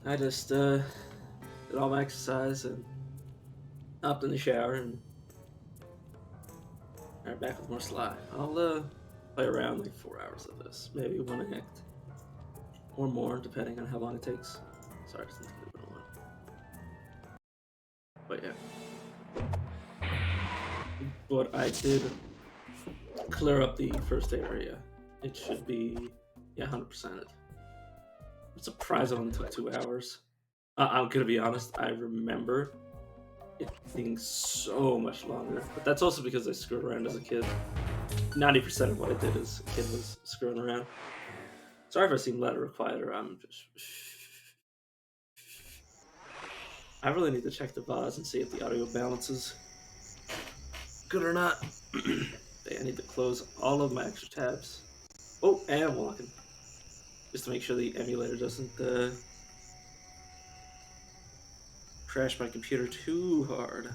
I just did all my exercise and hopped in the shower and right back with more Sly. I'll play around like 4 hours of this, maybe one act or more, depending on how long it takes. Sorry, it's not been a while. But yeah, but I did clear up the first area. It should be 100%. I'm surprised it only took 2 hours. I'm gonna be honest. I remember it being so much longer, but that's also because I screwed around as a kid. 90% of what I did as a kid was screwing around. Sorry if I seem louder or quieter. I'm just. I really need to check the VODs and see if the audio balances good or not. I need to close all of my extra tabs. Oh, and I'm walking. Just to make sure the emulator doesn't crash my computer too hard.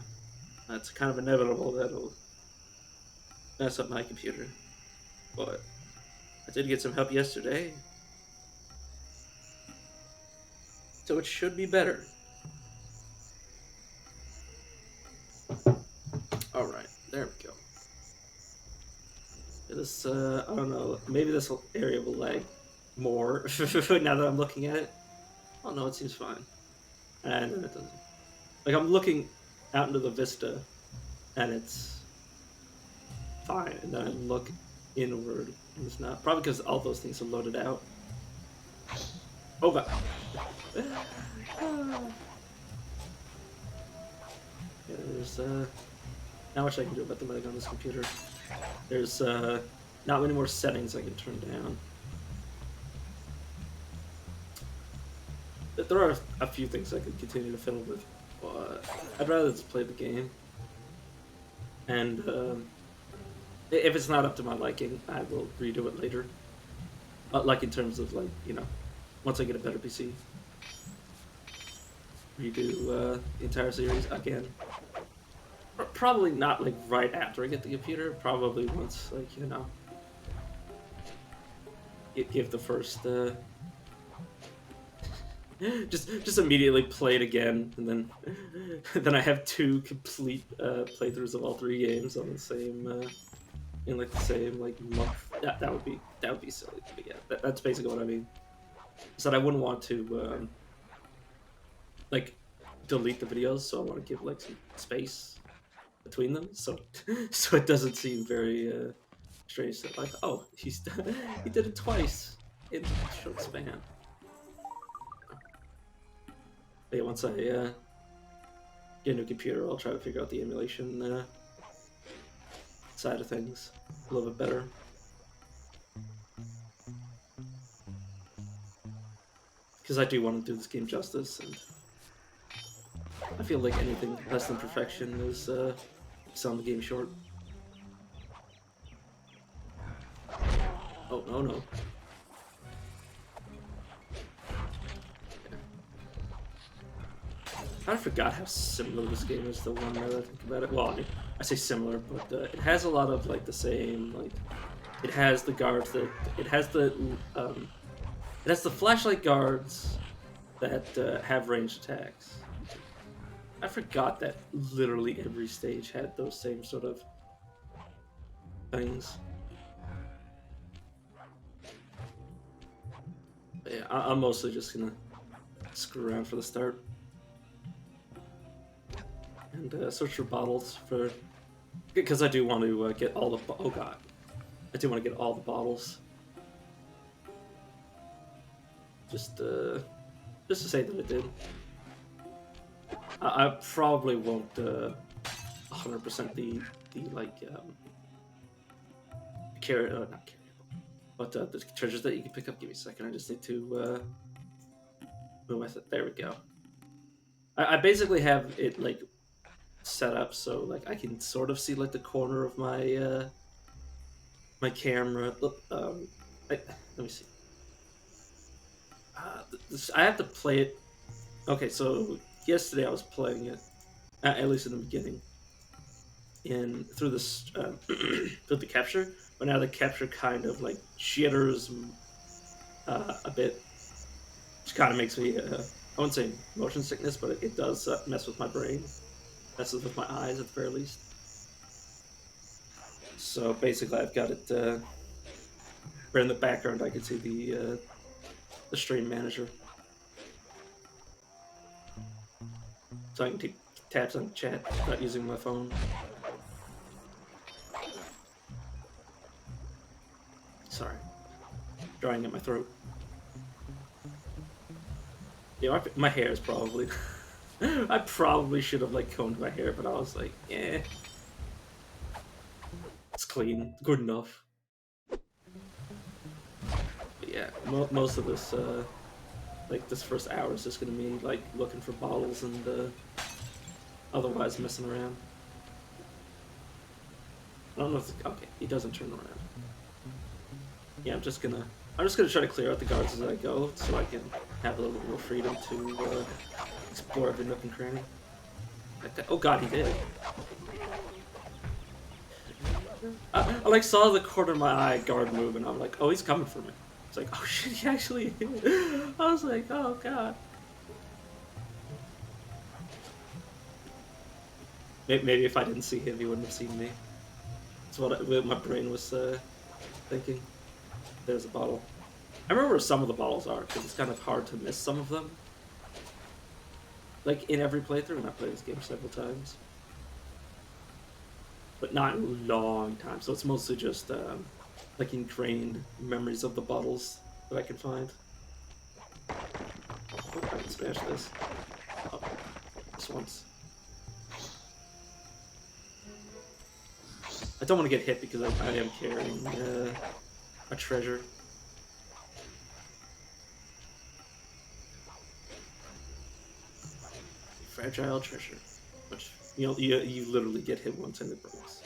That's kind of inevitable that'll mess up my computer. But I did get some help yesterday, so it should be better. Alright, there we go. This, I don't know, maybe this area will lag more now that I'm looking at it. Oh no, it seems fine. And then it doesn't. Like, I'm looking out into the vista, and it's fine. And then I look inward, and it's not. Probably because all those things are loaded out. Oh god. Yeah, there's not much I can do about the lag on this computer. There's not many more settings I can turn down. There are a few things I could continue to fiddle with, but I'd rather just play the game. And if it's not up to my liking, I will redo it later. Like in terms of like, you know, once I get a better PC, redo the entire series again. Probably not like right after I get the computer. Probably once, like, you know, give the first just immediately play it again, and then I have 2 complete playthroughs of all 3 games on the same in like the same like month. That would be silly. But yeah, that's basically what I mean. Is that I wouldn't want to like delete the videos, so I want to give like some space between them, so so it doesn't seem very strange that like, oh, he did it twice in a short span. But yeah, once I get a new computer, I'll try to figure out the emulation side of things a little bit better. Because I do want to do this game justice, and I feel like anything less than perfection is selling the game short. Oh, no. I forgot how similar this game is to the one now that I think about it. Well, I say similar, but it has a lot of like the same, like, it has the guards that, it has the flashlight guards that have ranged attacks. I forgot that literally every stage had those same sort of things. But yeah, I'm mostly just gonna screw around for the start. And search for bottles for, because I do want to get all the, oh god, I do want to get all the bottles. Just to say that I did. I probably won't 100% the like not carry, but the treasures that you can pick up. Give me a second. I just need to move my. There we go. I basically have it like set up so like I can sort of see like the corner of my my camera. Let me see. I have to play it. Okay, so yesterday I was playing it, at least in the beginning, through this through the capture, but now the capture kind of like jitters a bit, which kind of makes me I wouldn't say motion sickness, but it does mess with my brain. Messes with my eyes at the very least. So basically, I've got it right in the background. I can see the stream manager, so I can take tabs on chat without using my phone. Sorry, drying at my throat. Yeah, my hair is probably. I probably should have like combed my hair, but I was like, yeah, it's clean, good enough. But yeah, most of this, like this first hour is just gonna be like looking for bottles and otherwise messing around. I don't know if okay, he doesn't turn around. Yeah, I'm just gonna try to clear out the guards as I go, so I can have a little bit more freedom to explore every nook and cranny. Oh god, he did. I like saw the corner of my eye guard move, and I'm like, oh, he's coming for me. It's like, oh shit, he actually. I was like, oh god. Maybe if I didn't see him, he wouldn't have seen me. That's what my brain was thinking. There's a bottle. I remember where some of the bottles are, because it's kind of hard to miss some of them. Like, in every playthrough, and I played this game several times. But not in a long time, so it's mostly just, like, ingrained memories of the bottles that I can find. Oh, I can smash this. Oh, this once. I don't want to get hit because I am carrying a treasure. Fragile treasure, which you literally get hit once and it breaks.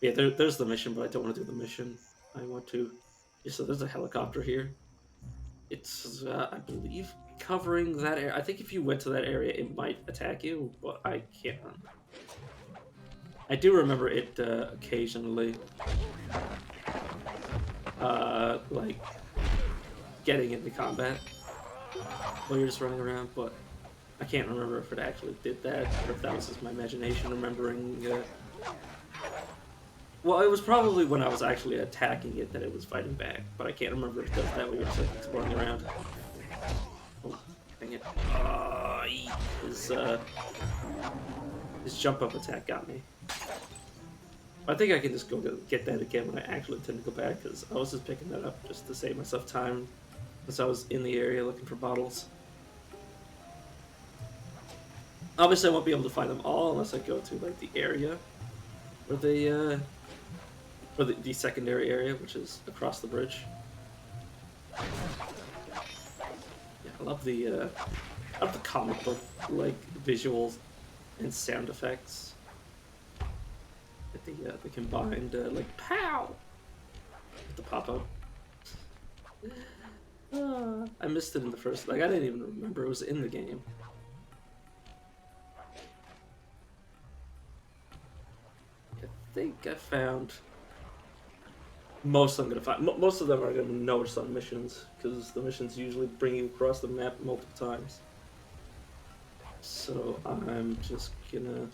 Yeah, there's the mission, but I don't want to do the mission. I want to. Yeah, so there's a helicopter here. It's I believe covering that area. I think if you went to that area, it might attack you, but I can't remember. I do remember it occasionally, like getting into combat while you're just running around, but I can't remember if it actually did that, or if that was just my imagination remembering. Well, it was probably when I was actually attacking it that it was fighting back, but I can't remember if it does that when you're just like exploring around. Oh, dang it. His jump up attack got me. I think I can just go get that again when I actually intend to go back, because I was just picking that up just to save myself time since I was in the area looking for bottles. Obviously, I won't be able to find them all unless I go to like the area where or the secondary area, which is across the bridge. Yeah, I love the comic book like visuals and sound effects. The combined like pow with the pop up. I missed it in the first. Like I didn't even remember it was in the game. I think I found most I'm gonna find. Most of them are gonna notice on missions because the missions usually bring you across the map multiple times. So I'm just gonna.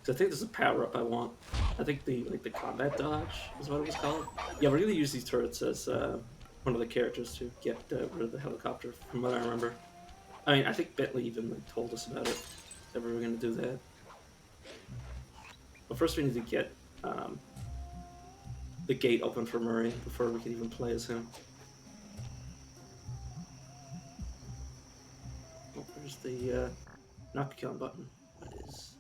Cause I think there's a power up I want. I think the combat dodge is what it was called. Yeah, we're gonna use these turrets as one of the characters to get rid of the helicopter, from what I remember. I mean, I think Bentley even like told us about it that we were gonna do that. But first, we need to get the gate open for Murray before we can even play as him. Oh, there's the knock kill button. What is?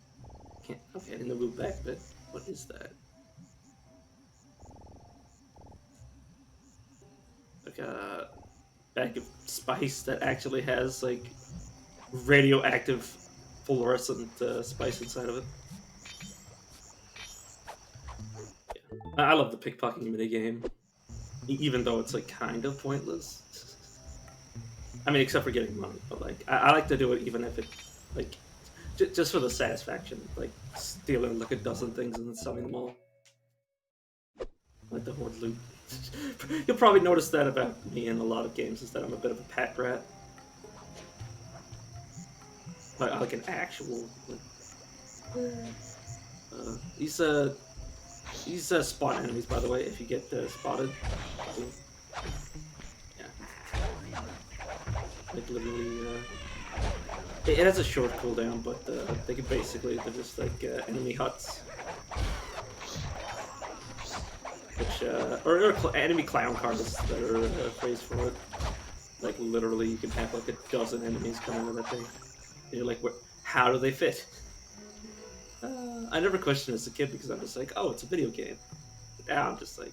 Okay, I need to move back a bit. What is that? Like a bag of spice that actually has like radioactive fluorescent spice inside of it. Yeah. I love the pickpocketing minigame, even though it's like kind of pointless. I mean, except for getting money, but like I like to do it even if it like just for the satisfaction, like stealing like a dozen things and then selling them all, like the horde loot. You'll probably notice that about me in a lot of games, is that I'm a bit of a pack rat. Like an actual. These spawn enemies, by the way, if you get spotted. Yeah. Like literally, it has a short cooldown, but they can basically, they're just like enemy huts. Which, or enemy clown cars is a better phrase for it. Like literally, you can have like a dozen enemies coming with that thing. And you're like, how do they fit? I never questioned as a kid because I'm just like, oh, it's a video game. Now I'm just like,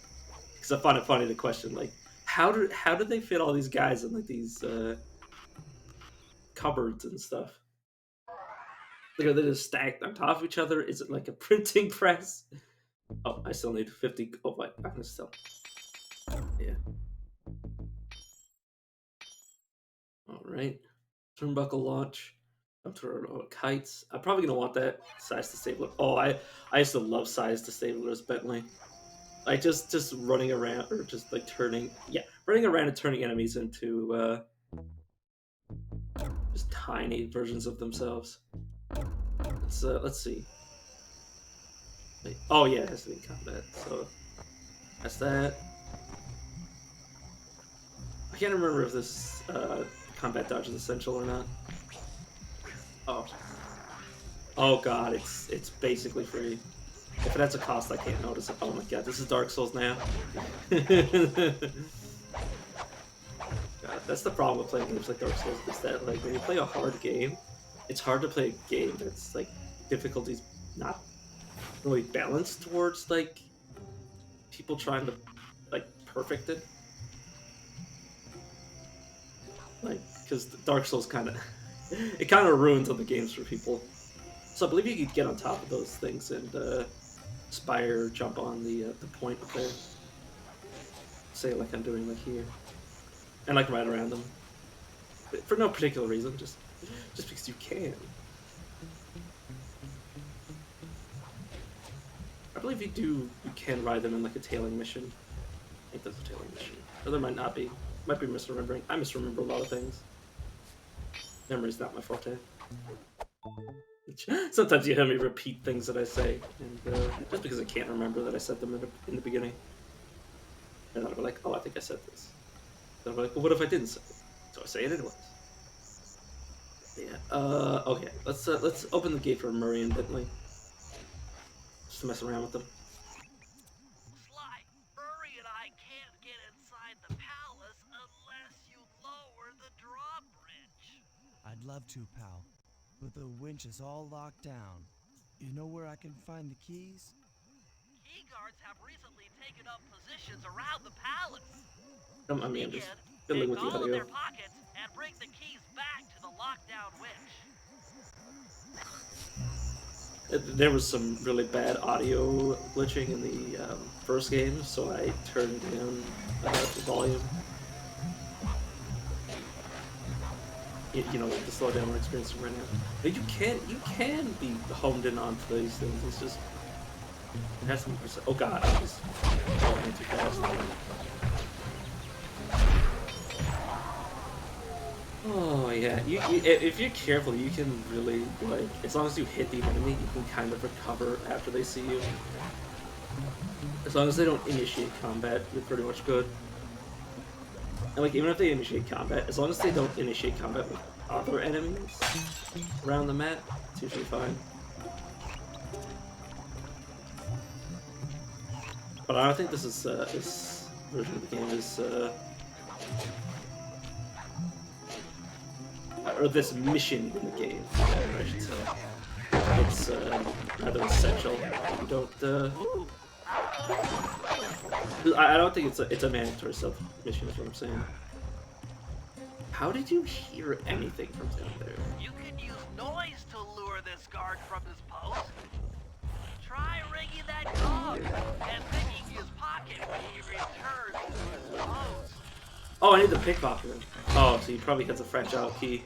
because I find it funny to question, like, how do they fit all these guys in like these cupboards and stuff? Like, are they just stacked on top of each other? Is it like a printing press? Oh, I still need 50. Oh, wait, I can still. Yeah. All right. Turnbuckle launch. Up to kites. I'm probably gonna want that size disabler. Oh, I used to love size disablers, Bentley. Like just running around or just like running around and turning enemies into just tiny versions of themselves. Let's see. Wait, oh yeah, it has to be in combat. So that's that. I can't remember if this combat dodge is essential or not. Oh. Oh god, it's basically free. If it has a cost, I can't notice it. Oh my god, this is Dark Souls now. God, that's the problem with playing games like Dark Souls, is that like when you play a hard game, it's hard to play a game that's like difficulty's not really balanced towards like people trying to like perfect it. Like, because Dark Souls kind of it kind of ruins other games for people. So I believe you could get on top of those things and spire, jump on the point up there. Say like I'm doing like here, and like right around them, for no particular reason, just because you can. I believe you can ride them in like a tailing mission. I think that's a tailing mission, or there might not be. Might be misremembering. I misremember a lot of things. Memory's not my forte. Sometimes you hear me repeat things that I say, and just because I can't remember that I said them in the beginning. And I'll be like, oh, I think I said this. Then I'll be like, well, what if I didn't say it? So I say it anyways. Yeah. Okay. Let's open the gate for Murray and Bentley. Just to mess around with them. Sly, Murray and I can't get inside the palace unless you lower the drawbridge. I'd love to, pal, but the winch is all locked down. You know where I can find the keys? Key guards have recently taken up positions around the palace. I mean, I'm just Dig fiddling with the all in audio. their pockets and bring the keys back to the lockdown winch. There was some really bad audio glitching in the first game, so I turned down the volume. You know, the slowdown we're experiencing right now. But you can be homed in onto these things. It's just it has to be percent. Oh god, I was going too fast. Oh yeah, if you're careful, you can really like, as long as you hit the enemy, you can kind of recover after they see you. As long as they don't initiate combat, you're pretty much good. And like, even if they initiate combat, as long as they don't initiate combat with other enemies around the map, it's usually fine. But I don't think this is this version of the game is or this mission in the game, I should say. It's rather essential. You don't. I don't think it's a mandatory sub mission. Is what I'm saying. How did you hear anything from down there? You can use noise to lure this guard from his post. Try ringing that gong and picking his pocket when he returns to his post. Oh, I need the pickpocket. Oh, so he probably has a fragile key.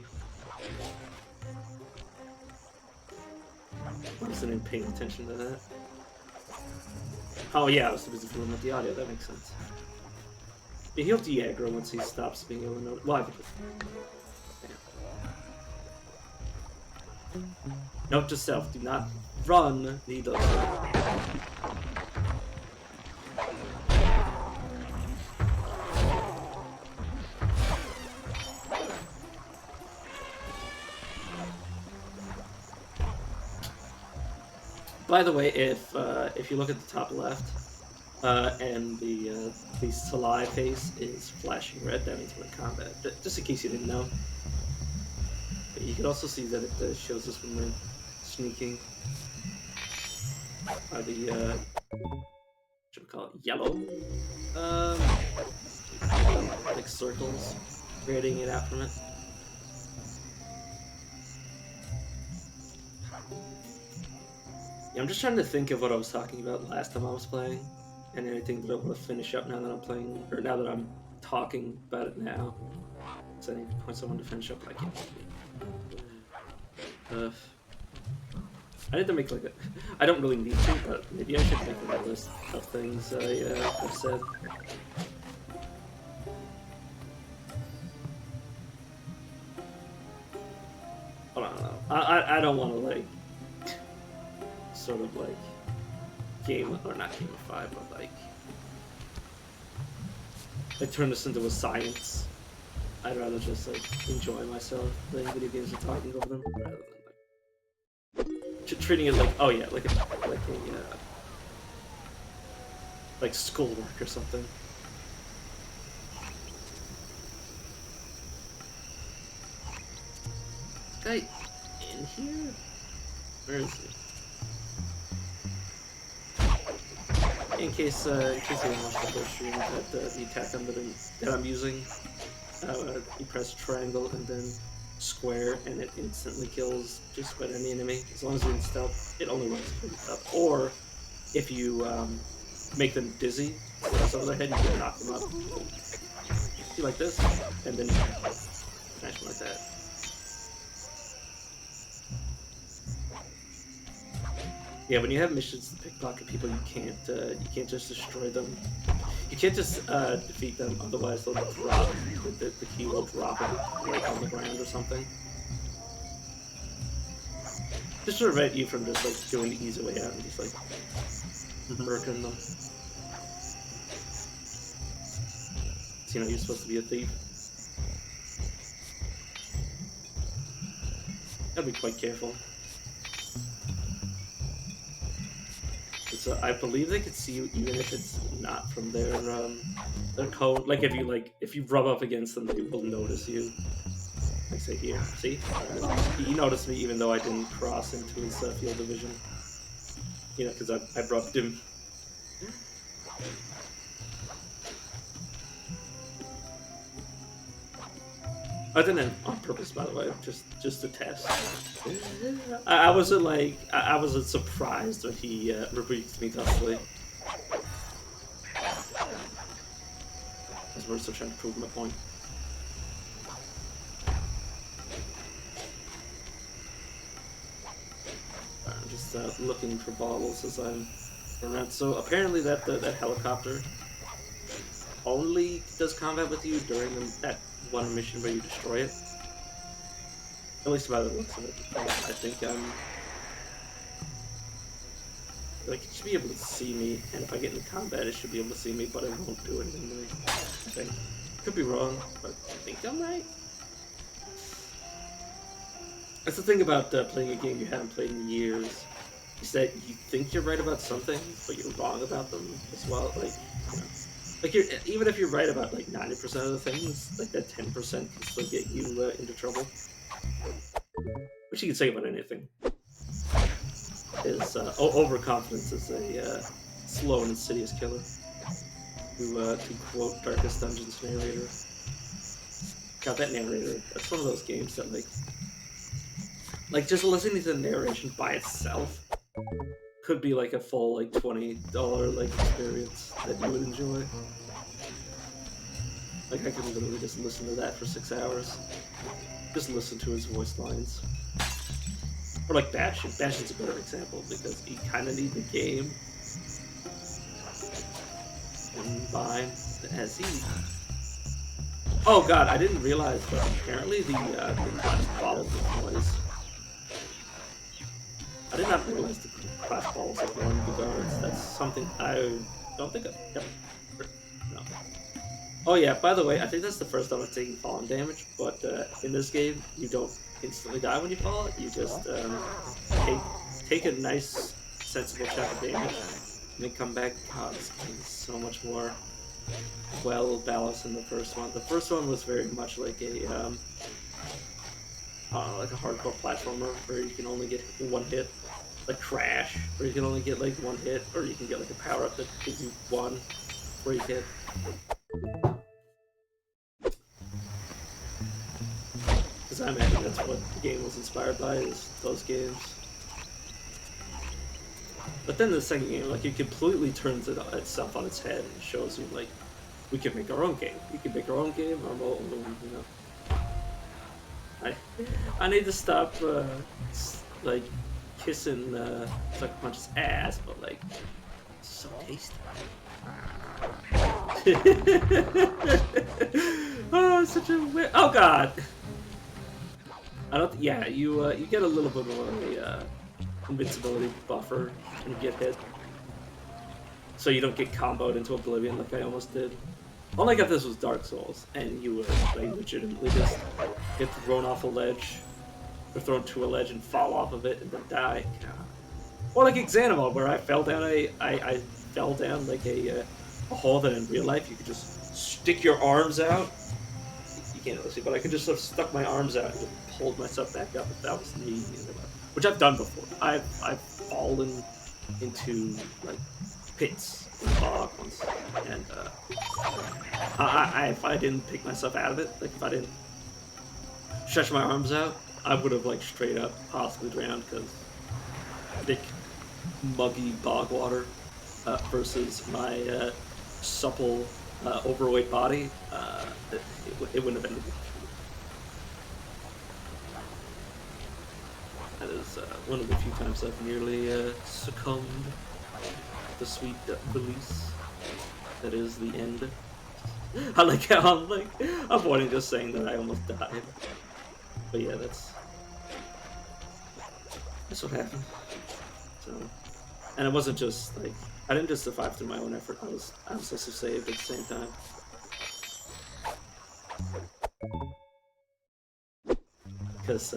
I wasn't even paying attention to that. Oh yeah, I was too busy fooling with the audio. That makes sense. He'll de-aggro once he stops being able to notice. Well, I think note to self, do not run needlessly. By the way, if you look at the top left, and the Salai face is flashing red, that means we're in combat. Just in case you didn't know. But you can also see that it shows us when we're sneaking. Are the should we call it yellow? Like circles, radiating it out from it. Yeah, I'm just trying to think of what I was talking about last time I was playing, and anything that I want to finish up now that I'm playing, or now that I'm talking about it now. So any points I want to finish up, but I can't. I need to make like a. I don't really need to, but maybe I should make a list of things I've said. Hold on, I don't want to like sort of like game or not gamify, but like turn this into a science. I'd rather just like enjoy myself playing video games and talking over them rather than like treating it like like schoolwork or something. Is this guy in here? Where is he? In case you didn't watch the first stream, that the attack that I'm using, you press triangle and then square, and it instantly kills just about any enemy. As long as you're in stealth, it only works for stealth. Or if you make them dizzy, so over their head, you can knock them up. You like this, and then you smash them like that. Yeah, when you have missions to pickpocket people, you can't just destroy them. You can't just defeat them, otherwise they'll drop, the key will drop it like on the ground or something. Just to prevent you from just like doing the easy way out and just like murking them. So, you're supposed to be a thief. Gotta be quite careful. So I believe they can see you even if it's not from their code. Like if you rub up against them, they will notice you. Like say here, see? He noticed me even though I didn't cross into his field of vision. You know, because I rubbed him. I didn't on purpose, by the way, just to test. I wasn't surprised when he rebuked me thusly. As we're still trying to prove my point. I'm just looking for bottles as I'm around. So apparently that helicopter only does combat with you during that one mission where you destroy it. At least by the looks of it. I think like it should be able to see me, and if I get into combat it should be able to see me, but it won't do anything to me. I think. Could be wrong, but I think I'm right. That's the thing about playing a game you haven't played in years, is that you think you're right about some things, but you're wrong about them as well. Like, you know. Like, even if you're right about, like, 90% of the things, like, that 10% can still get you into trouble. Which you can say about anything. Is, overconfidence is a slow and insidious killer. To quote Darkest Dungeon's narrator. God, that narrator, that's one of those games that, like, just listening to the narration by itself could be like a full like $20 like experience that you would enjoy. Like I could literally just listen to that for 6 hours. Just listen to his voice lines. Or like Bastion. Bastion's a better example because you kind of need the game combined as he Oh god, I didn't realize, but apparently the glass bottles of noise. I did not realize the glass bottles of warning the guards. That's something I don't think I've ever. No. Oh yeah, by the way, I think that's the first time I've taken falling damage, but in this game, you don't instantly die when you fall. You just take a nice, sensible chunk of damage, and then come back. God, this game is so much more well-balanced than the first one. The first one was very much like a hardcore platformer where you can only get one hit, like Crash, where you can only get like one hit, or you can get like a power-up that gives you one free hit. Because I imagine that's what the game was inspired by, is those games. But then the second game, like, it completely turns itself on its head and shows you, like, we can make our own game. We can make our own game, our own, you know. I need to stop, like, kissing Sucker Punch's ass, but, like, it's so tasty. Oh, such a weird. Oh god. I don't. Yeah, you get a little bit more of a invincibility buffer when you get hit, so you don't get comboed into oblivion like I almost did. All I got this was Dark Souls, and you would like legitimately just get thrown off a ledge, or thrown to a ledge and fall off of it and then die. God. Or like Xanamod, where I fell down I fell down like a hole that in real life you could just stick your arms out. You can't really see, but I could just have stuck my arms out and pulled myself back up if that was me. Which I've done before. I've fallen into like pits in bog once, and if I didn't pick myself out of it, like if I didn't stretch my arms out, I would have like straight up possibly drowned, because thick, muggy bog water versus my supple, overweight body, it wouldn't have been. That is one of the few times I've nearly succumbed to the sweet release. That is the end. I like how I'm like avoiding just saying that I almost died. But yeah, that's what happened. So, and it wasn't just like I didn't just survive through my own effort. I was also saved at the same time. Because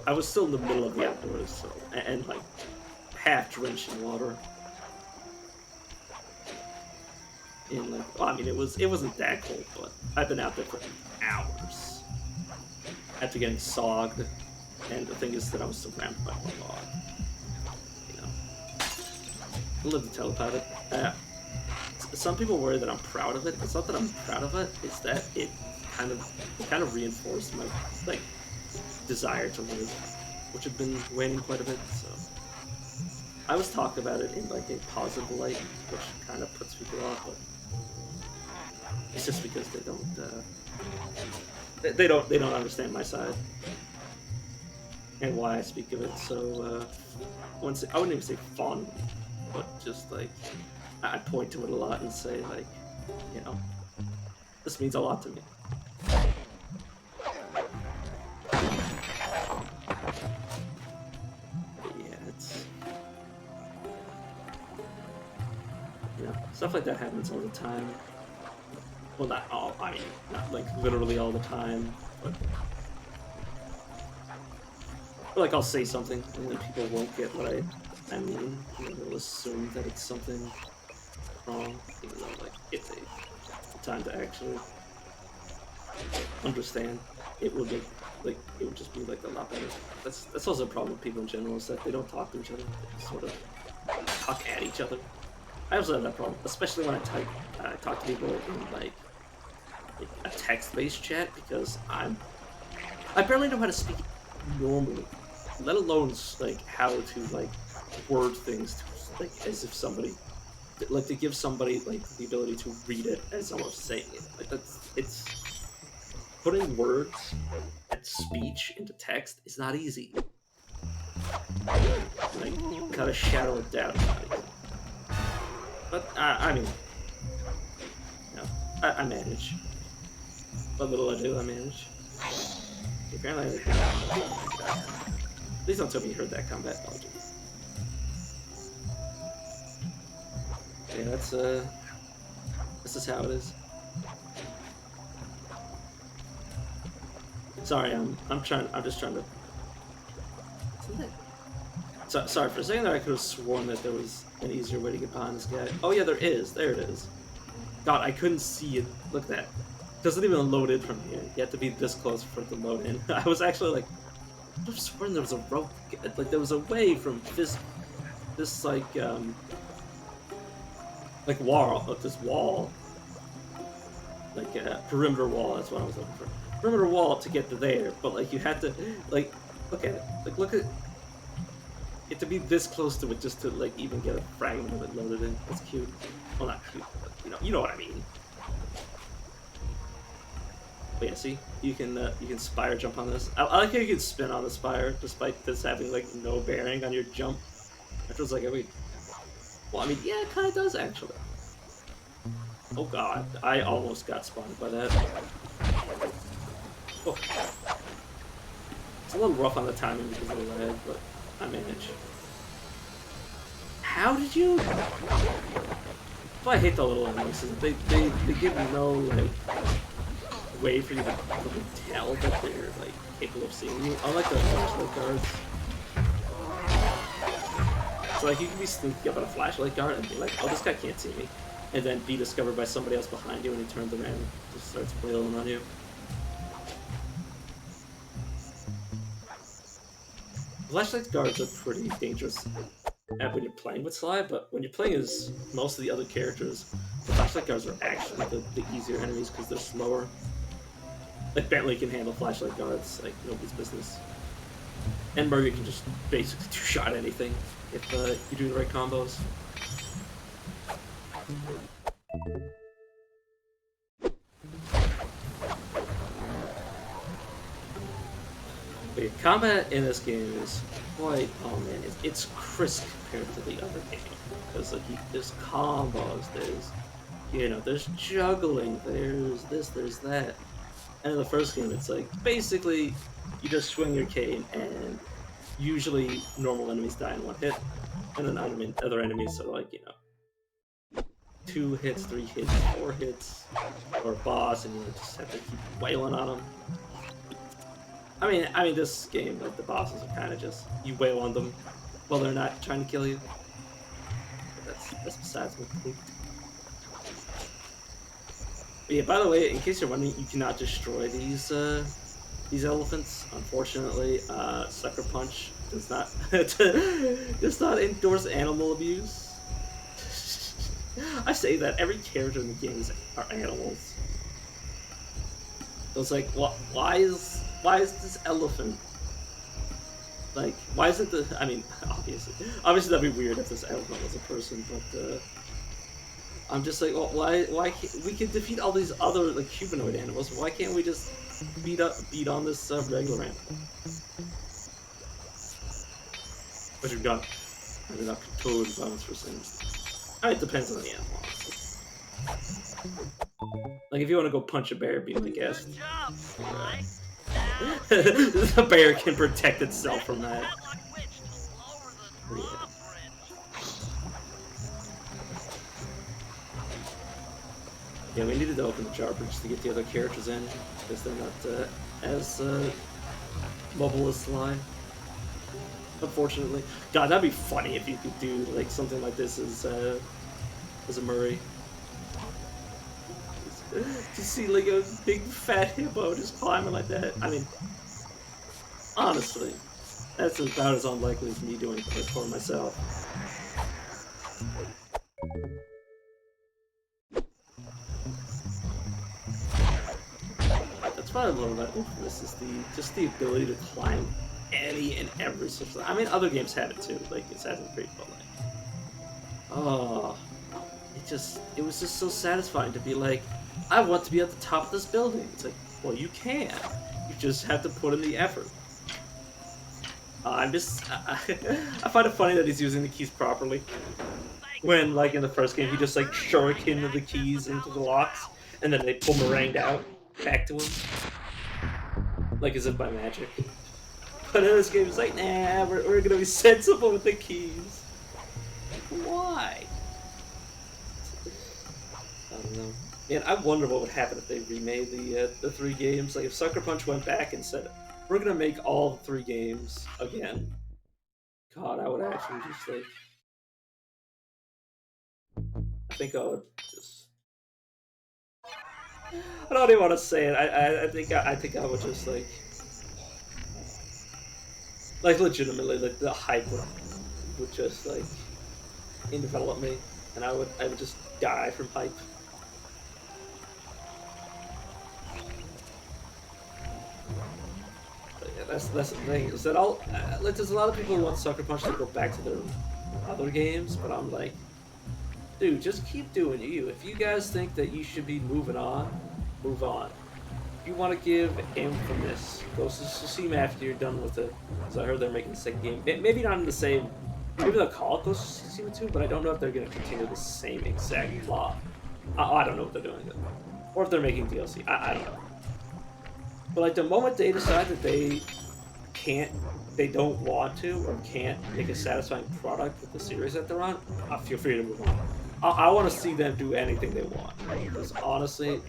I was still in the middle of the outdoors, so and like half drenched in water. And like, well, I mean, it wasn't that cold, but I've been out there for hours after getting sogged. And the thing is that I was surrounded by one log. You know, I live to tell about it. Some people worry that I'm proud of it. It's not that I'm proud of it. It's that it kind of reinforced my like desire to live, which had been waning quite a bit. So I was talking about it in like a positive light, which kind of puts people off. But it's just because they don't understand my side and why I speak of it. So I wouldn't even say fondly, but just like I point to it a lot and say like, you know, this means a lot to me. Stuff like that happens all the time. Well, not all, I mean, not like literally all the time, but like I'll say something and then people won't get what I mean. You know, they'll assume that it's something wrong, even though like if they have time to actually understand, it would make like it would just be like a lot better. That's also a problem with people in general, is that they don't talk to each other. They sort of talk at each other. I also have that problem, especially when I talk to people in like a text-based chat, because I barely know how to speak normally, let alone like how to like word things to, like as if somebody like to give somebody like the ability to read it as almost saying it. Like it's putting words and speech into text is not easy. Like without a shadow of doubt. But I mean, you know, I manage. What little I do, I manage. Apparently, please don't tell me you heard that combat dodging. Yeah, that's this is how it is. Sorry, I'm just trying to. So, sorry for a second there. I could have sworn that there was an easier way to get behind this guy. Oh yeah, there is. There it is. God, I couldn't see it. Look at that. It doesn't even load in from here. You have to be this close for it to load in. I was actually like, I'm swearing there was a rope. Like there was a way from this wall, this wall, like a perimeter wall. That's what I was looking for. Perimeter wall to get to there, but like you had to, like, look at it. Like look at. You have to be this close to it just to like even get a fragment of it loaded in. That's cute. Well, not cute, but you know what I mean. But yeah, see, you can spire jump on this. I like how you can spin on the spire despite this having like no bearing on your jump. I was like, wait. Well, I mean, yeah, it kind of does actually. Oh god, I almost got spawned by that. Oh. It's a little rough on the timing because of the lag, but I manage. How did you? Well, I hate the little enemies. They give no like way for you to really tell that they're like capable of seeing you. Unlike the flashlight guards. So like you can be sneaky up at a flashlight guard and be like, oh, this guy can't see me, and then be discovered by somebody else behind you, and he turns around and just starts wailing on you. Flashlight guards are pretty dangerous when you're playing with Sly, but when you're playing as most of the other characters, the flashlight guards are actually the easier enemies because they're slower. Like Bentley can handle flashlight guards like nobody's business, and Murray can just basically two-shot anything if you do the right combos. But combat in this game is quite, oh man, it's crisp compared to the other game. Because like there's combos, there's juggling, there's this, there's that. And in the first game, it's like basically you just swing your cane, and usually normal enemies die in one hit, and then other enemies are like 2 hits, 3 hits, 4 hits, or a boss, and you just have to keep wailing on them. I mean, this game, like, the bosses are kind of just, you wail on them while they're not trying to kill you. But that's besides the point. But yeah, by the way, in case you're wondering, you cannot destroy these elephants. Unfortunately, Sucker Punch does not endorse animal abuse. I say that every character in the games are animals. So it's like, why is this elephant? Like, why is it the? I mean, obviously that'd be weird if this elephant was a person, but I'm just like, well, why can't, we can defeat all these other like humanoid animals? Why can't we just beat on this regular animal? But you've got, I mean, not totally violence for things. I mean, it depends on the animal, honestly. Like, if you want to go punch a bear, be my guest. Good job, Sly. The bear can protect itself from that. Yeah. Yeah, we needed to open the Jarper just to get the other characters in, because they're not as mobile as Sly. Unfortunately. God, that'd be funny if you could do like something like this as a Murray. To see like a big fat hippo just climbing like that. I mean, honestly, that's about as unlikely as me doing parkour myself. That's what I love about Infamous is just the ability to climb any and every social. I mean, other games have it too, like Assassin's Creed, but like, oh, it was just so satisfying to be like, I want to be at the top of this building. It's like, well, you can. You just have to put in the effort. I find it funny that he's using the keys properly. When, like, in the first game, he just, like, shurikened the keys into the locks, and then they boomeranged out. back to him, like as if by magic. But in this game, it's like, nah, we're gonna be sensible with the keys. Why? I don't know. And I wonder what would happen if they remade the 3 games. Like if Sucker Punch went back and said, we're gonna make all 3 games again. God, I would actually just like. I think I would just. I don't even want to say it. I think I would just like legitimately like the hype would just like envelop me, and I would just die from hype. But yeah, that's the thing is that like there's a lot of people who want Sucker Punch to go back to their other games, but I'm like, dude, just keep doing you. If you guys think that you should be moving on, move on. If you want to give Infamous Ghost of Tsushima after you're done with it, because I heard they're making the second game. Maybe not in the same. Maybe they'll call it Ghost of Tsushima 2, but I don't know if they're going to continue the same exact plot. I don't know what they're doing, or if they're making DLC. I don't know. But like the moment they decide that they don't want to, or can't make a satisfying product with the series that they're on, feel free to move on. I want to see them do anything they want. Because honestly,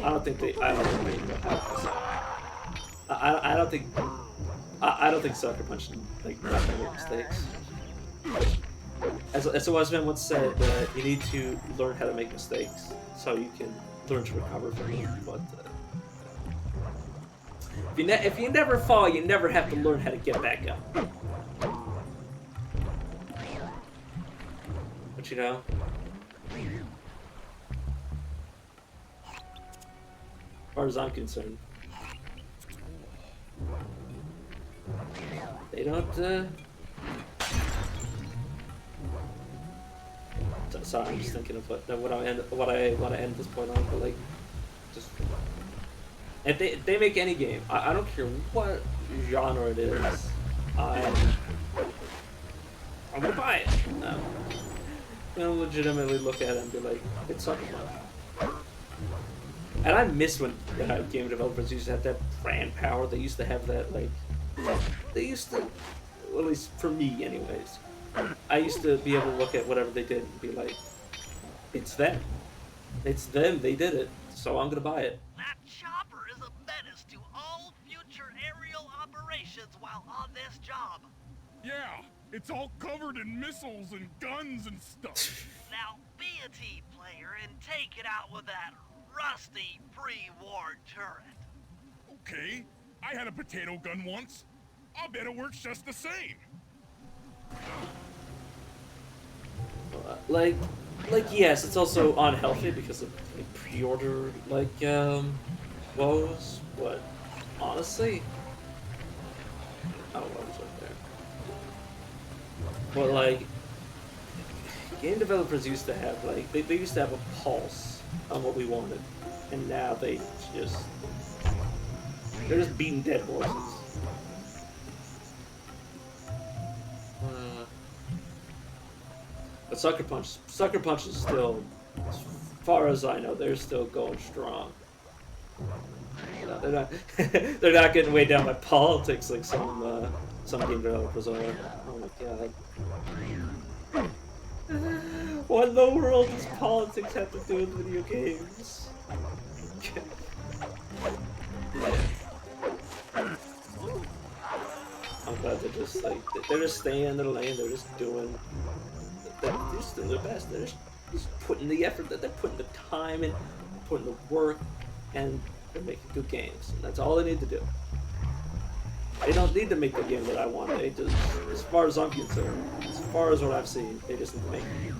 I don't think they will have this. I don't think Sucker Punch like not gonna make mistakes. As a wise man once said, you need to learn how to make mistakes so you can learn to recover from them. But if you never fall, you never have to learn how to get back up. But you know. As far as I'm concerned, they don't. Sorry, I'm just thinking of what I want to end this point on, but like, just if they make any game, I don't care what genre it is, I'm gonna buy it. I'm gonna legitimately look at it and be like, it's Sucker Punch. And I miss when game developers used to have that brand power. They used to have that, like, they used to, well, at least for me anyways, I used to be able to look at whatever they did and be like, it's them. It's them, they did it, so I'm gonna buy it. That chopper is a menace to all future aerial operations while on this job. Yeah, it's all covered in missiles and guns and stuff. Now be a team player and take it out with that rusty pre-war turret. Okay, I had a potato gun once. I'll bet it works just the same. Like yes, it's also unhealthy because of like, pre-order woes, but honestly, what was up there? But like, game developers used to have like they used to have a pulse on what we wanted, and now they're just beating dead horses. But Sucker Punch is still, as far as I know, they're still going strong. They're not getting weighed down by politics like some game developers are. Oh my god. What in the world does politics have to do with video games? I'm glad they're just staying in their lane. They're just doing their best. They're just putting the effort, they're putting the time in, putting the work, and they're making good games. And that's all they need to do. They don't need to make the game that I want. They just, as far as I'm concerned, as far as what I've seen, they just need to make it.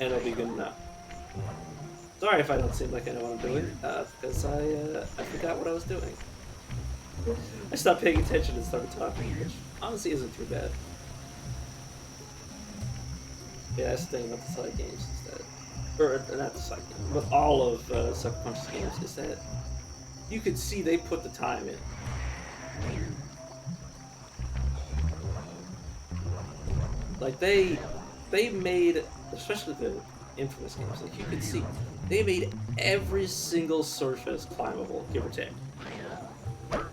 And it'll be good enough. Sorry if I don't seem like I know what I'm doing, because I forgot what I was doing. I stopped paying attention and started talking, which honestly isn't too bad. Yeah, that's the thing about the side games is that, or not the side games, but all of Sucker Punch's games is that you could see they put the time in. Like they made, especially the Infamous games, like you could see they made every single surface climbable, give or take.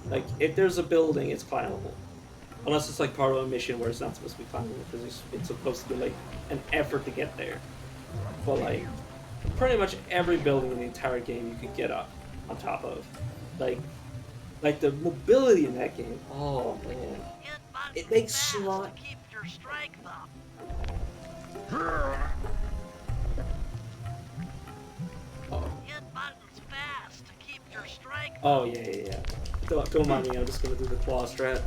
Like, if there's a building, it's climbable. Unless it's like part of a mission where it's not supposed to be climbable because it's supposed to be like an effort to get there. But like, pretty much every building in the entire game you can get up on top of. Like the mobility in that game. Oh man, Hit it makes buttons fast slot. to keep your strength up. Oh, Hit buttons fast to keep your strength up. oh yeah. Don't mind me. I'm just gonna do the claw strat.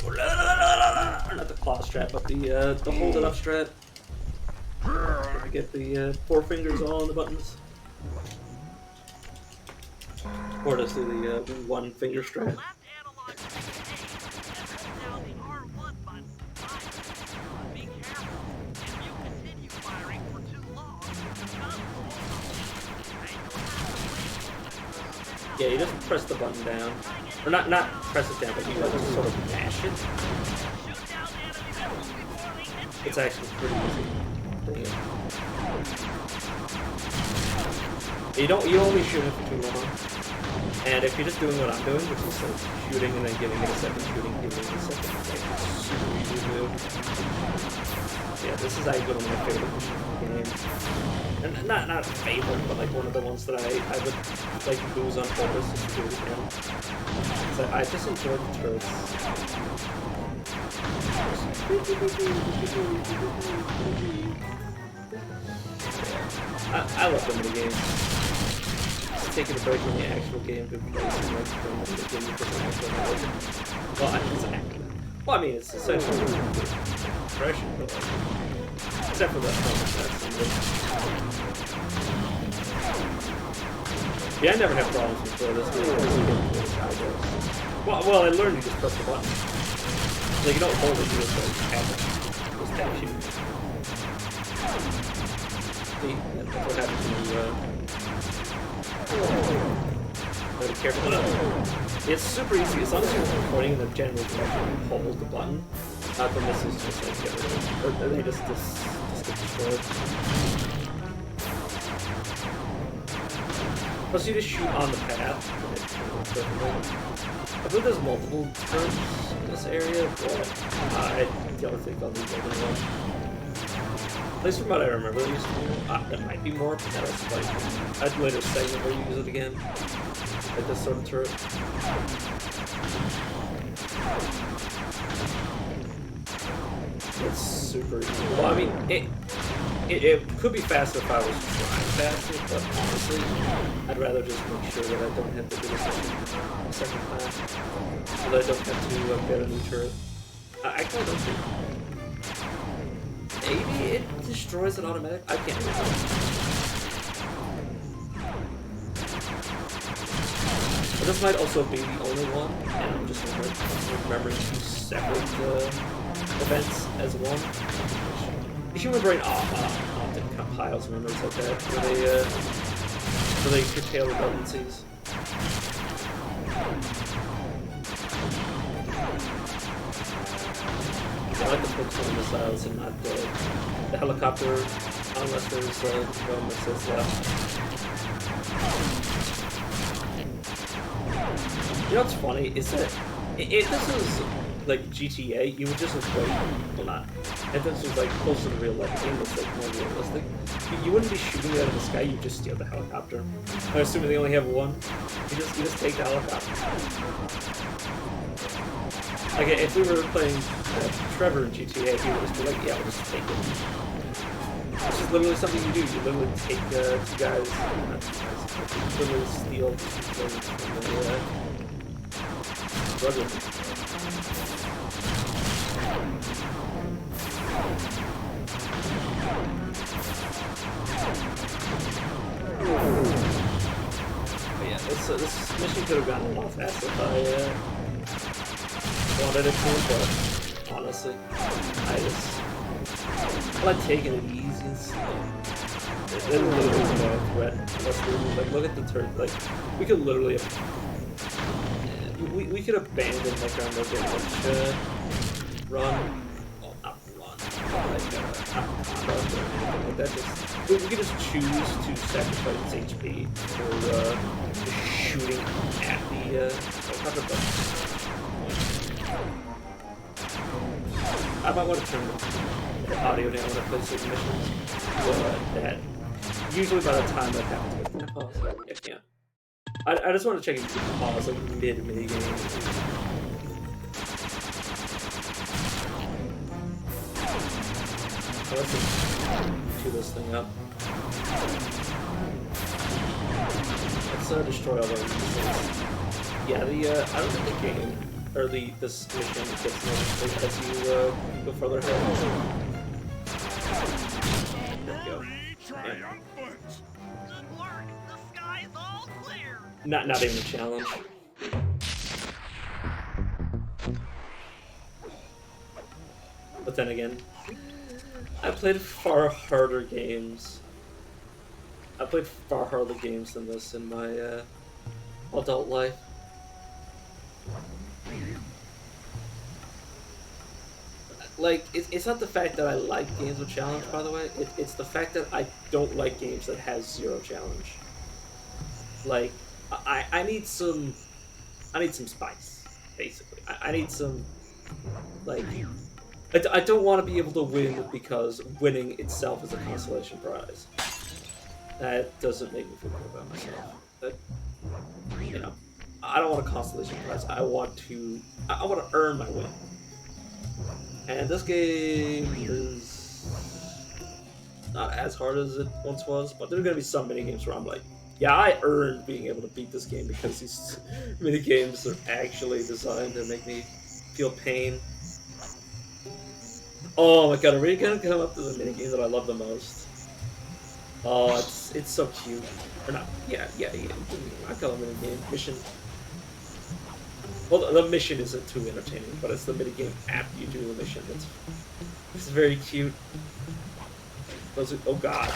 Or not the claw strat, but the hold it up strat. I get the 4 fingers all on the buttons. Or just do the 1 finger strat. Left analog stick A and hold down the R1 button to fire. Be careful. If you continue firing for too long, the gun will explode. Yeah, you just press the button down. Or not press it down, but you just sort of mash it. Shoot down enemy missiles before they hit you. It's actually pretty easy. You only shoot it for too long. And if you're just doing what I'm doing, which is like shooting and then giving it a second, shooting, giving it a second, like super easy to do. Yeah, this is actually one of my favorite games. And not favorite, but like one of the ones that I would like lose on purpose to do it again. So I just enjoy the turrets. I love the minigames. Taking a break from the actual game to play some like from the game for the actual game. Well, I mean, it's accurate. Well, I mean, it's essentially impression, but like, except for the yeah, I never had problems with this. Well, I learned you just press the button. Like, you don't hold it, you just like tap it. Just tap shoot. See, that's what happens when you very careful. It's super easy as long as you're recording in the general direction. You hold the button. The missiles just like get rid of it. Or they just get destroyed. Plus, you just shoot on the path. I believe there's multiple turrets in this area, but I don't think I'll need more than one. At least from what I remember, there used to be, there might be more, but that's like, I'd later segment where you use it again, like this sort of turret. It's super easy. Well, I mean, it could be faster if I was trying faster, but honestly, I'd rather just make sure that I don't have to do this a second time, so that I don't have to get a new turret. I kind of think. Maybe it destroys it automatic. I can't remember. But this might also be the only one, and I'm just remembering 2 separate events as one. If you remember in often compiles memories like that, where they curtail redundancies. I like to focus on the missiles and not the helicopter, unless there's no missiles left. You know what's funny is that if this was like GTA, you would just wait. Well, not. If this was like closer to real life, game was like more realistic. You wouldn't be shooting it out of the sky. You just steal the helicopter. I'm assuming they only have one. You just take the helicopter. Like, if we were playing Trevor in GTA, he would just be like, yeah, we'll just take it. It's just literally something you do. You literally take 2 guys, not 2 guys, you literally steal 2 guys from the struggle. But yeah, this mission could have gone a lot faster if I wanted it to, but honestly, I like taking it easy and slow. There's literally no threat unless we like look at the turret. Like we could literally we could abandon like our no damage run. Well, not run, but like Like that just, we can just choose to sacrifice its HP for shooting at the I might want to turn the audio down when I play certain missions. That usually by the time that happens, can I pause? Yeah, I can't. I just want to check if you can pause like mid game. So let's just chew this thing up. Let's destroy all those pieces. Yeah, I don't think the game or this mission gets more difficult as you go further ahead. There we go. Triumphant! Good work! The sky's all clear! Not even a challenge. But then again, I played far harder games. I played far harder games than this in my adult life. Like, it's not the fact that I like games with challenge, by the way. It's the fact that I don't like games that have zero challenge. Like, I need some spice, basically. I need some, like, I don't want to be able to win because winning itself is a consolation prize. That doesn't make me feel good about myself. But, you know, I don't want a consolation prize. I want to earn my win. And this game is not as hard as it once was, but there's gonna be some mini games where I'm like, yeah, I earned being able to beat this game because these mini games are actually designed to make me feel pain. Oh my god, are we gonna come up to the mini game that I love the most? Oh, it's so cute. Or not? Yeah. I call it mini game mission. Well, the mission isn't too entertaining, but it's the minigame after you do the mission. It's very cute. Those are, oh god.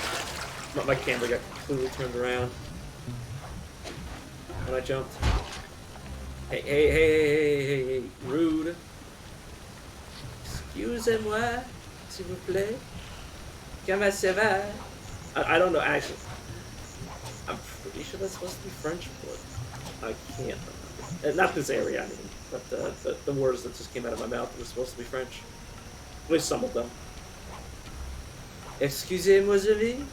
My camera got completely turned around when I jumped. Hey, rude. Excusez-moi, s'il vous plaît. Comment ça va? I don't know, actually. I'm pretty sure that's supposed to be French, but I can't remember. Not this area, I mean, but the words that just came out of my mouth were supposed to be French. At least some of them. Excusez-moi, ami.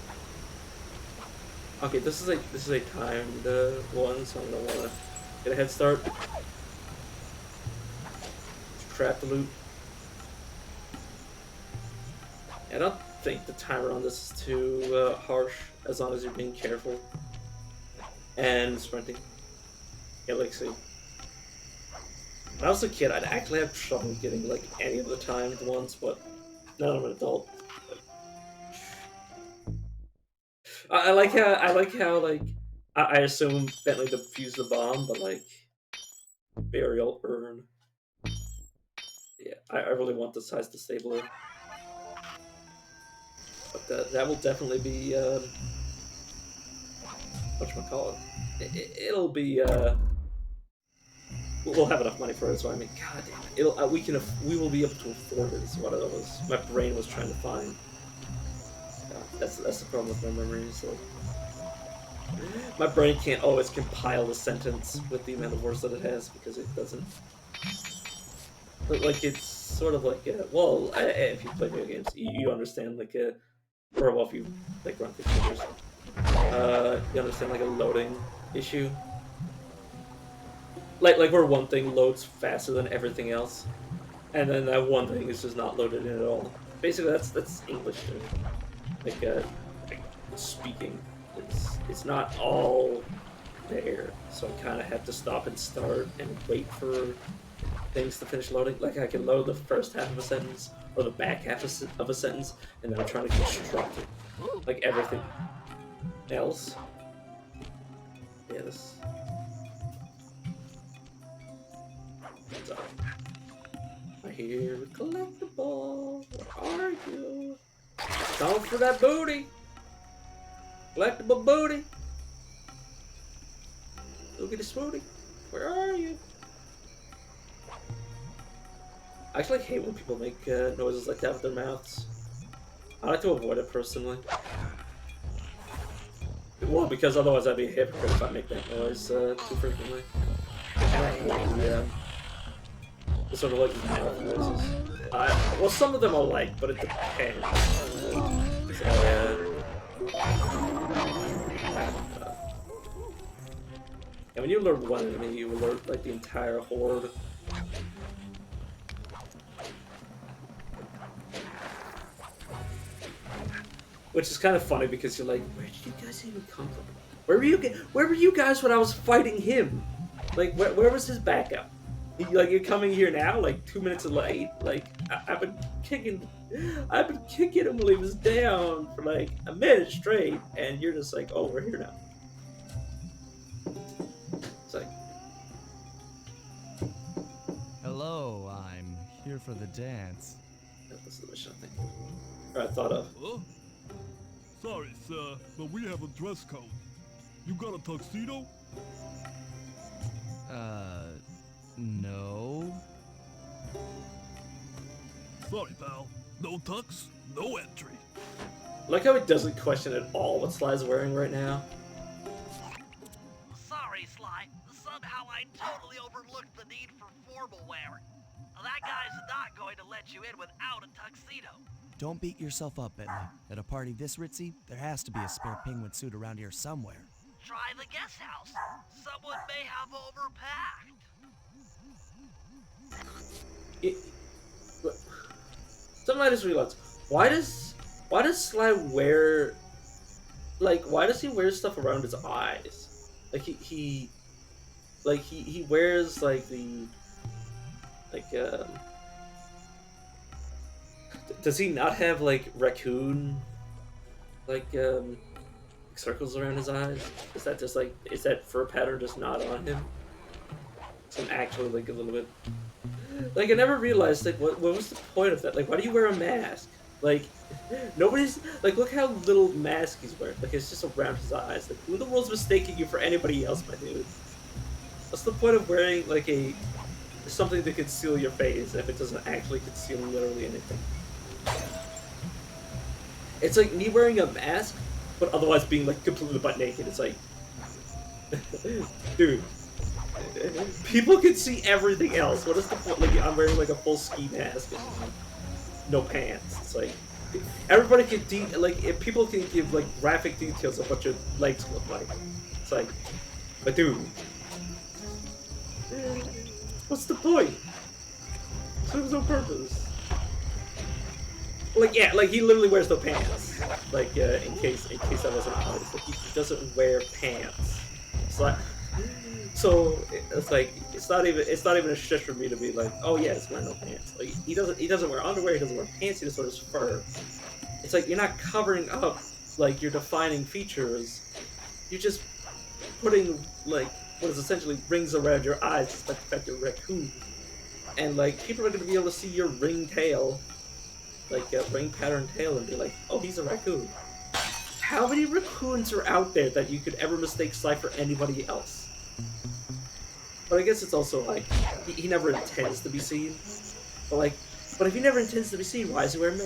Okay, this is a timed one, so I'm gonna wanna get a head start. Trap the loot. I don't think the timer on this is too harsh, as long as you're being careful and sprinting. Yeah, like, see. When I was a kid, I'd actually have trouble getting like any of the timed ones, but now I'm an adult. I like how like I assume Bentley defused the bomb, but like burial urn. Yeah, I really want the size disabler, but that will definitely be whatchamacallit. It'll be we'll have enough money for it, so I mean, god damn it, we will be able to afford it. Is what it was. My brain was trying to find. That's the problem with my memories. Like, my brain can't always compile a sentence with the amount of words that it has because it doesn't. But like it's sort of like well, if you play video games, you understand like or well, if you like run computers, you understand like a loading issue. Like where one thing loads faster than everything else, and then that one thing is just not loaded in at all. Basically, that's English. Like speaking, it's not all there, so I kind of have to stop and start and wait for things to finish loading. Like I can load the first half of a sentence or the back half of a sentence, and then I'm trying to construct it like everything else. Yeah, this. So, I hear a collectible. Where are you? Going for that booty. Collectible booty. Look at the smoothie. Where are you? I actually hate when people make noises like that with their mouths. I like to avoid it personally. Well, because otherwise I'd be a hypocrite if I make that noise too frequently. And I hate the sort of like mouth noises. Well, some of them I like, but it depends. And when you alert one enemy, you alert like the entire horde. Which is kind of funny because you're like, where did you guys even come from? Where were you guys when I was fighting him? Like, where was his backup? Like, you're coming here now, like 2 minutes late. Like, I've been kicking him while he was down for like a minute straight, and you're just like, oh, we're here now. It's like, Hello, I'm here for the dance. that was the mission I think. Or I thought of. Huh? Sorry, sir, but we have a dress code. You got a tuxedo? No. Sorry, pal. No tux, no entry. I like how it doesn't question at all what Sly's wearing right now. Sorry, Sly. Somehow I totally overlooked the need for formal wear. That guy's not going to let you in without a tuxedo. Don't beat yourself up, Bentley. At a party this ritzy, there has to be a spare penguin suit around here somewhere. Try the guest house. Someone may have overpacked. Something I just realized. Why does Sly wear, like, why does he wear stuff around his eyes? Like he wears like the does he not have like raccoon circles around his eyes? Is that just like, is that fur pattern just not on him? Some actually like a little bit. Like, I never realized, like, what was the point of that? Like, why do you wear a mask? Like, nobody's, like, look how little mask he's wearing. Like, it's just around his eyes. Like, who in the world's mistaking you for anybody else, my dude? What's the point of wearing, like, something to conceal your face if it doesn't actually conceal literally anything? It's like me wearing a mask, but otherwise being, like, completely butt naked. It's like, dude. People can see everything else. What is the point? Like, I'm wearing like a full ski mask and no pants. It's like everybody can like, if people can give like graphic details of what your legs look like. It's like, but dude, what's the point? Serves no purpose. Like, yeah, like he literally wears no pants. Like, in case I wasn't honest, like he doesn't wear pants. It's like. So it's like it's not even a stretch for me to be like, oh yeah, he's wearing no pants. Like he doesn't wear underwear, he doesn't wear pants, he just wears fur. It's like you're not covering up like your defining features. You're just putting like what is essentially rings around your eyes, just like the fact you're a raccoon. And like people are gonna be able to see your ring tail, like a ring pattern tail, and be like, oh, he's a raccoon. How many raccoons are out there that you could ever mistake Sly for anybody else? But I guess it's also like he never intends to be seen. But if he never intends to be seen, why is he wearing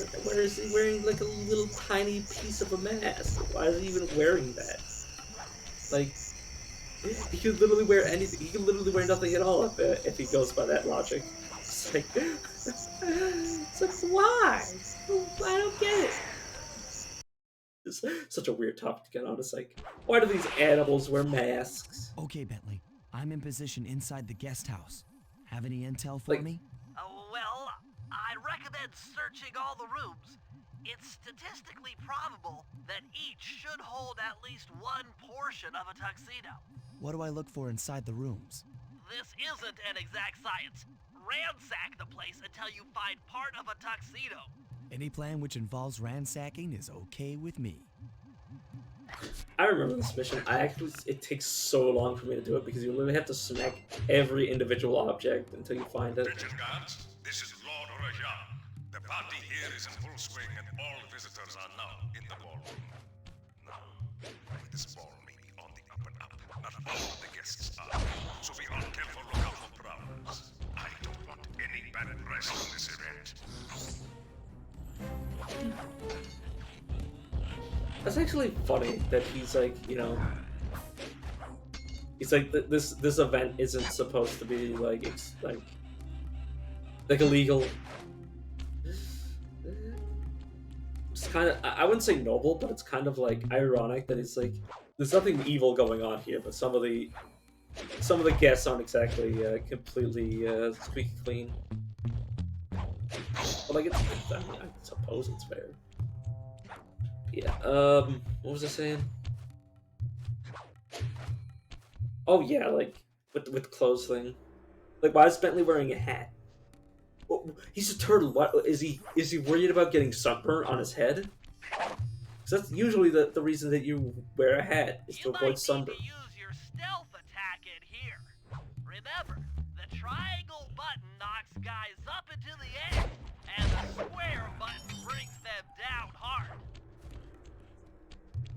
like a little tiny piece of a mask? Why is he even wearing that? Like, he could literally wear anything. He could literally wear nothing at all if he goes by that logic. It's like why? I don't get it. It's such a weird topic to get on. It's like, why do these animals wear masks? Okay, Bentley. I'm in position inside the guest house. Have any intel for me? Well, I recommend searching all the rooms. It's statistically probable that each should hold at least one portion of a tuxedo. What do I look for inside the rooms? This isn't an exact science. Ransack the place until you find part of a tuxedo. Any plan which involves ransacking is okay with me. I remember this mission. It takes so long for me to do it because you literally have to smack every individual object until you find it. Attention guards, this is Lord Rajan. The party here is in full swing and all visitors are now in the ballroom. Now, this ball may be on the up and up. Not all the guests are, so be on careful lookout for problems. I don't want any bad press on this event. That's actually funny that he's like, you know, he's like this event isn't supposed to be like it's like illegal. It's kind of I wouldn't say noble, but it's kind of like ironic that it's like there's nothing evil going on here, but some of the guests aren't exactly completely squeaky clean. But like I mean, I suppose it's fair. Yeah. What was I saying? Oh yeah, like with the clothes thing. Like, why is Bentley wearing a hat? Well, he's a turtle. What is he? Is he worried about getting sunburn on his head? Because that's usually the reason that you wear a hat is to You might avoid need sunburn. to use your stealth attack in here. Remember, the triangle button knocks guys up into the air, and the square button brings them down hard.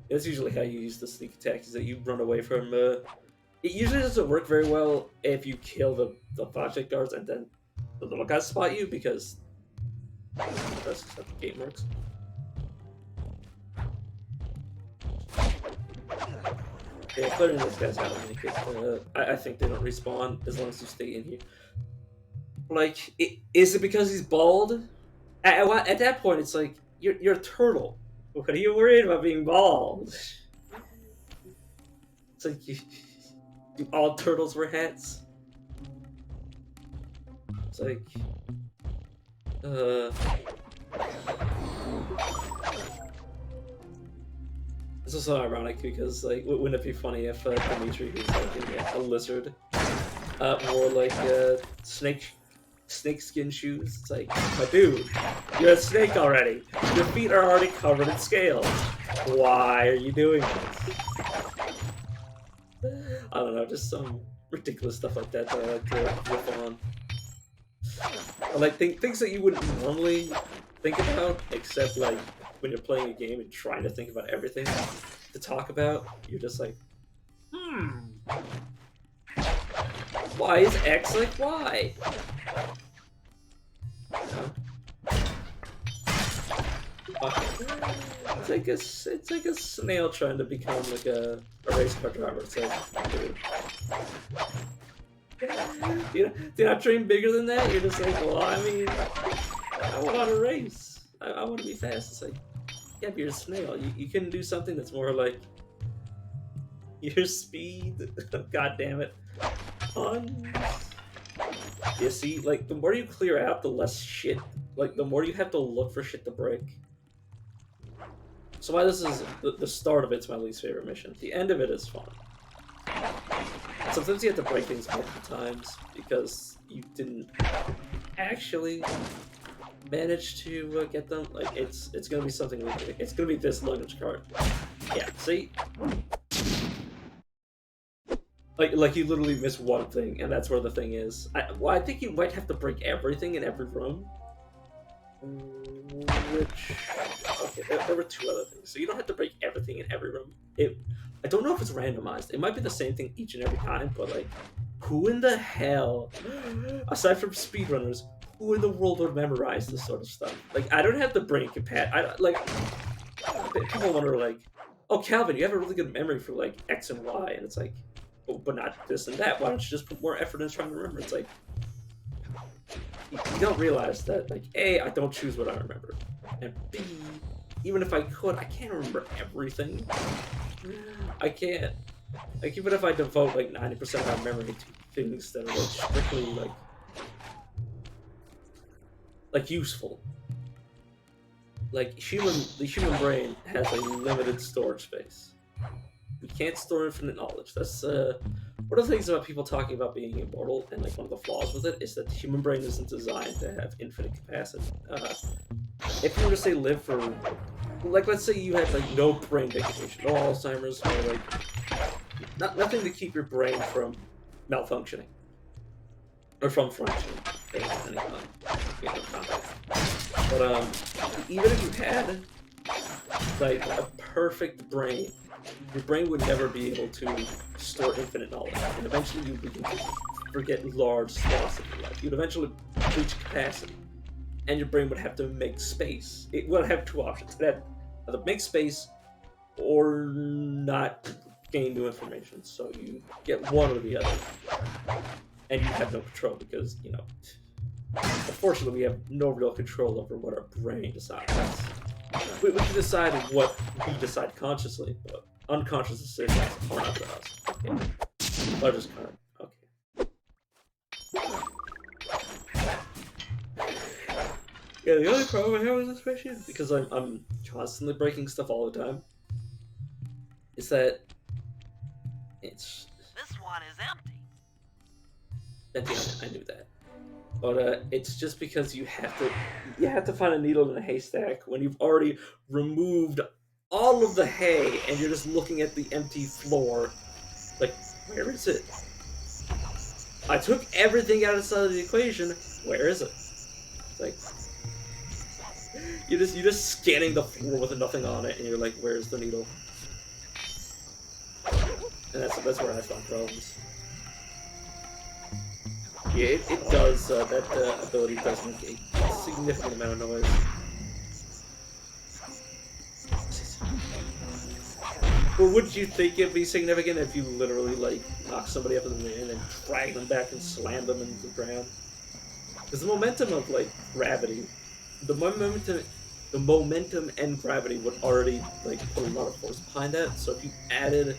That's usually how you use the sneak attack. Is that you run away from. It usually doesn't work very well if you kill the project guards and then the little guys spot you because that's just how the game works. Yeah, clearing those guys out because I think they don't respawn as long as you stay in here. Like, is it because he's bald? At that point, it's like you're a turtle. What are you worried about being bald? It's like do all turtles wear hats? It's like It's also ironic because, like, wouldn't it be funny if Dimitri, who's like a lizard, wore like snakeskin shoes? It's like, my dude, you're a snake already. Your feet are already covered in scales. Why are you doing this? I don't know, just some ridiculous stuff like that that I like to riff on. Or, like things that you wouldn't normally think about, except like when you're playing a game and trying to think about everything to talk about, you're just like, why is X like Y? It's like a snail trying to become like a race car driver. It's like, dude. Do you not dream bigger than that? You're just like, well, I mean, I want to race. I want to be fast. It's like, yeah, but you're a snail. You couldn't do something that's more like your speed. God damn it. You see, like, the more you clear out, the less shit. Like, the more you have to look for shit to break. So why this is the start of it's my least favorite mission. The end of it is fun. Sometimes you have to break things multiple times because you didn't actually manage to get them. Like, it's gonna be something like it's gonna be this luggage cart. Yeah, see? Like you literally miss one thing, and that's where the thing is. I think you might have to break everything in every room. Which, okay, there were two other things. So you don't have to break everything in every room. I don't know if it's randomized. It might be the same thing each and every time, but like, who in the hell, aside from speedrunners, who in the world would memorize this sort of stuff? Like, I don't have the brain capacity. People wonder like, oh, Calvin, you have a really good memory for like X and Y, and it's like, oh, but not this and that. Why don't you just put more effort into trying to remember? It's like, you don't realize that, like, A, I don't choose what I remember, and B, even if I could, I can't remember everything. I can't. Like, even if I devote like 90% of my memory to things that are like strictly like useful. Like, the human brain has a limited storage space. We can't store infinite knowledge. That's one of the things about people talking about being immortal, and like one of the flaws with it is that the human brain isn't designed to have infinite capacity. If you were to say live for, like, let's say you had like no brain degradation, no Alzheimer's, or like nothing to keep your brain from malfunctioning or from functioning. But even if you had like a perfect brain, your brain would never be able to store infinite knowledge, and eventually you would begin to forget large swaths of your life. You'd eventually reach capacity, and your brain would have to make space. It would have two options. It had to make space or not gain new information. So you get one or the other, and you have no control because unfortunately, we have no real control over what our brain decides. We can decide what we decide consciously, but unconscious decisions are up to us. Okay. Largest card. Okay. Yeah, the only problem I have with this mission, because I'm constantly breaking stuff all the time, is that it's This one is empty. I knew that. But it's just because you have to find a needle in a haystack when you've already removed all of the hay and you're just looking at the empty floor. Like, where is it? I took everything out of the equation. Where is it? It's like you're just scanning the floor with nothing on it, and you're like, where's the needle? And that's where I found problems. Yeah, it does. That ability does make a significant amount of noise. But would you think it'd be significant if you literally like knock somebody up in the air and then drag them back and slam them into the ground? Because the momentum of like gravity, the momentum and gravity would already like put a lot of force behind that. So if you added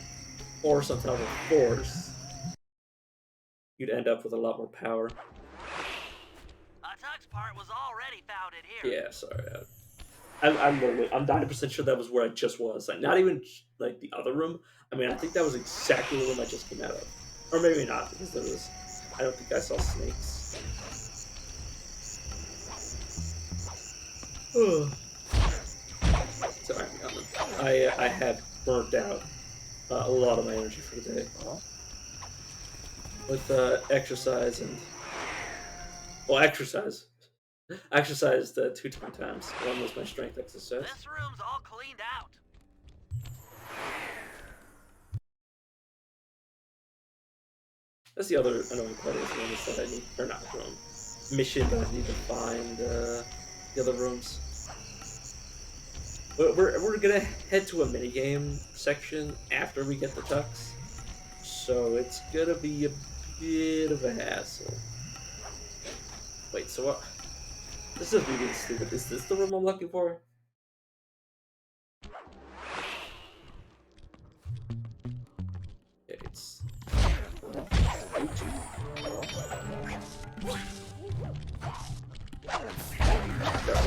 force on top of force, you'd end up with a lot more power. Tuck's part was already found in here. Yeah, sorry. I'm 90% sure that was where I just was. Like, not even like the other room. I mean, I think that was exactly the room I just came out of, or maybe not because there was. I don't think I saw snakes. Sorry, I have burnt out a lot of my energy for the day with exercise and exercise. I exercised 2 different times. One was my strength exercise. This room's all cleaned out. That's the other annoying part of this room is that I need, or not room, mission that I need to find the other rooms. But we're gonna head to a minigame section after we get the tux, so it's gonna be a bit of a hassle. Wait, so what? This is really stupid. Is this the room I'm looking for? Yeah, it's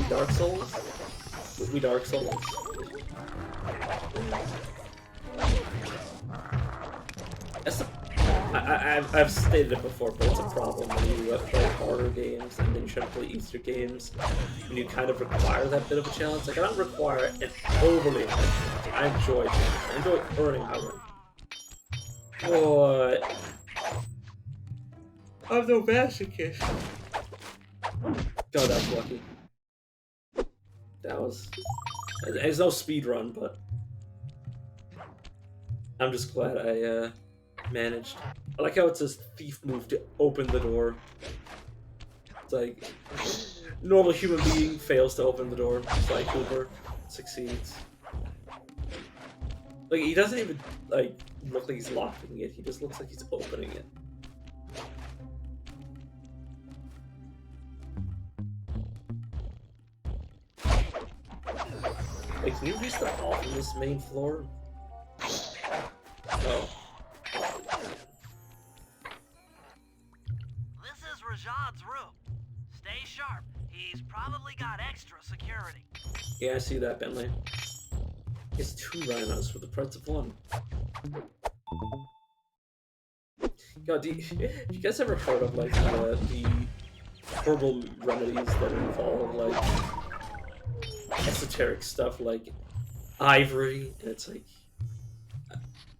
Dark Souls? We Dark Souls. That's I've stated it before, but it's a problem when you play harder games and then you try to play easier games. When you kind of require that bit of a challenge. Like, I don't require an overly hard challenge. I enjoy challenges. I enjoy earning my win. But I'm no masochist. God, that's lucky. That was. It's no speed run, but I'm just glad I managed. I like how it says thief move to open the door. It's like normal human being fails to open the door. It's like Hoover succeeds. Like, he doesn't even like look like he's locking it. He just looks like he's opening it. Like, can you reach the ball from this main floor? No. This is Rajad's room. Stay sharp. He's probably got extra security. Yeah, I see that, Bentley. It's 2 rhinos for the price of 1. God, do you guys ever heard of like the herbal remedies that involve like esoteric stuff like ivory? And it's like,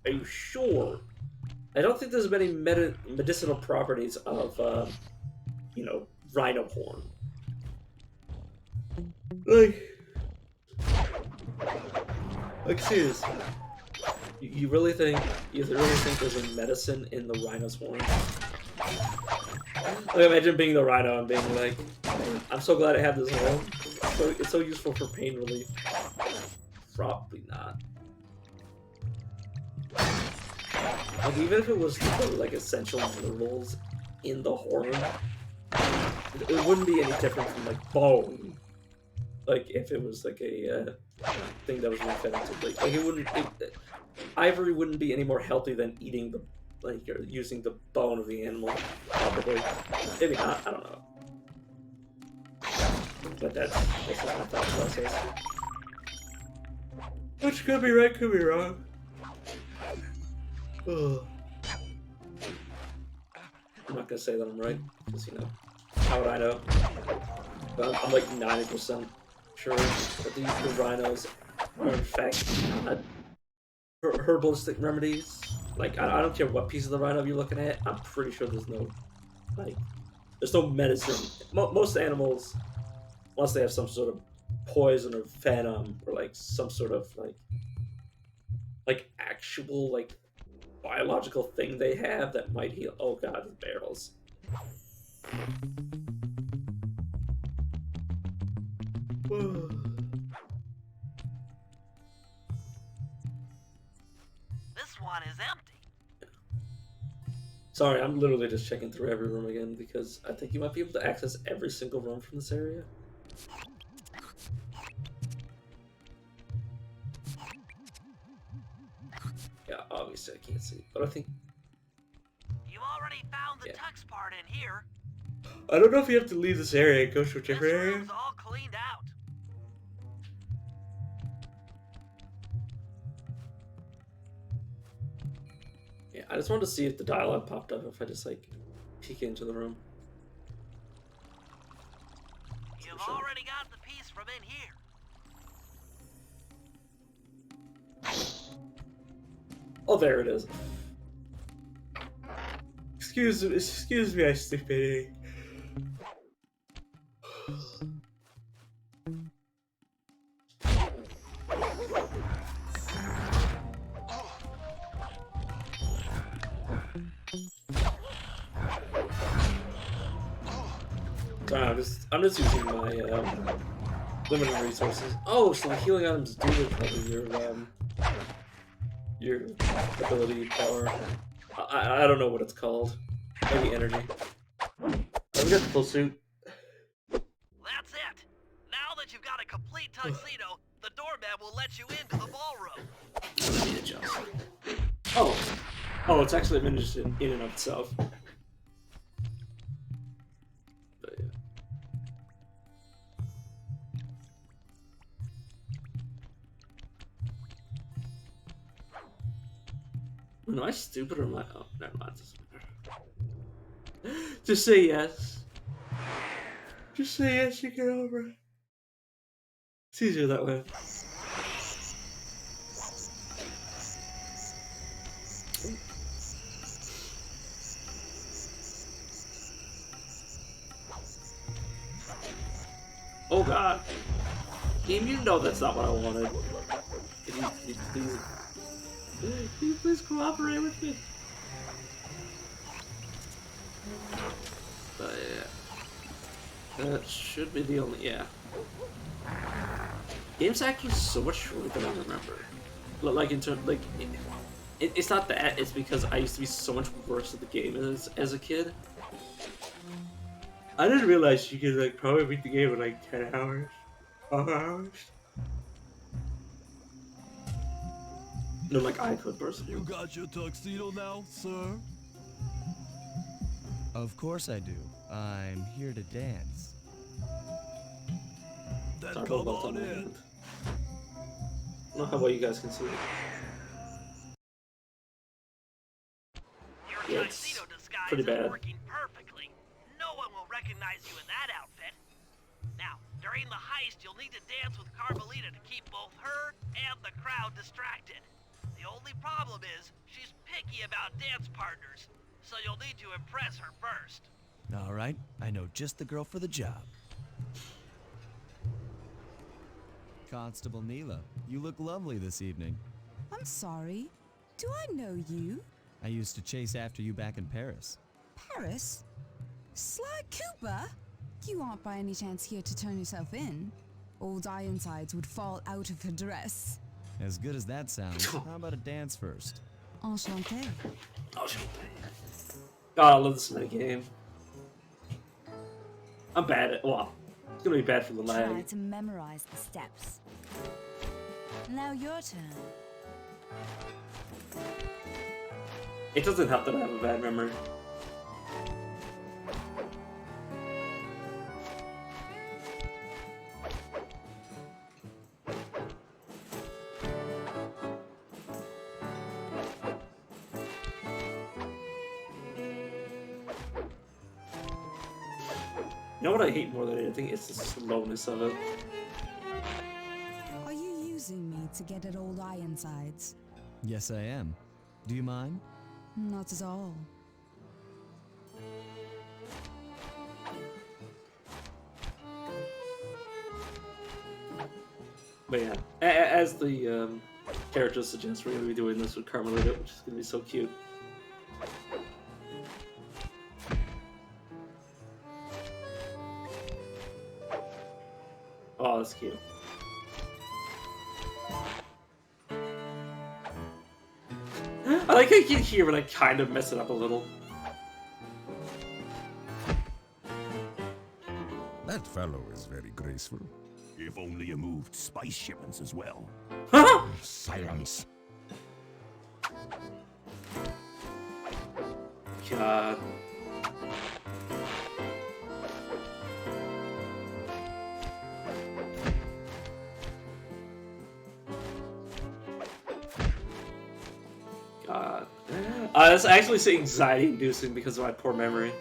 are you sure? I don't think there's many medicinal properties of rhino horn. Like seriously. You really think there's a medicine in the rhino's horn? Like, imagine being the rhino and being like, I'm so glad I have this horn. It's so useful for pain relief. Probably not. Like, even if it was like essential minerals in the horn, it wouldn't be any different from like bone. Like if it was like a thing that was refermented, like it wouldn't. Ivory wouldn't be any more healthy than eating the like or using the bone of the animal. Probably, maybe not. I don't know. But that's just my thought process. Which could be right, could be wrong. Ugh. I'm not gonna say that I'm right, because, you know, how would I know? But I'm like 90% sure that the rhinos are in fact herbalistic remedies. Like, I don't care what piece of the rhino you're looking at, I'm pretty sure there's no, like, there's no medicine. Most animals, unless they have some sort of poison or venom, or like some sort of, like actual, like, biological thing they have that might heal. Oh god, the barrels. This one is empty. Sorry, I'm literally just checking through every room again because I think you might be able to access every single room from this area. Yeah, obviously I can't see, but I think You already found the Yeah. tux part in here. I don't know if you have to leave this area and go to a This different area. room's all cleaned out. Yeah, I just wanted to see if the dialogue popped up if I just like peek into the room. You've Sure. already got the piece from in here. Oh, there it is. Excuse me, I stupidity. Sorry, I'm just using my limited resources. Oh, so the healing items do recover your ability power. I don't know what it's called. Maybe energy. Oh, we got the full suit. That's it. Now that you've got a complete tuxedo, the doorman will let you into the ballroom. Let me adjust. Oh, it's actually a miniature in and of itself. But yeah. Am I stupid or am I? Oh, never mind. Just say yes. Just say yes, you get over it. It's easier that way. Oh god. Game, you know that's not what I wanted. Can you please cooperate with me? But yeah. That should be the only, yeah. Game's actually so much shorter than I remember. Like, in terms, like, it's not that, it's because I used to be so much worse at the game as a kid. I didn't realize you could, like, probably beat the game in, like, 10 hours. 12 hours. No, like, I could, personally. You got your tuxedo now, sir? Of course I do. I'm here to dance. Then Sorry come about that, on my in. hand. I don't know how well you guys can see it. Your Yeah, it's tuxedo disguise pretty is bad. working perfectly. No one will recognize you in that outfit. Now, during the heist, you'll need to dance with Carmelita to keep both her and the crowd distracted. The only problem is, she's picky about dance partners, so you'll need to impress her first. All right, I know just the girl for the job. Constable Neela, you look lovely this evening. I'm sorry. Do I know you? I used to chase after you back in Paris. Paris? Sly Cooper? You aren't by any chance here to turn yourself in? Old Ironsides would fall out of her dress. As good as that sounds, how about a dance first? Enchanté. Oh, God, I love this minigame. I'm bad at, well, it's gonna be bad for the Try lag. to memorize the steps. Now your turn. It doesn't help that I have a bad memory. You know what I hate more than anything? It's the slowness of it. Are you using me to get at old Ironsides? Yes, I am. Do you mind? Not at all. But yeah, as the character suggests, we're gonna be doing this with Carmelita, which is gonna be so cute. Oh, that's cute. I like how you can hear when I kind of mess it up a little. That fellow is very graceful. If only you moved spice shipments as well. Silence. God. God. That's actually anxiety-inducing because of my poor memory.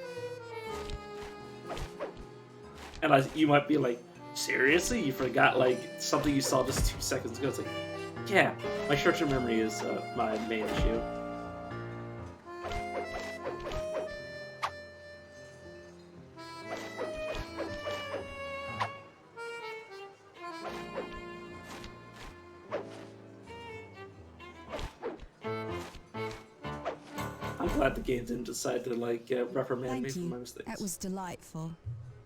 And you might be like, seriously? You forgot like something you saw just 2 seconds ago? It's like, yeah, my short-term memory is my main issue. I'm glad the game didn't decide to like reprimand me Thank for my you. mistakes. That was delightful.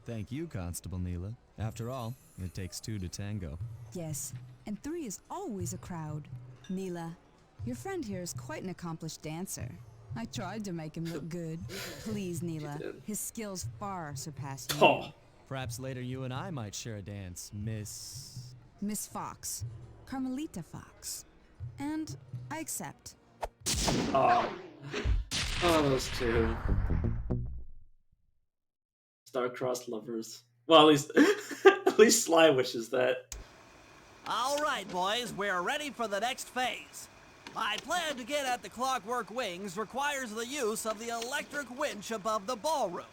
Thank you, Constable Neela. After all, it takes two to tango. Yes, and 3 is always a crowd. Neela, your friend here is quite an accomplished dancer. I tried to make him look good. Please, Neela, did. his skills far surpass you. Oh, Perhaps later you and I might share a dance, Miss... Miss Fox, Carmelita Fox. And I accept. oh, those two star-crossed lovers. Well, at least Sly wishes that. All right, boys, we're ready for the next phase. My plan to get at the Clockwork Wings requires the use of the electric winch above the ballroom.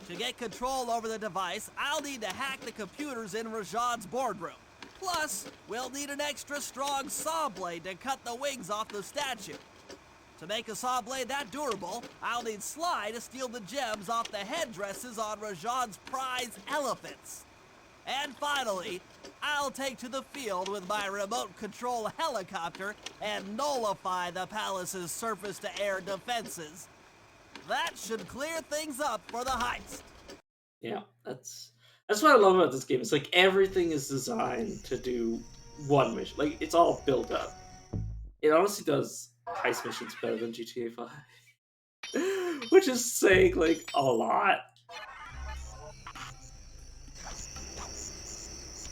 To get control over the device, I'll need to hack the computers in Rajad's boardroom. Plus, we'll need an extra strong saw blade to cut the wings off the statue. To make a saw blade that durable, I'll need Sly to steal the gems off the headdresses on Rajad's prize elephants. And finally, I'll take to the field with my remote control helicopter and nullify the palace's surface-to-air defenses. That should clear things up for the heist. Yeah, that's what I love about this game. It's like everything is designed to do one mission. Like it's all built up. It honestly does heist missions better than GTA 5, which is saying like a lot.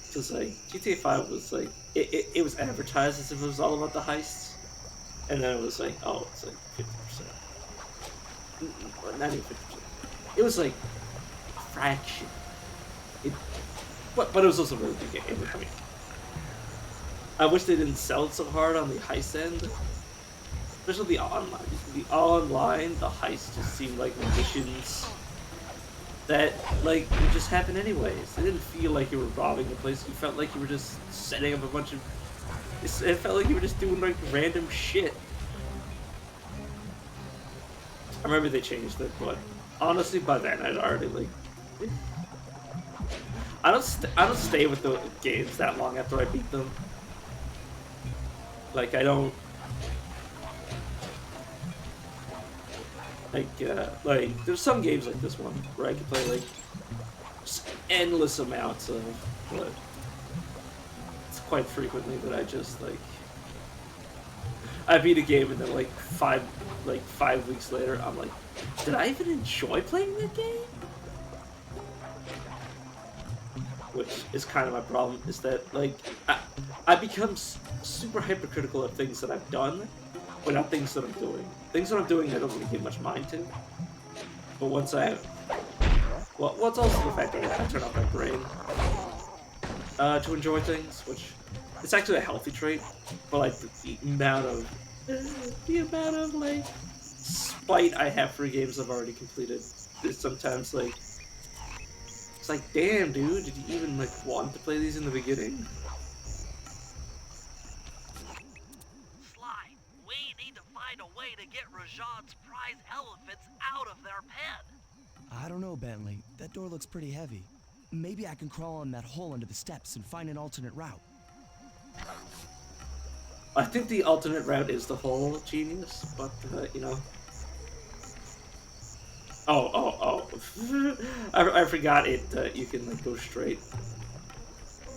Because like GTA 5 was like it was advertised as if it was all about the heists, and then it was like, oh, it's like 50%. Not even 50%. It was like a fraction. But it was also a really good game. I mean, I wish they didn't sell it so hard on the heist end, especially the online. The online, the heist just seemed like missions that like would just happen anyways. It didn't feel like you were robbing the place. You felt like you were just setting up a bunch of. It felt like you were just doing like random shit. I remember they changed it, but honestly, by then I'd already like. I don't stay with the games that long after I beat them. Like I don't. Like there's some games like this one where I can play like just endless amounts of, but it's quite frequently that I just like. I beat a game and then like 5 weeks later, I'm like, did I even enjoy playing that game? Which is kind of my problem, is that like I become super hypercritical of things that I've done, but not things that I'm doing. Things that I'm doing, I don't really give much mind to. But once I have, well, what's also the fact that I turn off my brain to enjoy things, which it's actually a healthy trait. But like the amount of like spite I have for games I've already completed is sometimes like, it's like, damn, dude, did you even like want to play these in the beginning? Sly, we need to find a way to get Rajan's prize elephants out of their pen. I don't know, Bentley. That door looks pretty heavy. Maybe I can crawl on that hole under the steps and find an alternate route. I think the alternate route is the whole genius, but you know. Oh! I forgot it. You can like go straight.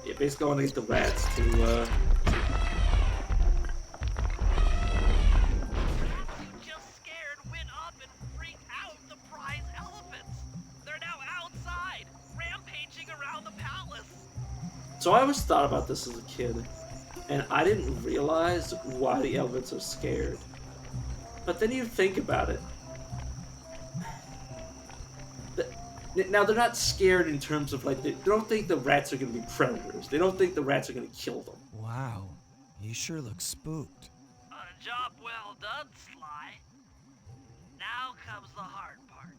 Yeah, basically, I want to get the rats to. Rats you just scared went up and freaked out the prize elephants. They're now outside, rampaging around the palace. So I always thought about this as a kid, and I didn't realize why the elephants are scared. But then you think about it. Now, they're not scared in terms of, like, they don't think the rats are going to be predators. They don't think the rats are going to kill them. Wow, you sure look spooked. A job well done, Sly. Now comes the hard part.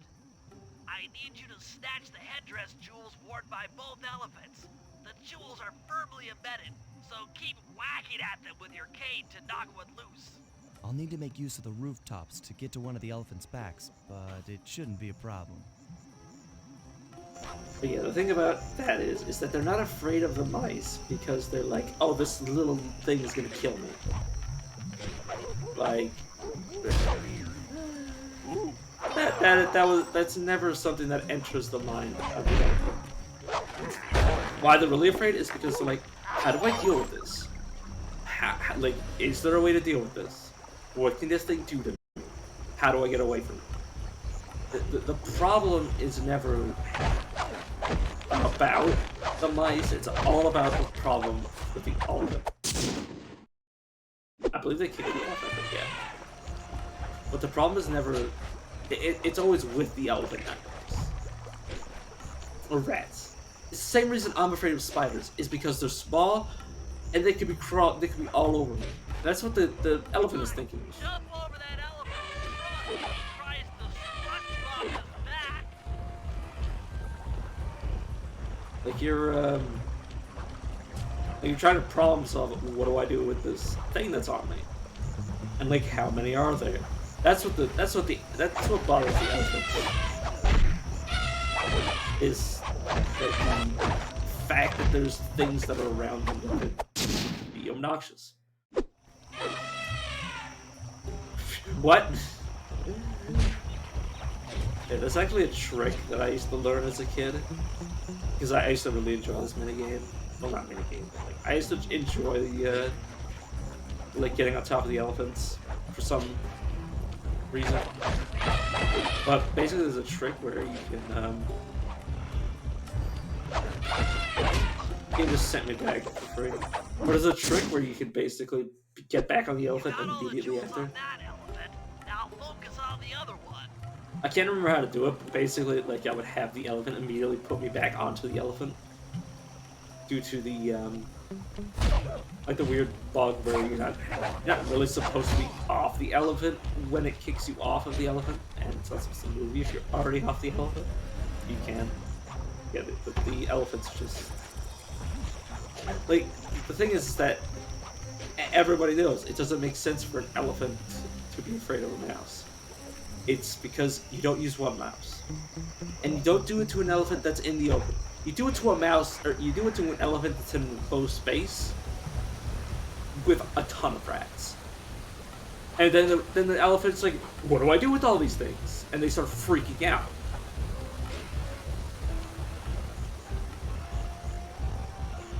I need you to snatch the headdress jewels worn by both elephants. The jewels are firmly embedded, so keep whacking at them with your cane to knock one loose. I'll need to make use of the rooftops to get to one of the elephants' backs, but it shouldn't be a problem. But yeah, the thing about that is that they're not afraid of the mice because they're like, oh, this little thing is gonna kill me. Like, that's never something that enters the mind of the elephant. Why they're really afraid is because they're like, how do I deal with this? Like, is there a way to deal with this? What can this thing do to me? How do I get away from it? The problem is never about the mice, it's all about the problem with the elephant. I believe they kicked the elephant, but yeah. But the problem is never, it's always with the elephant, not mice. Or rats. It's the same reason I'm afraid of spiders, is because they're small, and they could be all over me. That's what the elephant is thinking. Jump over that elephant and run. Tries to strut off his back. Like you're trying to problem solve it. What do I do with this thing that's on me? And like, how many are there? That's what bothers the elephant. Is the fact that there's things that are around them that could be obnoxious. What? Yeah, there's actually a trick that I used to learn as a kid. Because I used to really enjoy this minigame. Well, not minigame, but like, I used to enjoy the, like, getting on top of the elephants for some reason. But basically there's a trick where you can just send me back for free. But there's a trick where you can basically get back on the elephant immediately after. Now focus on the other one. I can't remember how to do it, but basically, like, I would have the elephant immediately put me back onto the elephant. Due to the, like the weird bug where you're not really supposed to be off the elephant when it kicks you off of the elephant, and it's not supposed to move you if you're already off the elephant. You can. Yeah, but the elephant's just... Like, the thing is that everybody knows it doesn't make sense for an elephant to be afraid of a mouse. It's because you don't use one mouse. And you don't do it to an elephant that's in the open. You do it to a mouse, or you do it to an elephant that's in an enclosed space with a ton of rats. And then the elephant's like, what do I do with all these things? And they start freaking out.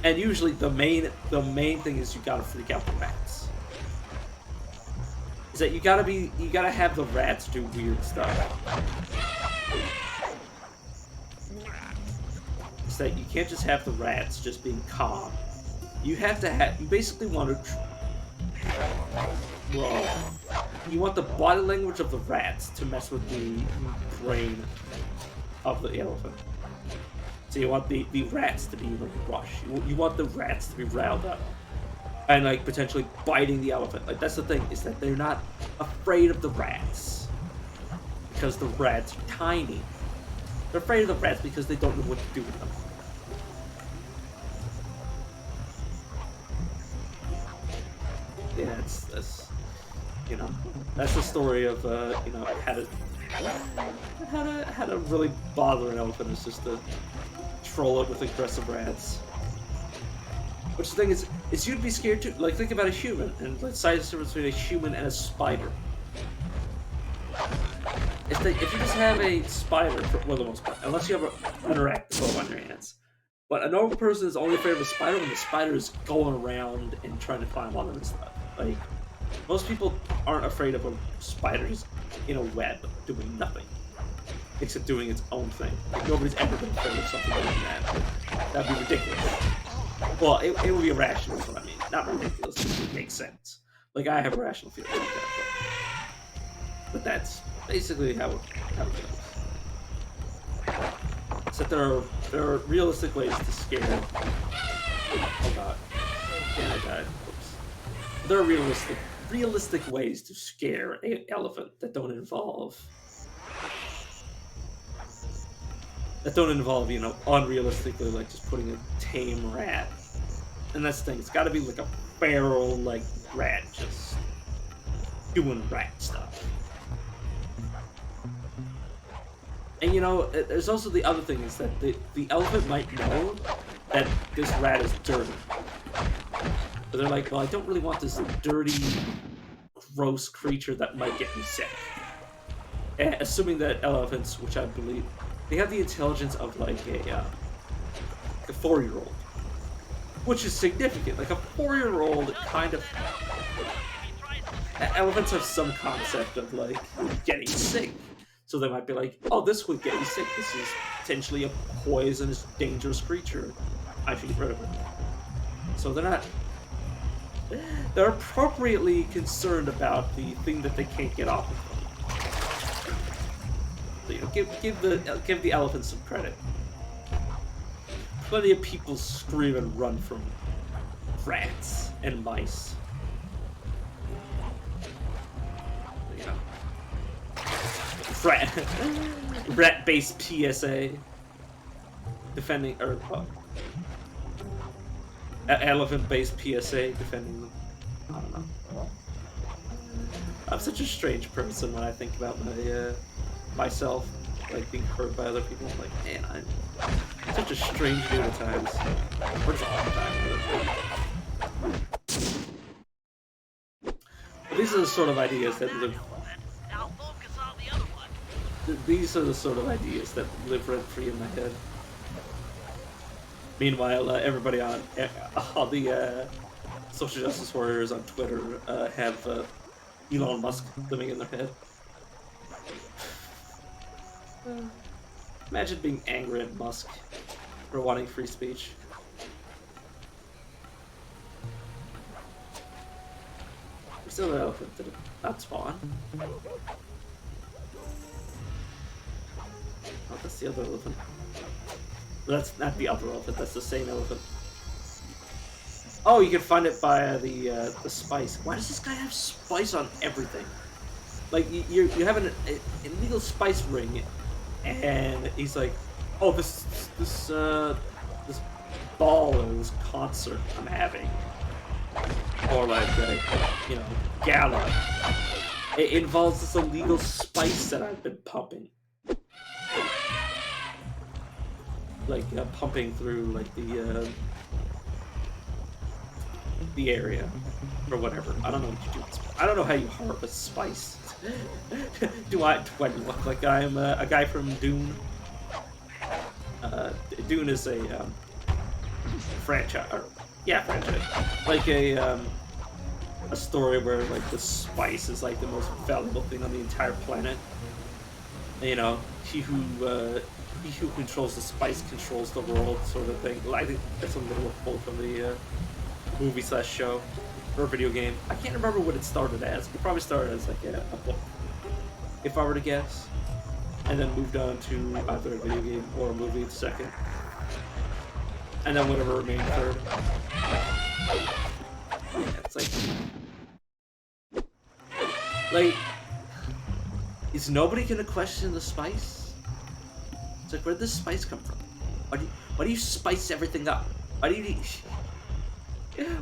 And usually the main thing is you gotta freak out the rats. is that you gotta have the rats do weird stuff. Is that you can't just have the rats just being calm. You have to have. You basically want to. Well, you want the body language of the rats to mess with the brain of the elephant. So you want the rats to be like rushed. You want the rats to be riled up. And like potentially biting the elephant. Like that's the thing, is that they're not afraid of the rats. Because the rats are tiny. They're afraid of the rats because they don't know what to do with them. Yeah, that's you know, that's the story of you know, how to really bother an elephant is just to troll it with aggressive rats. Which the thing is you'd be scared too. Like think about a human, and let's say the difference between a human and a spider. If you just have a spider, for the most part, unless you have an arachnophobe on your hands. But a normal person is only afraid of a spider when the spider is going around and trying to climb on them and stuff. Like, most people aren't afraid of a spider just in a web doing nothing. Except doing its own thing. Like, nobody's ever been afraid of something like that. That'd be ridiculous. Well, it would be irrational is what I mean. Not ridiculous, it would make sense. Like, I have rational feelings like that. But that's basically how it goes. Except there are realistic ways to scare. Oh god. Yeah, I died. Oops. There are realistic ways to scare an elephant that don't involve, you know, unrealistically, like just putting a tame rat. And that's the thing, it's gotta be like a feral, like, rat just doing rat stuff. And you know, there's also the other thing, is that the elephant might know that this rat is dirty. But they're like, well, I don't really want this dirty, gross creature that might get me sick. And assuming that elephants, which I believe, they have the intelligence of like a 4-year-old. Which is significant. Like a 4-year-old kind of... Elephants have some concept of like getting sick. So they might be like, oh, this would get me sick. This is potentially a poisonous, dangerous creature. I should get rid of it. So they're not... They're appropriately concerned about the thing that they can't get off of them. So, you know, give the elephants some credit. Plenty of people scream and run from rats and mice. You know. Rat-based PSA. Defending, or elephant-based PSA defending them. I don't know. I'm such a strange person when I think about my myself, like being hurt by other people. I'm like, man, I'm such a strange dude at times. Or just all the time. But these are the sort of ideas that live. Now focus on the other one. These are the sort of ideas that live rent free in my head. Meanwhile, everybody on all the social justice warriors on Twitter have Elon Musk living in their head. Imagine being angry at Musk for wanting free speech. Where's the other elephant? Did it not spawn? Oh, that's the other elephant. Well, that's not the other elephant, that's the same elephant. Oh, you can find it by the spice. Why does this guy have spice on everything? Like, you have an illegal spice ring, and he's like, oh, this ball or this concert I'm having, or like you know, gala, it involves this illegal spice that I've been pumping, like pumping through like the area or whatever. I don't know what you do. I don't know how you harvest spice. do I look like I'm a guy from Dune? Dune is a franchise, or, yeah, franchise, like a a story where like the spice is like the most valuable thing on the entire planet. You know, he who controls the spice controls the world, sort of thing. Like, I think that's a little quote from the movie/show or video game. I can't remember what it started as. It probably started as like a book, if I were to guess, and then moved on to either a video game or a movie second, and then whatever remained third. Yeah, it's like, is nobody gonna question the spice? It's like, where'd this spice come from? Why do you spice everything up? Why do you?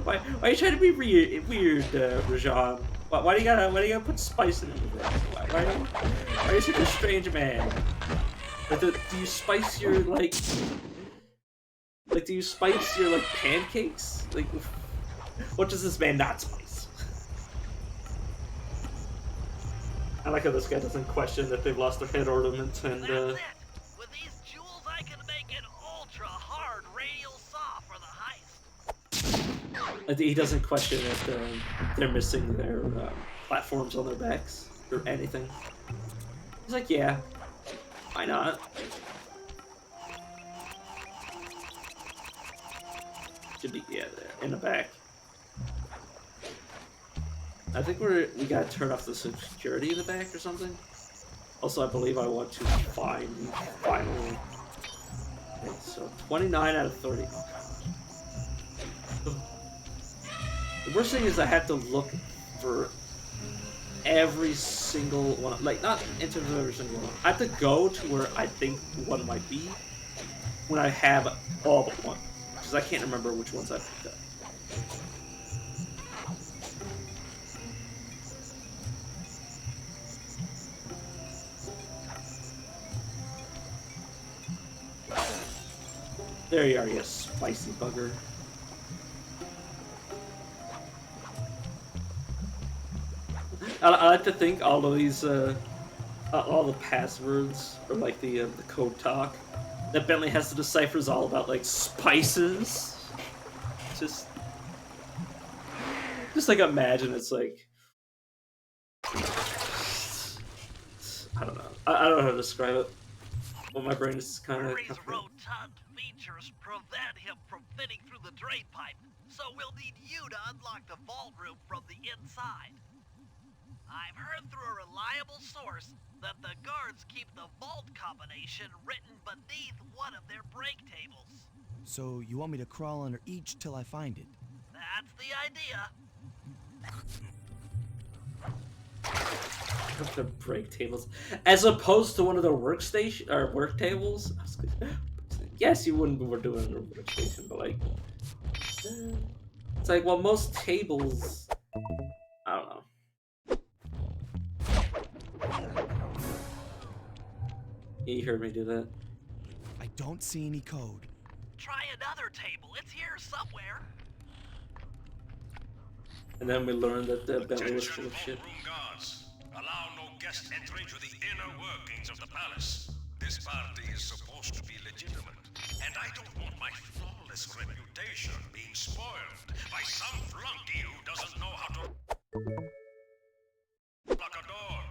Why are you trying to be weird, Rajan? Why do you gotta put spice in everything? Why are you such a strange man? Like, do you spice your like do you spice your like pancakes? Like, what does this man not spice? I like how this guy doesn't question that they've lost their head ornament and. That's it. With these jewels, I can make an ultra hard radial saw for the heist. He doesn't question if they're missing their platforms on their backs or anything. He's like, yeah, why not? Should be, yeah, there in the back. I think we gotta turn off the security in the back or something. Also, I believe I want to find the final. Okay, so 29 out of 30. The worst thing is I have to look for every single one. Like, not in terms of every single one. I have to go to where I think one might be when I have all but one. Because I can't remember which ones I picked up. There you are, you spicy bugger. I like to think all of these, all the passwords, or like the code talk that Bentley has to decipher is all about like spices. Just like imagine it's like, I don't know. I don't know how to describe it. Well, my brain is kind of. Murray's rotund features prevent him from fitting through the drain pipe, so we'll need you to unlock the vault room from the inside. I've heard through a reliable source that the guards keep the vault combination written beneath one of their break tables. So you want me to crawl under each till I find it? That's the idea. The break tables, as opposed to one of the workstation or work tables. Yes, you wouldn't be doing a workstation, but like, it's like, well, most tables, I don't know. You heard me do that. I don't see any code. Try another table. It's here somewhere. And then we learned that Bentley was full Attention, of shit. vault room guards. Allow no guest entry to the inner workings of the palace. This party is supposed to be legitimate, and I don't want my flawless reputation being spoiled by some flunky who doesn't know how to lock a door.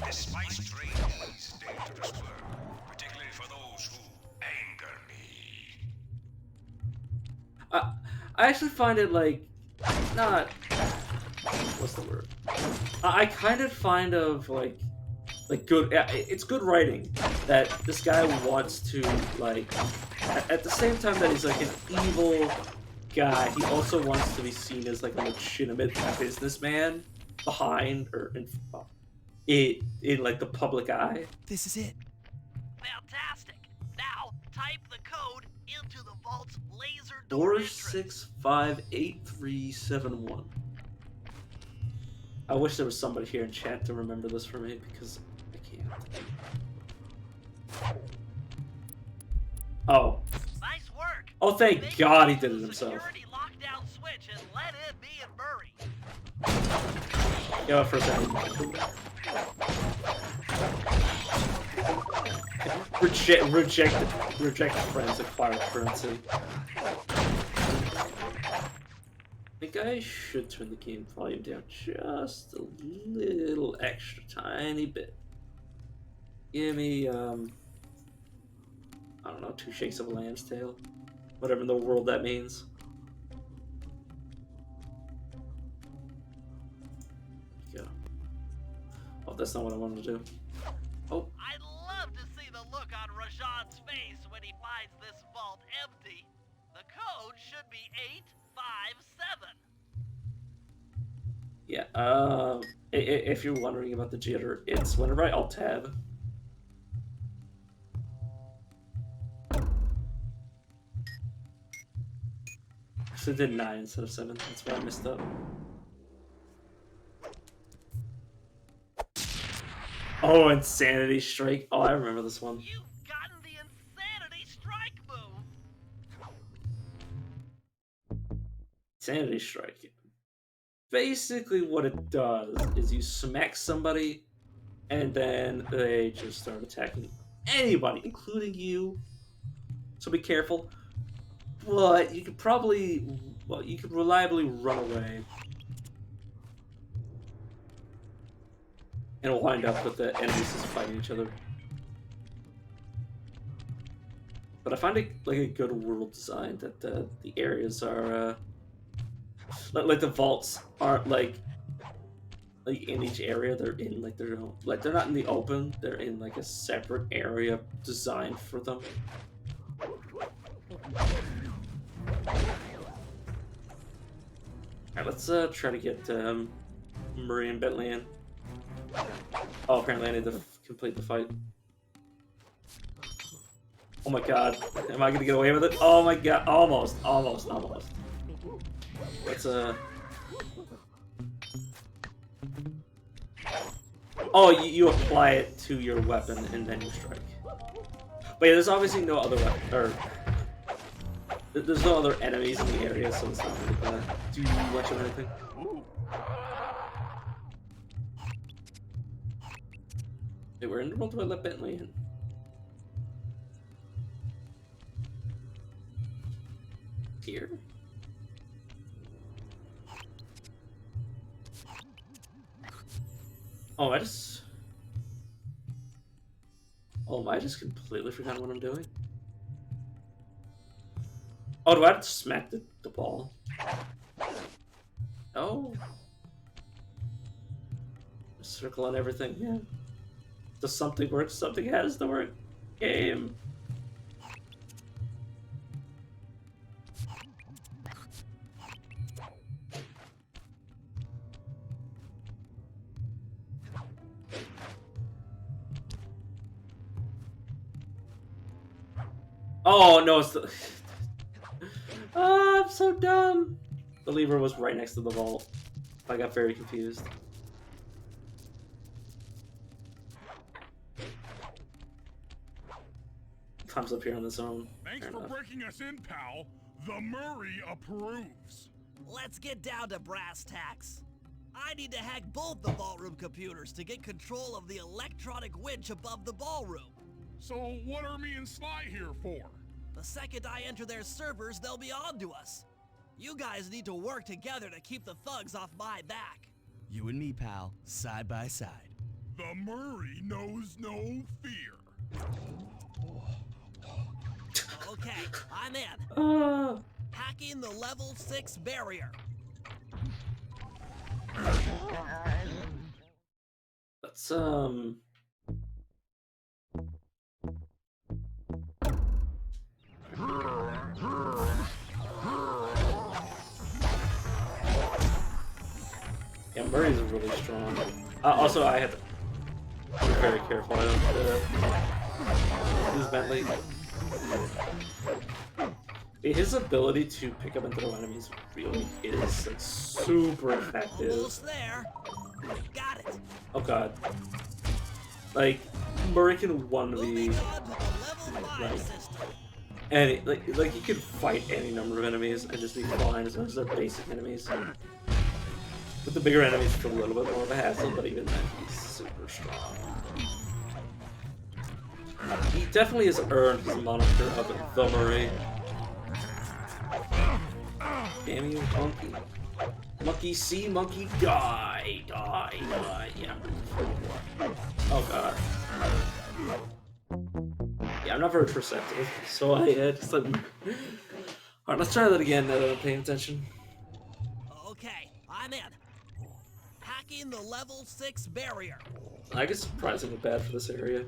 This spice trade is dangerous work, particularly for those who anger me. I actually find it like not. What's the word? I kind of find of like good. It's good writing that this guy wants to like. At the same time that he's like an evil guy, he also wants to be seen as like a legitimate businessman behind or in like the public eye. This is it. Fantastic. Now type the code into the vault's laser door entrance. 4658371. I wish there was somebody here in chat to remember this for me because I can't. Oh. Nice work. Oh, thank Make God he use did of it the himself. Security lockdown switch and let in me and Murray. Yeah, for a second. Reject friends, acquire currency. think I should turn the game volume down just a little extra, tiny bit. Give me, I don't know, 2 shakes of a lamb's tail. Whatever in the world that means. Go. Oh, that's not what I wanted to do. Oh. I'd love to see the look on Rajan's face when he finds this vault empty. The code should be 857. Yeah, if you're wondering about the jitter, it's whenever I Alt-Tab. So I did 9 instead of 7, that's why I messed up. Oh, Insanity Strike. Oh, I remember this one. You've gotten the Insanity Strike move. Insanity Strike. Basically what it does is you smack somebody and then they just start attacking anybody, including you. So be careful. But you could probably, well, you could reliably run away. And it'll wind up with the enemies just fighting each other. But I find it like a good world design that the areas are, like the vaults aren't like in each area. They're in like their own, like they're not in the open. They're in like a separate area designed for them. Alright, let's try to get Murray and Bentley in. Oh, apparently I need to complete the fight. Oh my god. Am I gonna get away with it? Oh my god. Almost. Let's Oh, you apply it to your weapon and then you strike. But yeah, there's obviously no other weapon, or there's no other enemies in the area, so it's not really gonna do much of anything. Hey, where in the world do I let Bentley in? Here? Oh, I just completely forgot what I'm doing? Oh, do I have to smack the ball? Oh. Circle on everything, yeah. Does something work? Something has to work. Game. Oh no, it's the oh, I'm so dumb. The lever was right next to the vault. I got very confused. Comes up here on its own. Thanks for breaking us in, pal. The Murray approves. Let's get down to brass tacks. I need to hack both the ballroom computers to get control of the electronic winch above the ballroom. So what are me and Sly here for? The second I enter their servers, they'll be on to us. You guys need to work together to keep the thugs off my back. You and me, pal, side by side. The Murray knows no fear. Okay, I'm in. Hacking the level 6 barrier. Let's yeah, Murray's really strong. Also, I have to be very careful. I don't use Bentley. His ability to pick up and throw enemies really is like, super effective. Almost there. Got it. Oh god. Like, Murray can 1v Moving on to the level 5 Right. system. any, like he could fight any number of enemies and just be fine as long as they're basic enemies. With the bigger enemies, it's a little bit more of a hassle, but even then, he's super strong. He definitely has earned his moniker of the Murray. Damn you, monkey. Monkey see, monkey die, die, die. Yeah. Oh god. Yeah, I'm not very perceptive, so I just let. Alright, let's try that again now that I'm paying attention. Okay, I'm in. Hacking the level 6 barrier. I get surprisingly bad for this area.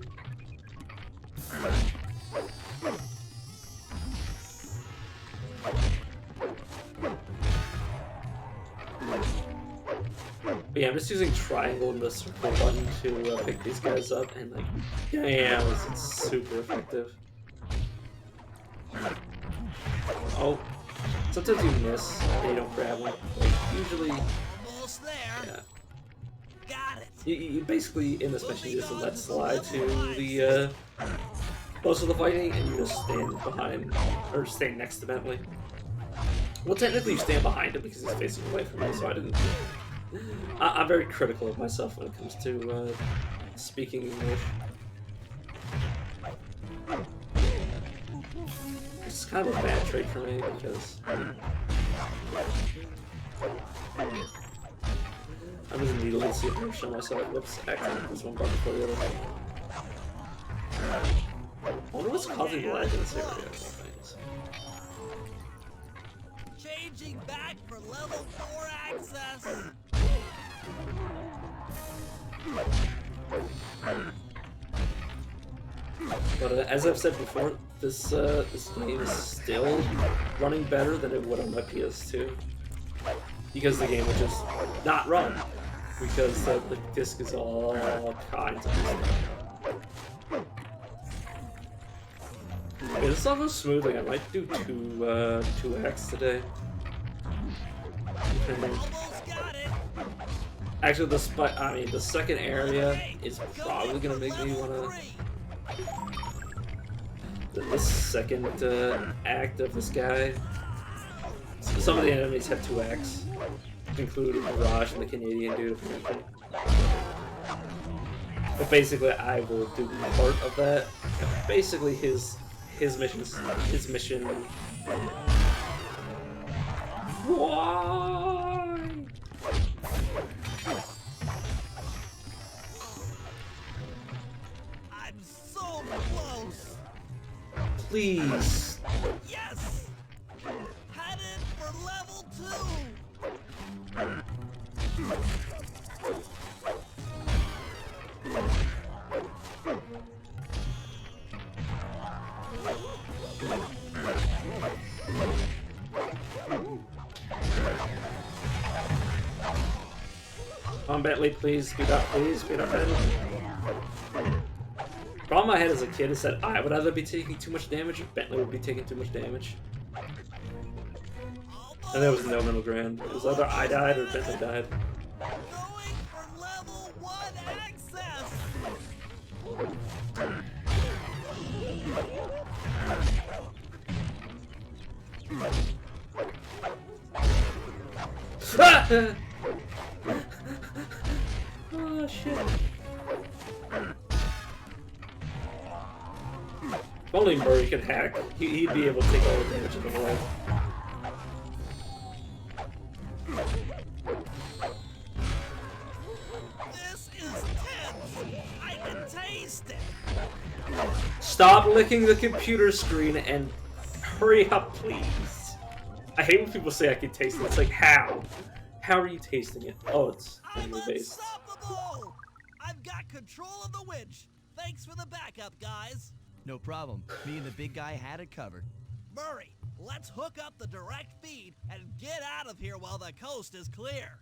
But yeah, I'm just using triangle and the circle button to pick these guys up, and like, damn, it's super effective. Oh, sometimes you miss and you don't grab them. Like, usually, Almost there. yeah. Got it. You basically, in this mission, you just let slide to the most of the fighting, and you just stand behind, or stand next to Bentley. Well, technically you stand behind him because he's facing away from me, so I didn't... I'm very critical of myself when it comes to speaking English. It's kind of a bad trait for me because... I'm just needling to see if I can show myself. Whoops, accident. This one button before the other. I wonder what's causing the lag in this area. Things. Changing back for level 4 access. But as I've said before, this game is still running better than it would on my PS2 because the game would just not run because the disc is all kinds of stuff. Okay, this all goes smoothly. I might do 2x today. Almost got it. Actually, the second area is probably gonna make me wanna. The second act of this guy. Some of the enemies have 2x, including Mirage and the Canadian dude. But basically, I will do part of that. Basically, his mission. Why? I'm so close. Please. Yes. Headed for level 2. Come on, Bentley, please speed up, Bentley. Problem I had as a kid is that I would either be taking too much damage or Bentley would be taking too much damage. And there was no middle ground. It was either I died or Bentley died. Going for level 1 access. Ah! Oh shit. If only Murray could hack, he'd be able to take all the damage in the world. This is tense. I can taste it. Stop licking the computer screen and hurry up, please. I hate when people say I can taste it. It's like, how? How are you tasting it? Oh, it's I'm based. unstoppable. I've got control of the winch. Thanks for the backup, guys. No problem. Me and the big guy had it covered. Murray, let's hook up the direct feed and get out of here while the coast is clear.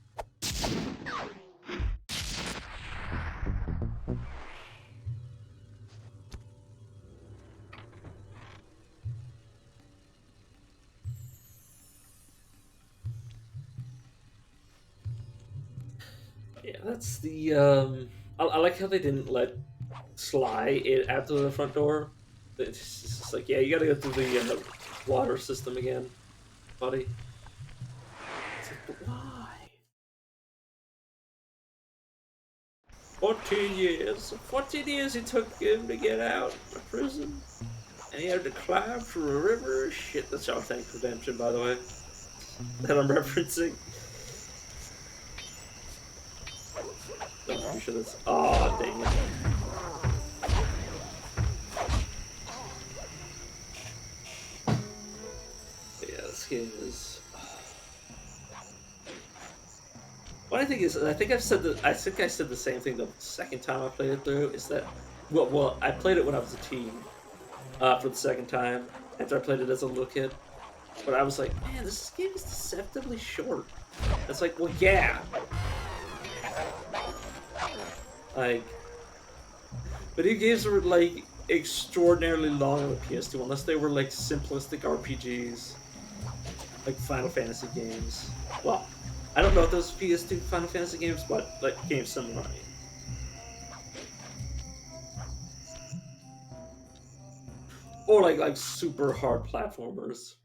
Yeah, that's the, I like how they didn't let Sly in after the front door. It's just like, yeah, you gotta go through the water system again, buddy. It's like, but why? 14 years. 14 years it took him to get out of prison. And he had to climb through a river. Shit, that's Shawshank Redemption, by the way. That I'm referencing. sure that's. Oh, dang it. But yeah, this game is. What I think is, I think I said the same thing the second time I played it through. Is that, well, I played it when I was a teen, for the second time after I played it as a little kid. But I was like, man, this game is deceptively short. It's like, well, yeah. Like, video games were like extraordinarily long on the PS2, unless they were like simplistic RPGs, like Final Fantasy games. Well, I don't know if those PS2 Final Fantasy games, but like games similar. Or like super hard platformers.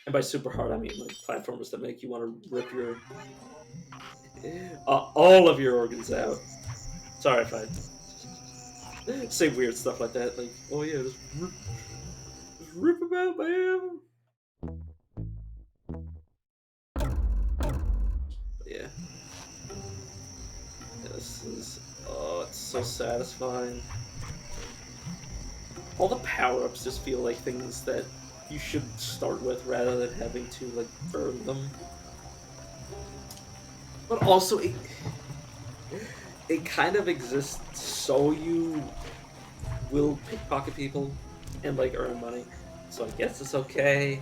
And by super hard, I mean like platformers that make you want to rip your all of your organs out. Sorry if I say weird stuff like that. Like, oh yeah, just rip them out, man. But yeah, this is it's so satisfying. All the power-ups just feel like things that you should start with rather than having to like earn them. But also it kind of exists so you will pickpocket people and like earn money. So I guess it's okay.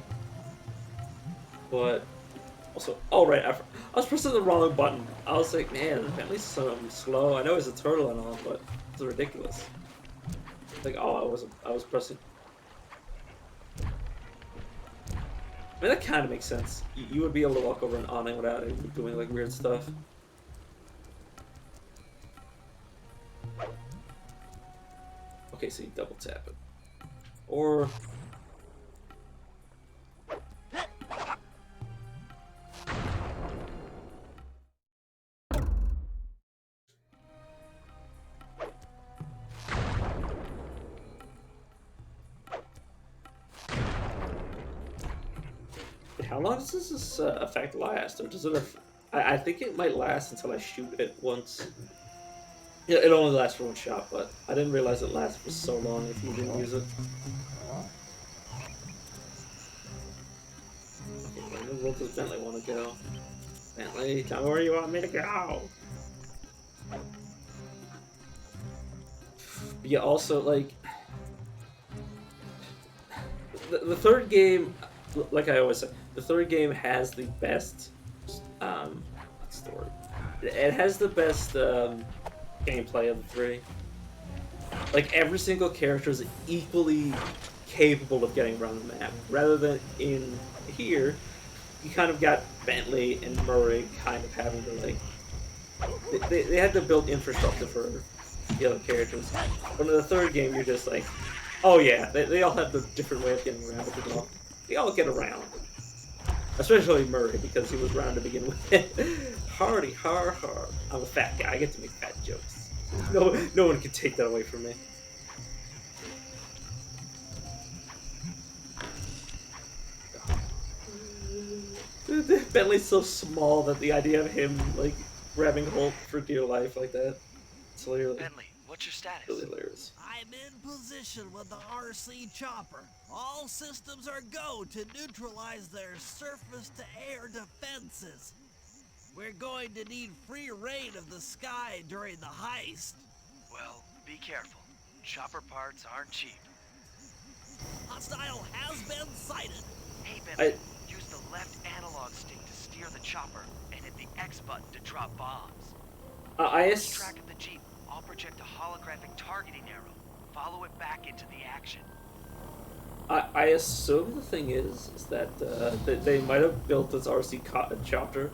But also, oh right, I was pressing the wrong button. I was like, man, Bentley's so slow. I know he's a turtle and all, but it's ridiculous. Like, oh, I was pressing. I mean, that kind of makes sense. You would be able to walk over an awning without it doing like weird stuff. Okay, so you double tap it. Or... how long does this effect last? Or does it... I think it might last until I shoot it once. Yeah, it only lasts for one shot, but I didn't realize it lasted for so long if you didn't use it. Okay, where in the world does Bentley want to go? Bentley, tell me where you want me to go! But yeah, also, like... The third game, like I always say, the third game has the best... what's the word? It has the best, gameplay of the three. Like, every single character is equally capable of getting around the map. Rather than in here, you kind of got Bentley and Murray kind of having to, like... They had to build infrastructure for the other characters. But in the third game, you're just like, oh yeah, they all have the different way of getting around, but they all get around. Especially Murray, because he was round to begin with. Hardy, har. I'm a fat guy. I get to make fat jokes. No one can take that away from me. Bentley's so small that the idea of him like grabbing hold for dear life like that, it's hilarious. Bentley, what's your status? Really hilarious. I'm in position with the RC chopper. All systems are go to neutralize their surface-to-air defenses. We're going to need free reign of the sky during the heist. Well, be careful. Chopper parts aren't cheap. Hostile has been sighted. Hey, Bentley, use the left analog stick to steer the chopper and hit the X button to drop bombs. Lose track of the Jeep. I'll project a holographic targeting arrow. Follow it back into the action. I assume the thing is that they might have built this RC chopper.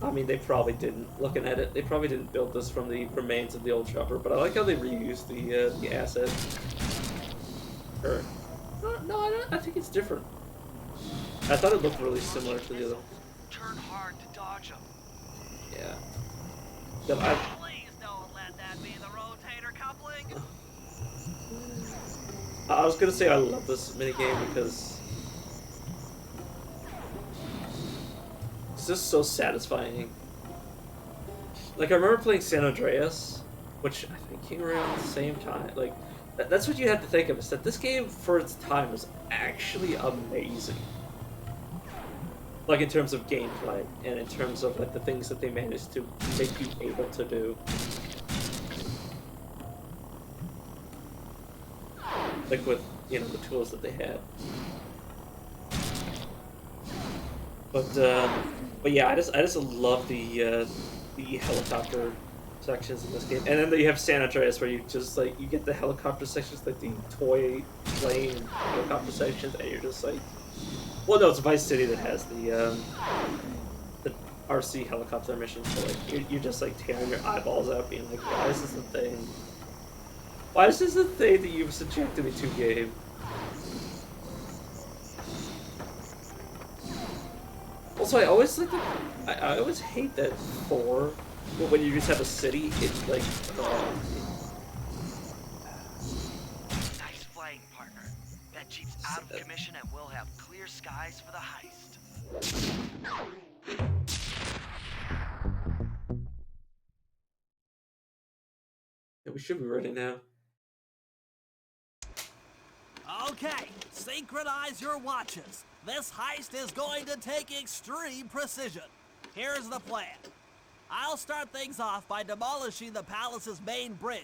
I mean, they probably didn't. Looking at it, they probably didn't build this from the remains of the old chopper. But I like how they reused the asset. Or no, I think it's different. I thought it looked really similar to the other. Turn hard to dodge them. Yeah. Please don't let that be the rotator coupling. I was gonna say I love this minigame because it's just so satisfying. Like, I remember playing San Andreas, which I think came around the same time. Like, that's what you have to think of, is that this game, for its time, was actually amazing. Like, in terms of gameplay, and in terms of, like, the things that they managed to make you able to do. Like, with, you know, the tools that they had. But yeah, I just love the helicopter sections in this game, and then you have San Andreas where you just like you get the helicopter sections, like the toy plane helicopter sections, and you're just like, well, no, it's Vice City that has the RC helicopter missions. So like you're just like tearing your eyeballs out, being like, why is this a thing? Why is this a thing that you've subjected me to, game? Also, I always like I always hate that 4, but when you just have a city, it's like. Nice flying, partner. That jeep's out of commission, and we'll have clear skies for the heist. Yeah, we should be ready now. Okay, synchronize your watches. This heist is going to take extreme precision. Here's the plan. I'll start things off by demolishing the palace's main bridge.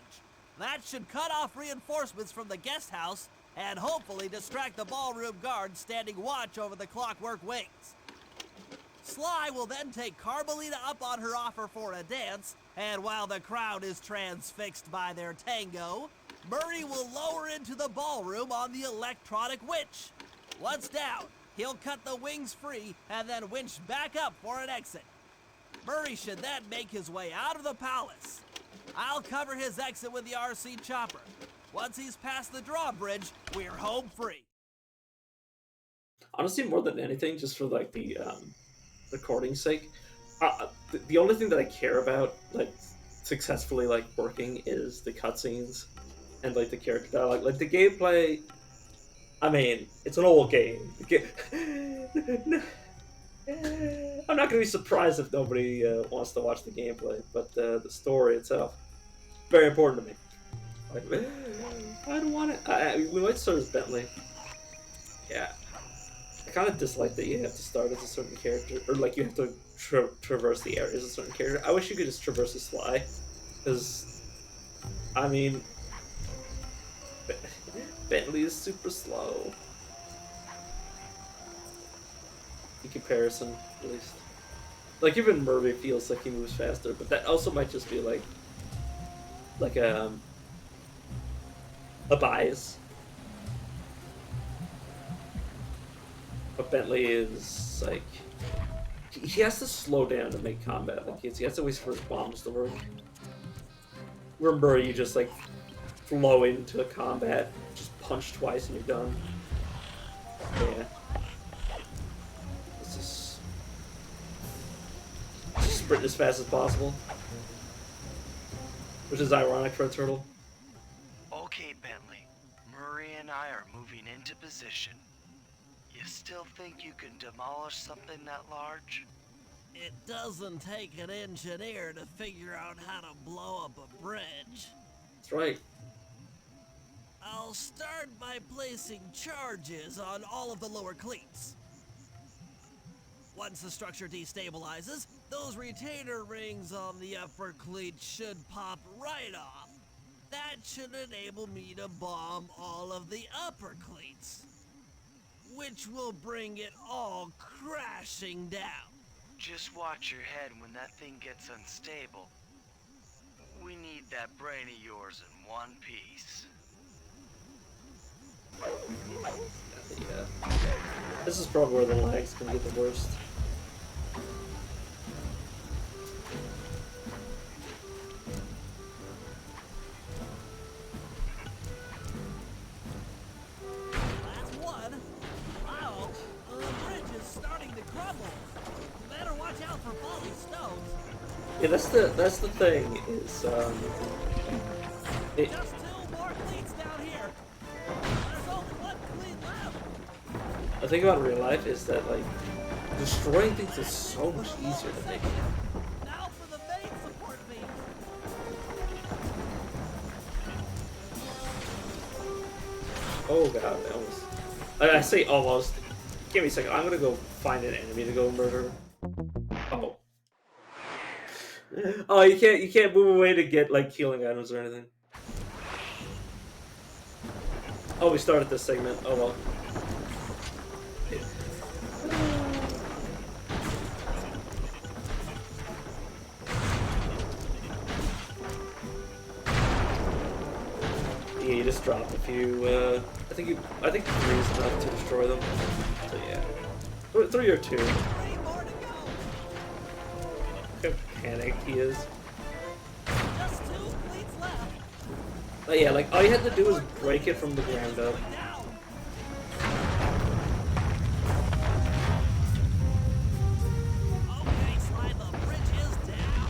That should cut off reinforcements from the guest house and hopefully distract the ballroom guards standing watch over the clockwork wings. Sly will then take Carmelita up on her offer for a dance, and while the crowd is transfixed by their tango, Murray will lower into the ballroom on the electronic winch. Once down, he'll cut the wings free and then winch back up for an exit. Murray should then make his way out of the palace. I'll cover his exit with the RC chopper. Once he's past the drawbridge, we're home free. Honestly, more than anything, just for like the recording's sake, the only thing that I care about, like successfully like working, is the cutscenes and like the character dialogue. Like the gameplay, I mean, it's an old game. I'm not gonna be surprised if nobody wants to watch the gameplay, but the story itself, very important to me. Like, I don't want it. We might start as Bentley. Yeah. I kind of dislike that you have to start as a certain character, or like you have to traverse the areas as a certain character. I wish you could just traverse as Sly, because, I mean, Bentley is super slow. In comparison, at least. Like, even Murray feels like he moves faster, but that also might just be like a bias. But Bentley is, like, he has to slow down to make combat. Like, he has to wait for his bombs to work. Where Murray, you just, like, flow into a combat, just punch twice and you're done. Yeah. Let's just sprint as fast as possible. Which is ironic for a turtle. Okay, Bentley. Murray and I are moving into position. You still think you can demolish something that large? It doesn't take an engineer to figure out how to blow up a bridge. That's right. I'll start by placing charges on all of the lower cleats. Once the structure destabilizes, those retainer rings on the upper cleat should pop right off. That should enable me to bomb all of the upper cleats, which will bring it all crashing down. Just watch your head when that thing gets unstable. We need that brain of yours in one piece. Yeah. This is probably where the lag's gonna get the worst. Last one. Wow, the bridge is starting to crumble. Better watch out for falling stones. Yeah, that's the thing, is Just 2 more cleats down here. There's only 1 cleat left. the thing about real life is that, like, destroying things is so much easier than making them. Now for the main support Oh god, I almost. I say almost. Give me a second. I'm gonna go find an enemy to go murder. Oh. Oh, you can't move away to get like healing items or anything. Oh, we started this segment. Oh well. Yeah, you just dropped a few. I think 3 is enough to destroy them. So yeah, 3 or 2. Look how panicked he is. Just 2 fleets left. But yeah, like all you had to do was break it from the ground up. Okay, Sly, the bridge is down.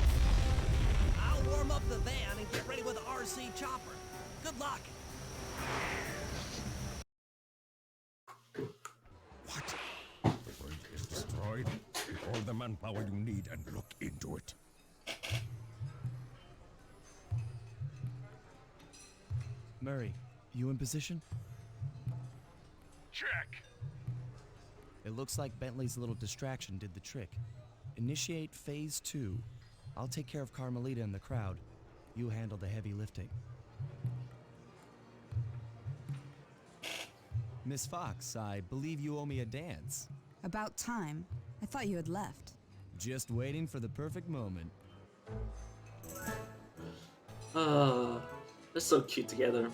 I'll warm up the van and get ready with the RC chopper. Good luck. What? The bridge is destroyed? Get all the manpower you need and look into it. Murray, you in position? Check. It looks like Bentley's little distraction did the trick. Initiate phase 2. I'll take care of Carmelita and the crowd. You handle the heavy lifting. Miss Fox, I believe you owe me a dance. About time. I thought you had left. Just waiting for the perfect moment. They're so cute together.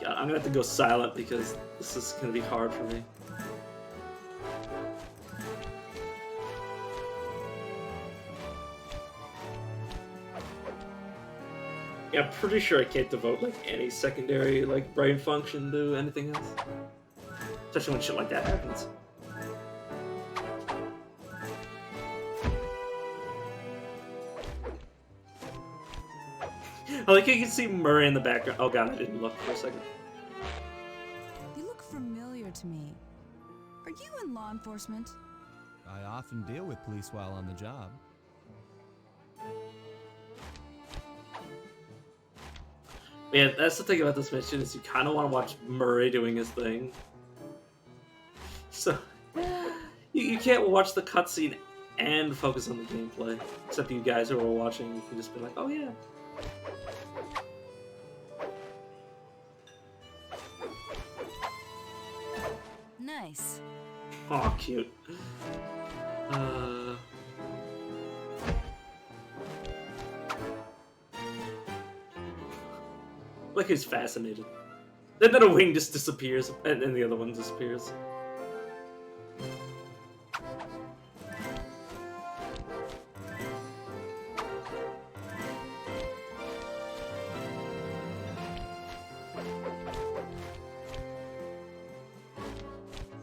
God, I'm gonna have to go silent because this is gonna be hard for me. Yeah, I'm pretty sure I can't devote like any secondary like brain function to anything else. Especially when shit like that happens. I like you can see Murray in the background. Oh god, I didn't look for a second. You look familiar to me. Are you in law enforcement? I often deal with police while on the job. Yeah, that's the thing about this mission is you kind of want to watch Murray doing his thing. So you can't watch the cutscene and focus on the gameplay. Except you guys who are watching, you can just be like, oh yeah. Nice. Oh, cute. Like he's fascinated. Then a wing just disappears, and then the other one disappears.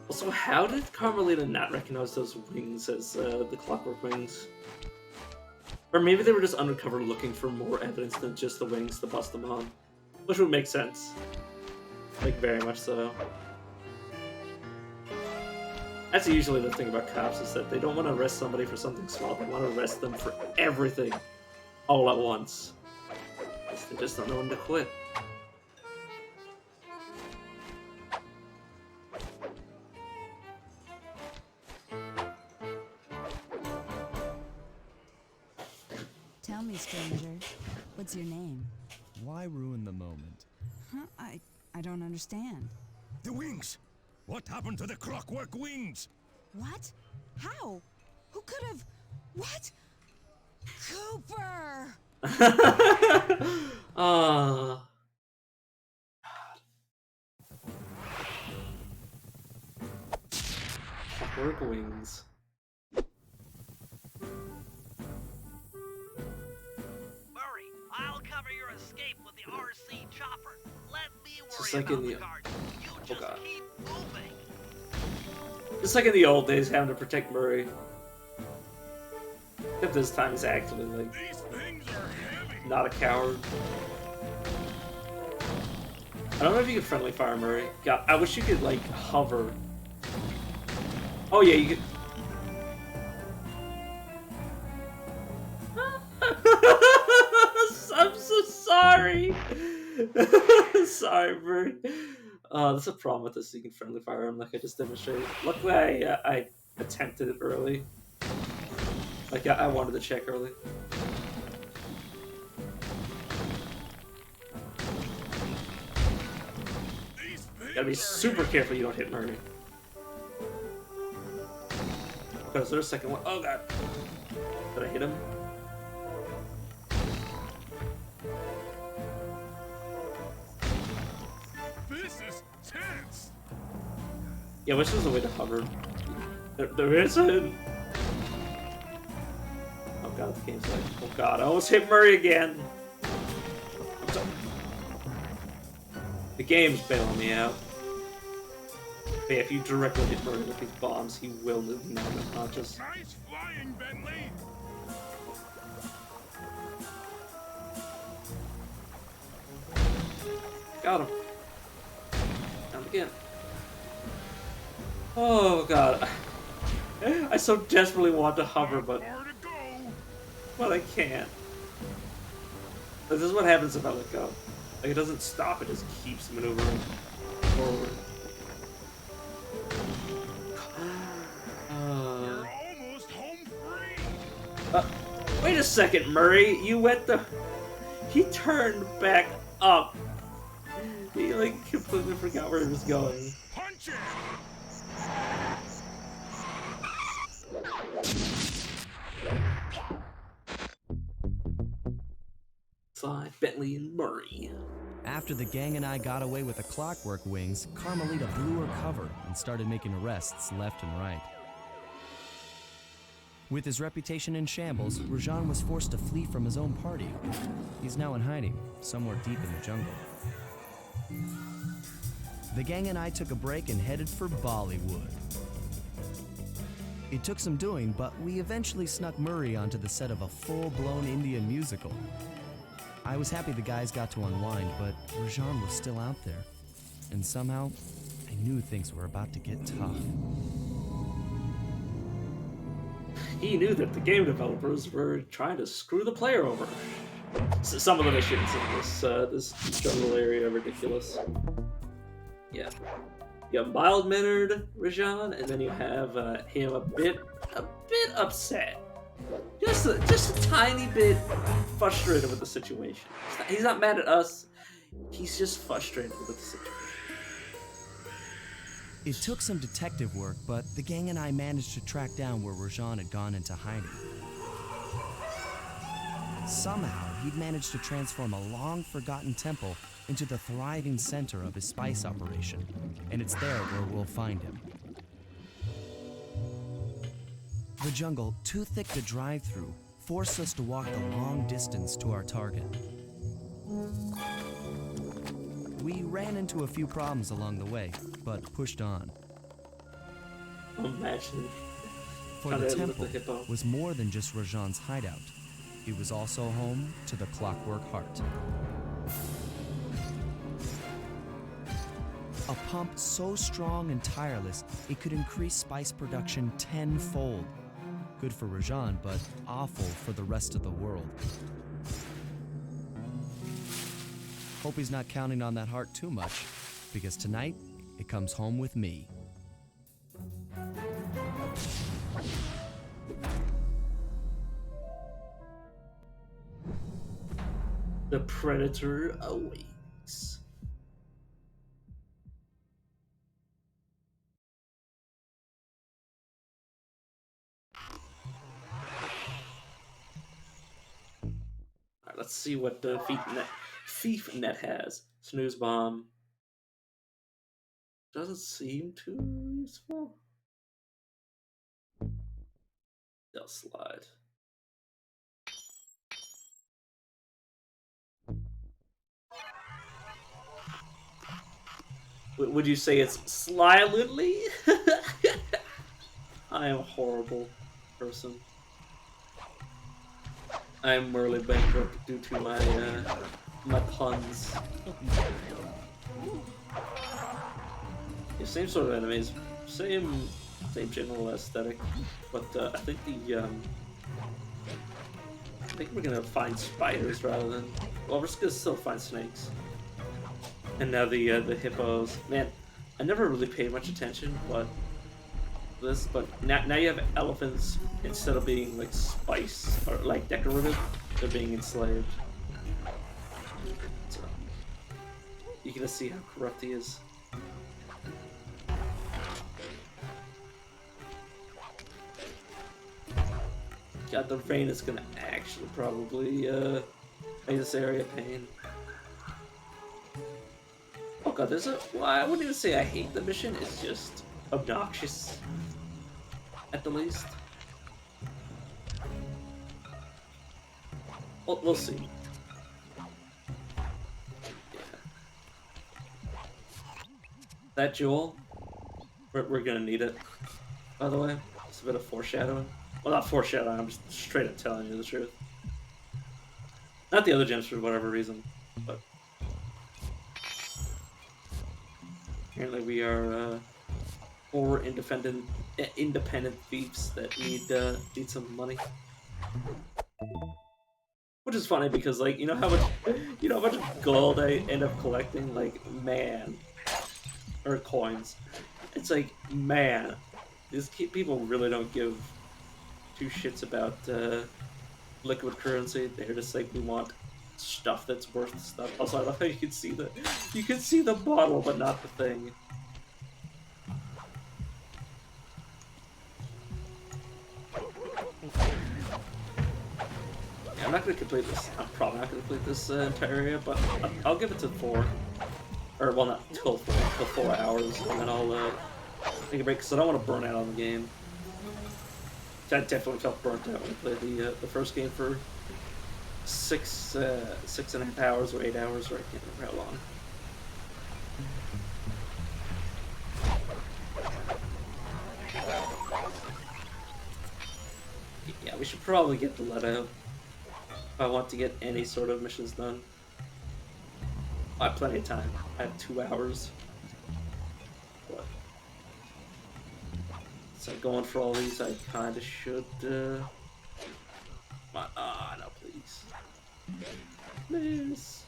Also, how did Carmelita not recognize those wings as the clockwork wings? Or maybe they were just undercover looking for more evidence than just the wings to bust them on. Which would make sense. Like, very much so. That's usually the thing about cops, is that they don't want to arrest somebody for something small, they want to arrest them for everything. All at once. They just don't know when to quit. Tell me, stranger, what's your name? Why ruin the moment? Huh? I don't understand. The wings! What happened to the clockwork wings? What? How? Who could have... What? Cooper! Clockwork wings. Murray, I'll cover your escape with the RC chopper. Let me Just worry like about in the the- guards. You just God. keep moving. Just like in the old days, having to protect Murray. Except this time he's actually, like, These things are heavy! not a coward. I don't know if you can friendly fire Murray. God, I wish you could, like, hover. Oh yeah, you could... I'm so sorry! Sorry, Bird. There's a problem with this seeking friendly firearm, like I just demonstrated. Luckily, I attempted it early. Like, I wanted to check early. Gotta be super careful you don't hit Murray. Okay, is there a second one? Oh god. Did I hit him? This is tense. Yeah, which is the way to hover? There isn't. Oh god, the game's like, oh god, I almost hit Murray again. The game's bailing me out. But yeah, if you directly hit Murray with these bombs, he will knock unconscious. Nice flying, Bentley. Got him. Down again. Oh god. I so desperately want to hover, but I can't. This is what happens if I let go. Like, it doesn't stop, it just keeps maneuvering forward. You're almost home free. Wait a second, Murray. You went the... He turned back up. He, like, completely forgot where he was going. Punch it. Side, Bentley and Murray. After the gang and I got away with the clockwork wings, Carmelita blew her cover and started making arrests left and right. With his reputation in shambles, Rajan was forced to flee from his own party. He's now in hiding, somewhere deep in the jungle. The gang and I took a break and headed for Bollywood. It took some doing, but we eventually snuck Murray onto the set of a full-blown Indian musical. I was happy the guys got to unwind, but Rajan was still out there. And somehow, I knew things were about to get tough. He knew that the game developers were trying to screw the player over. So some of the missions in this jungle area are ridiculous. Yeah. You have mild-mannered Rajan, and then you have him a bit upset. Just a tiny bit frustrated with the situation. He's not mad at us. He's just frustrated with the situation. It took some detective work, but the gang and I managed to track down where Rajan had gone into hiding. Somehow, he'd managed to transform a long-forgotten temple into the thriving center of his spice operation, and it's there where we'll find him. The jungle, too thick to drive through, forced us to walk the long distance to our target. We ran into a few problems along the way, but pushed on. Imagine. For the temple was more than just Rajan's hideout. It was also home to the Clockwork Heart. A pump so strong and tireless, it could increase spice production tenfold. Good for Rajan, but awful for the rest of the world. Hope he's not counting on that heart too much, because tonight, it comes home with me. The predator awakes. Alright, let's see what the Thief Net has. Snooze bomb. Doesn't seem too useful. They'll slide. Would you say it's slyly? I am a horrible person. I am morally bankrupt due to my puns. Yeah, same sort of enemies, same general aesthetic, but I think we're gonna find spiders rather than. Well, we're just gonna still find snakes. And now the hippos. Man, I never really paid much attention, but now you have elephants instead of being like spice or like decorative, they're being enslaved. So you can just see how corrupt he is. God, the rain is gonna actually probably make this area pain. Oh god, well, I wouldn't even say I hate the mission, it's just obnoxious. At the least. We'll see. Yeah. That jewel, we're gonna need it, by the way. It's a bit of foreshadowing. Well, not foreshadowing, I'm just straight up telling you the truth. Not the other gems for whatever reason, but... Apparently we are, 4 independent thieves that need some money. Which is funny because, like, you know how much gold I end up collecting? Like, man. Or coins. It's like, man. These people really don't give 2 shits about liquid currency. They're just like, we want stuff that's worth stuff. Also, I love how you can see the bottle, but not the thing. Yeah, I'm not gonna complete this. I'm probably not gonna complete this entire area, but I'll give it to 4. Or, well, not till 4, till 4 hours, and then I'll take a break, because I don't want to burn out on the game. I definitely felt burnt out when I played the first game for 6.5 hours or 8 hours, or I can't remember how long. Yeah, we should probably get the let out if I want to get any sort of missions done. I have plenty of time. I have 2 hours. But so going for all these, I kind of should. No, please. Please.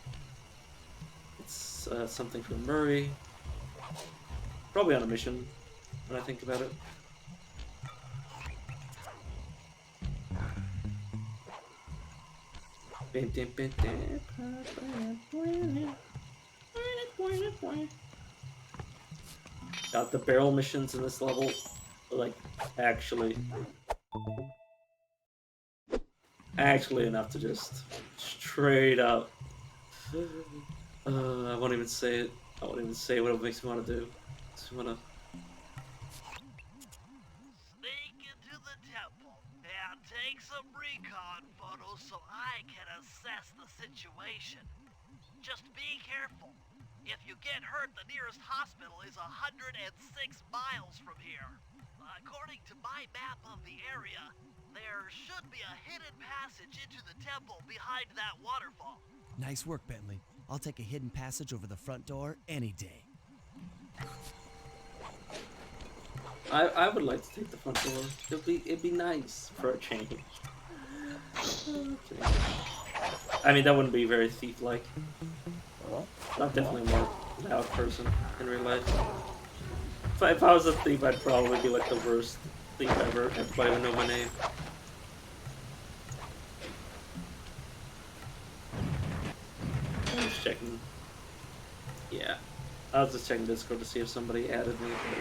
It's something for Murray. Probably on a mission when I think about it. God, the barrel missions in this level are like actually enough to just straight up. I won't even say it. I won't even say what it makes me want to do. Just wanna. Sneak into the temple and take some recon photos so I can assess the situation. Just be careful. If you get hurt, the nearest hospital is 106 miles from here. According to my map of the area, there should be a hidden passage into the temple behind that waterfall. Nice work, Bentley. I'll take a hidden passage over the front door any day. I would like to take the front door. It'd be nice for a change. Okay. I mean, that wouldn't be very thief-like. I'm definitely a more loud person in real life. If I was a thief, I'd probably be like the worst thief ever. Everybody would know my name. I'm just checking. Yeah, I was just checking Discord to see if somebody added me. But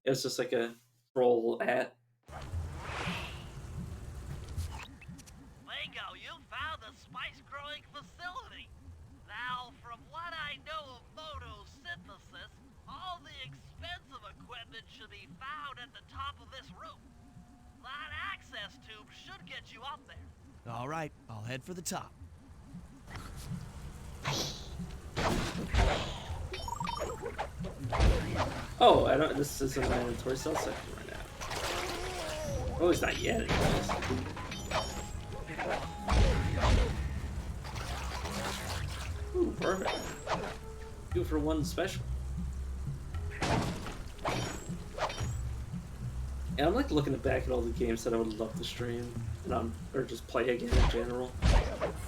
it was just like a troll at. Bingo, you found the spice growing facility. Now, from what I know of photosynthesis, all the expensive equipment should be found at the top of this room. That access tube should get you up there. All right, I'll head for the top. Oh, I don't. This isn't my inventory cell section right now. Oh, it's not yet. Anyways. Ooh, perfect. 2 for 1 special. And I'm like looking back at all the games that I would love to stream, and or just play again in general.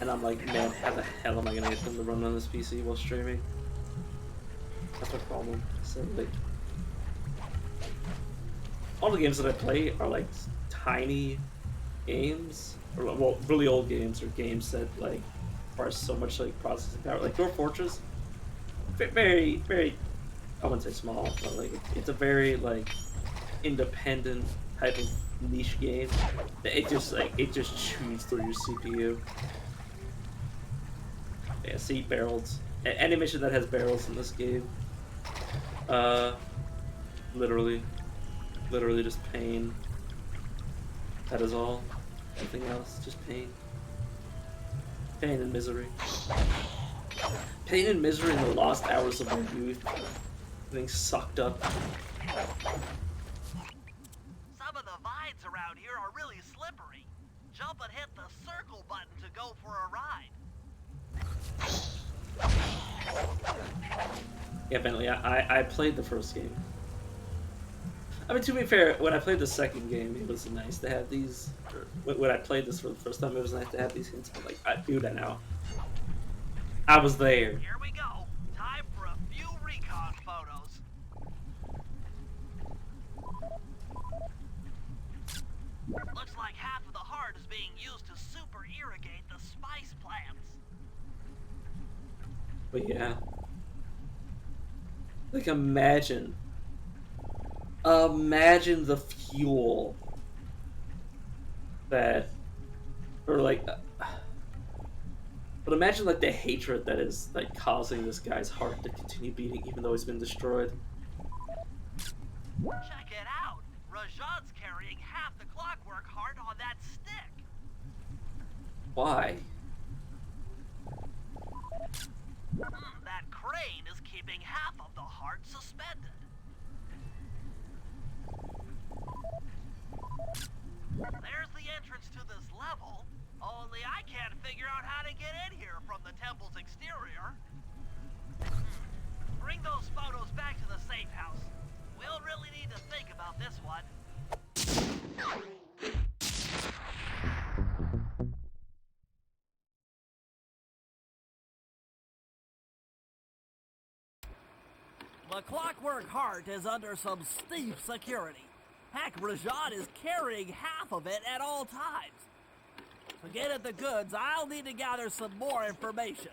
And I'm like, man, how the hell am I gonna get them to run on this PC while streaming? That's my problem. So like, all the games that I play are like tiny games, or well, really old games, or games that like require so much like processing power. Like Dwarf Fortress, very, very, I wouldn't say small, but like it's a very like independent type of niche game. It just chews through your CPU. Yeah, see barrels. Any mission that has barrels in this game, literally just pain. That is all. Nothing else, just pain. Pain and misery. Pain and misery in the lost hours of my youth. Getting sucked up. Some of the vines around here are really slippery. Jump and hit the circle button to go for a ride. Yeah, Bentley, I played the first game. I mean, to be fair, when I played the second game, it was nice to have these. When I played this for the first time, it was nice to have these hints. I'm like, I do that now. I was there. Here we go. Time for a few recon photos. Looks like half of the heart is being used to super irrigate the spice plants. But yeah. Like, imagine the fuel that, or like, but imagine like the hatred that is like causing this guy's heart to continue beating even though he's been destroyed. Check it out. Rajan's carrying half the clockwork heart on that stick. Why? That crane is keeping half of the heart suspended. There's the entrance to this level, only I can't figure out how to get in here from the temple's exterior. Bring those photos back to the safe house. We'll really need to think about this one. The clockwork heart is under some steep security. Heck, Rajan is carrying half of it at all times. To get at the goods, I'll need to gather some more information.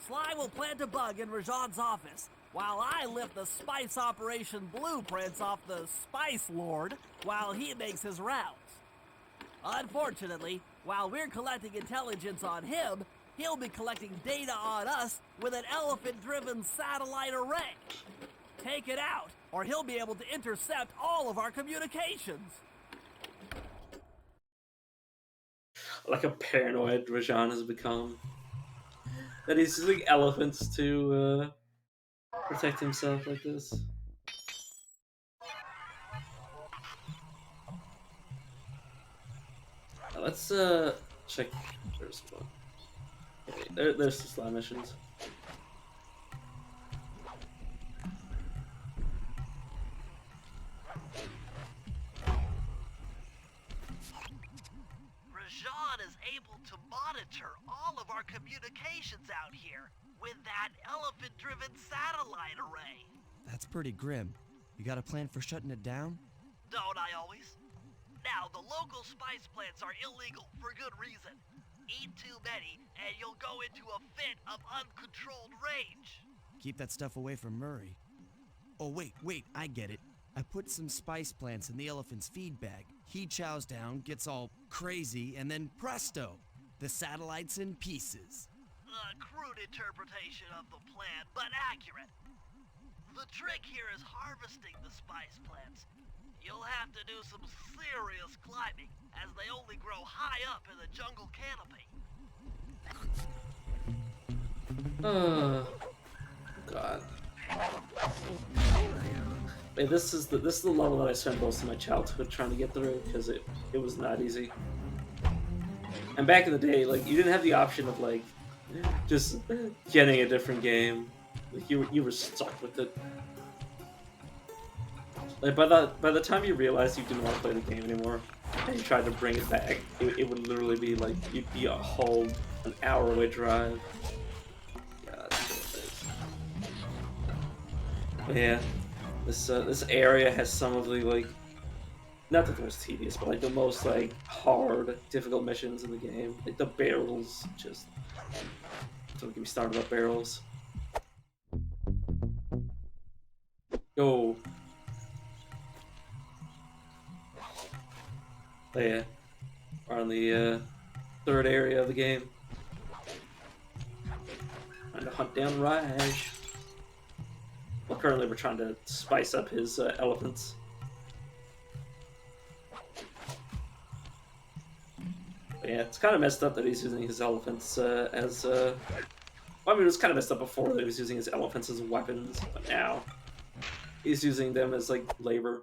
Sly will plant a bug in Rajan's office, while I lift the spice operation blueprints off the Spice Lord while he makes his rounds. Unfortunately, while we're collecting intelligence on him, he'll be collecting data on us with an elephant-driven satellite array. Take it out, or he'll be able to intercept all of our communications. Like a paranoid Rajan has become. That he's using elephants to protect himself like this. Let's check. There's one. Okay, there's the slime missions. Rajan is able to monitor all of our communications out here with that elephant-driven satellite array. That's pretty grim. You got a plan for shutting it down? Don't I always? Now, the local spice plants are illegal for good reason. Eat too many, and you'll go into a fit of uncontrolled rage. Keep that stuff away from Murray. Oh, wait, I get it. I put some spice plants in the elephant's feed bag. He chows down, gets all crazy, and then presto! The satellite's in pieces. A crude interpretation of the plan, but accurate. The trick here is harvesting the spice plants. You'll have to do some serious climbing, as they only grow high up in the jungle canopy. Oh, God. Hey, this is the level that I spent most of my childhood trying to get through because it was not easy. And back in the day, like you didn't have the option of like just getting a different game. Like you were stuck with it. Like by the time you realized you didn't want to play the game anymore, and you tried to bring it back, it would literally be like you'd be a whole an hour away drive. God, Yeah, this area has some of the like, not the most tedious, but like the most like hard, difficult missions in the game. Like the barrels, just don't get me started about barrels. Go. Oh, yeah, we're on the third area of the game. Trying to hunt down Raj. Well, currently we're trying to spice up his elephants. But yeah, it's kind of messed up that he's using his elephants as. Well, I mean, it was kind of messed up before that he was using his elephants as weapons, but now he's using them as like labor.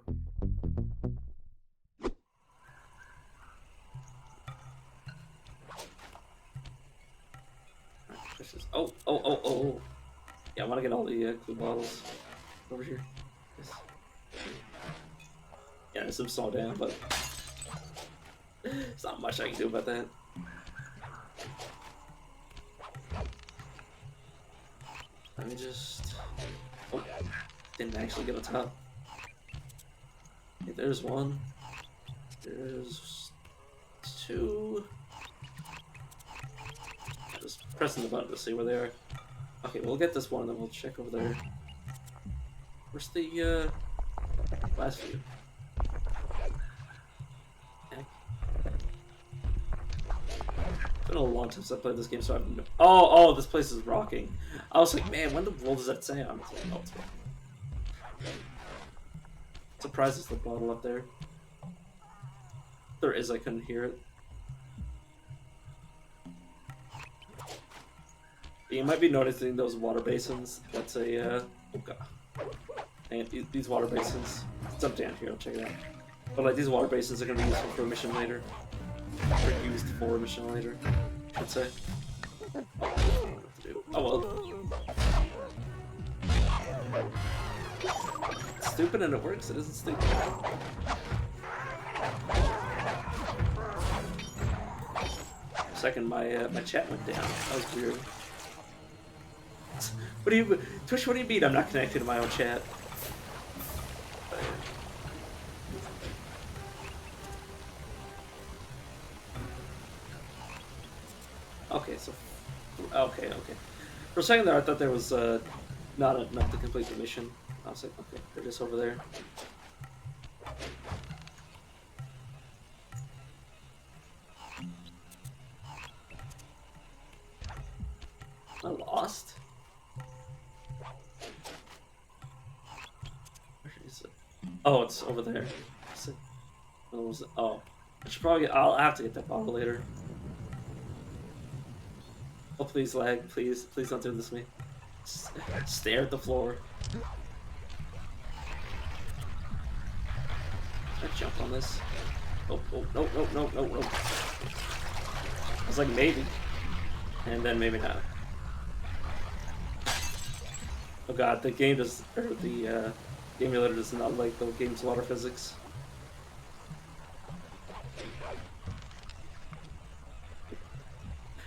Oh, oh, oh, oh. Yeah, I want to get all the clue bottles over here. Yes. Yeah, there's some slow down, but there's not much I can do about that. Let me just... Oh, didn't actually get on top. Okay, there's one. There's two. Just pressing the button to see where they are. Okay, we'll get this one, then we'll check over there. Where's the last view? Heck. It's been a long time since I played this game, so I've no... Oh, this place is rocking. I was like, man, when the world does that say? I'm like, oh, it's rocking. Surprised there's the bottle up there. There is, I couldn't hear it. You might be noticing those water basins. That's a, oh god. And these water basins. It's up down here, I'll check it out. But like, these water basins are gonna be useful for a mission later. Or used for a mission later, I should say. Oh well. It's stupid and it works, it isn't stupid. For a second, my chat went down. That was weird. What do you, Twitch? What do you mean I'm not connected to my own chat? Okay, so okay. For a second there, I thought there was not enough to complete the mission. I was like, okay, they're just over there. I lost. Where is it? Oh, it's over there. What was it? Oh, I should probably get. I'll have to get that bottle later. Oh, please lag, please don't do this to me. Stare at the floor. Can I jump on this? Oh, no. I was like, maybe. And then maybe not. Oh god, the game does, or the emulator does not like the game's water physics.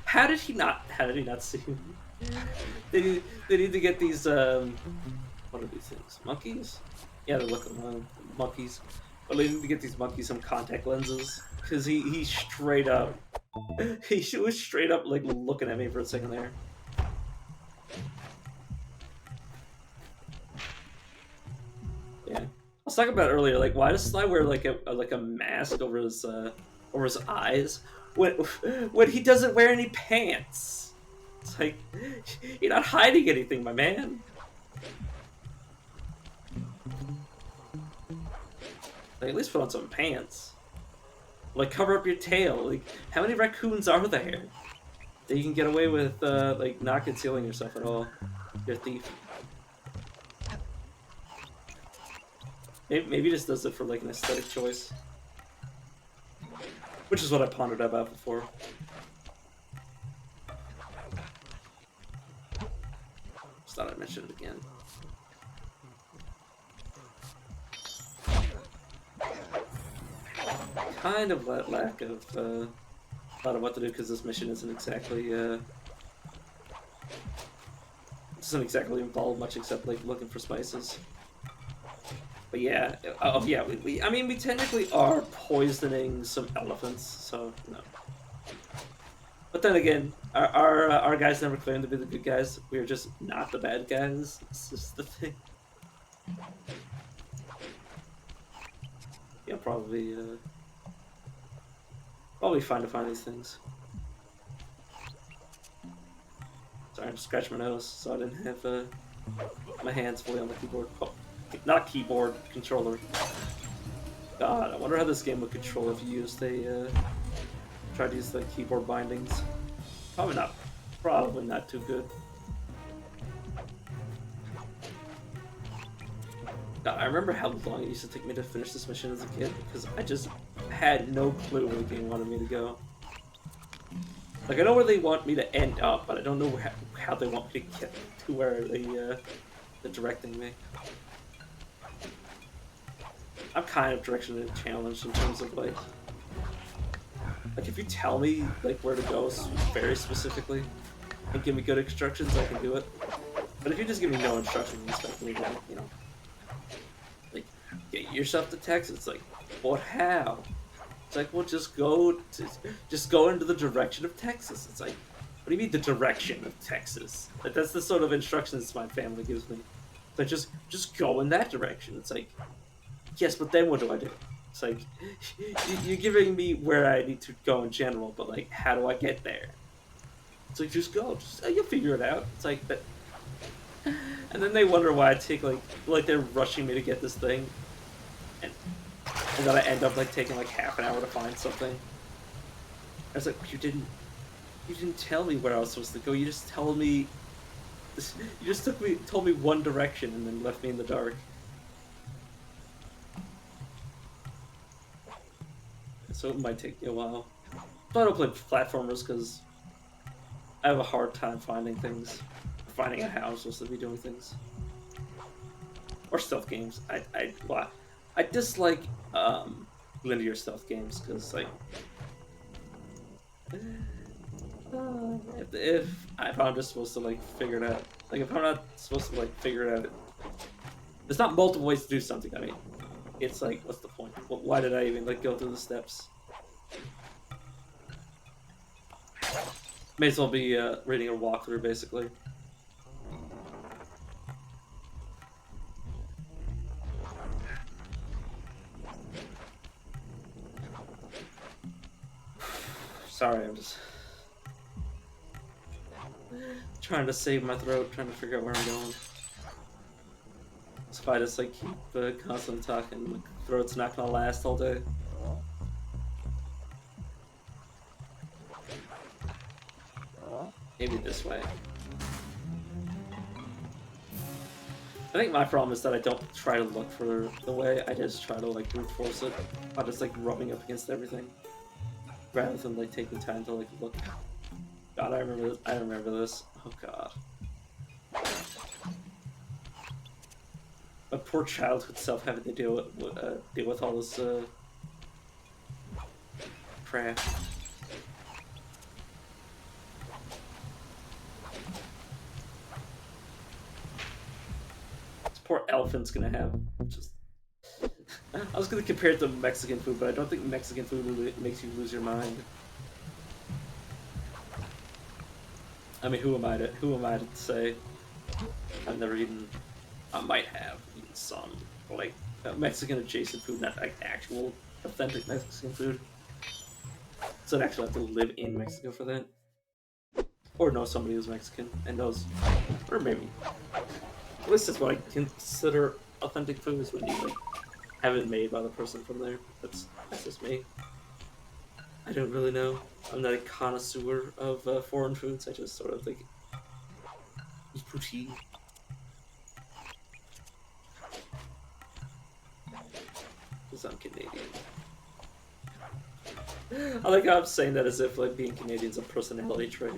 How did he not see me? They need to get these, what are these things? Monkeys? Yeah, they're looking monkeys. But they need to get these monkeys some contact lenses. Because he straight up, he was straight up like looking at me for a second there. Yeah. I was talking about earlier, like, why does Sly wear like a mask over his eyes when he doesn't wear any pants? It's like, you're not hiding anything, my man. Like, at least put on some pants. Like, cover up your tail. Like, how many raccoons are there that you can get away with, like, not concealing yourself at all? You're a thief. Maybe just does it for, like, an aesthetic choice. Which is what I pondered about before. Just thought I'd mention it again. Kind of lack of thought of what to do because this mission isn't exactly doesn't exactly involve much except like looking for spices. But yeah, oh yeah, I mean, we technically are poisoning some elephants, so no. But then again, our guys never claim to be the good guys. We're just not the bad guys. It's just the thing. Yeah, probably fine to find these things. Sorry, I just scratched my nose, so I didn't have my hands fully on the keyboard. Oh, not keyboard, controller. God, I wonder how this game would control if you used tried to use the keyboard bindings. Probably not too good. God, I remember how long it used to take me to finish this mission as a kid, because I just had no clue where the game wanted me to go. Like, I know where they want me to end up, but I don't know how they want me to get to where they're directing me. I'm kind of directionally challenged in terms of, like, if you tell me, like, where to go very specifically and give me good instructions, I can do it. But if you just give me no instructions and expect me to, you know, like, get yourself to Texas, it's like, what, how? It's like, well, just go into the direction of Texas. It's like, what do you mean the direction of Texas? Like, that's the sort of instructions my family gives me. It's like, just go in that direction. It's like, yes, but then what do I do? It's like, you're giving me where I need to go in general, but like, how do I get there? It's like, just go. You'll figure it out. It's like, but... And then they wonder why I take, like they're rushing me to get this thing. And then I end up, like, taking, like, half an hour to find something. I was like, you didn't tell me where I was supposed to go. You just told me... You just told me one direction and then left me in the dark. So it might take me a while. But I don't play platformers because I have a hard time finding things. Finding out how I'm supposed to be doing things. Or stealth games. I dislike linear stealth games because, like, if I'm just supposed to, like, figure it out, like, if I'm not supposed to, like, figure it out, there's not multiple ways to do something. I mean, it's like, what's the point? Why did I even, like, go through the steps? May as well be reading a walkthrough, basically. Sorry, I'm just trying to save my throat, trying to figure out where I'm going. So if I just, like, keep constantly talking, my throat's not gonna last all day. Maybe this way. I think my problem is that I don't try to look for the way, I just try to, like, brute force it by just, like, rubbing up against everything. Rather than, like, taking time to, like, look. God, I remember this. Oh, God. My poor childhood self having to deal with all this, crap. This poor elephant's gonna have just... I was gonna compare it to Mexican food, but I don't think Mexican food really makes you lose your mind. I mean, who am I to say? I've never eaten. I might have eaten some, like, Mexican adjacent food, not like actual authentic Mexican food. So I'd actually have to live in Mexico for that, or know somebody who's Mexican and knows, or maybe at least that's what I consider authentic food, is when you, like, have it made by the person from there. That's just me. I don't really know. I'm not a connoisseur of foreign foods. I just sort of, like, eat poutine. Because I'm Canadian. I like how I'm saying that as if, like, being Canadian is a personality trait.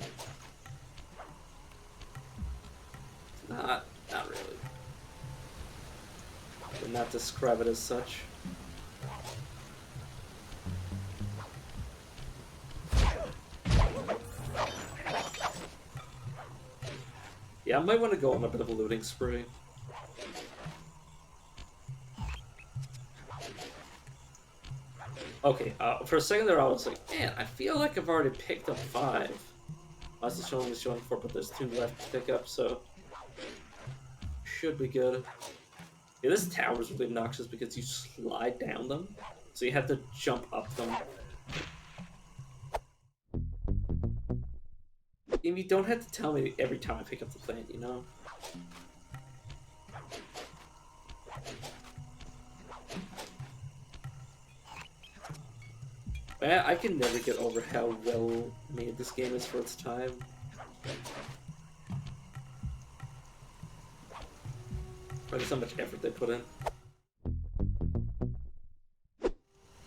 Not really. Would not describe it as such. Yeah, Yeah, I might want to go on a bit of a looting spree. Okay, for a second there I was like, man, I feel like I've already picked up 5. I was only showing 4, but there's 2 left to pick up, so should be good. Yeah, this tower is really obnoxious because you slide down them, so you have to jump up them. And you don't have to tell me every time I pick up the plant, you know? I can never get over how well made this game is for its time. Look at how much effort they put in.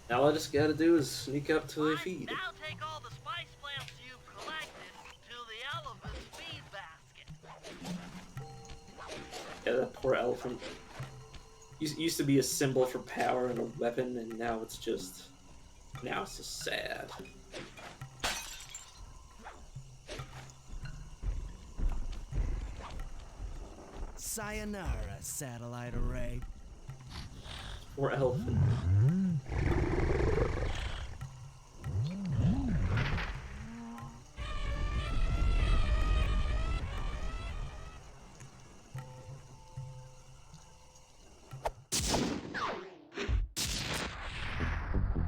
Now all I just gotta do is sneak up to the feed. Now take all the spice plants you've collected to the elephant's feed basket. Yeah, that poor elephant. Used to be a symbol for power and a weapon, and now it's just sad. Sayonara, satellite array. Poor elephant.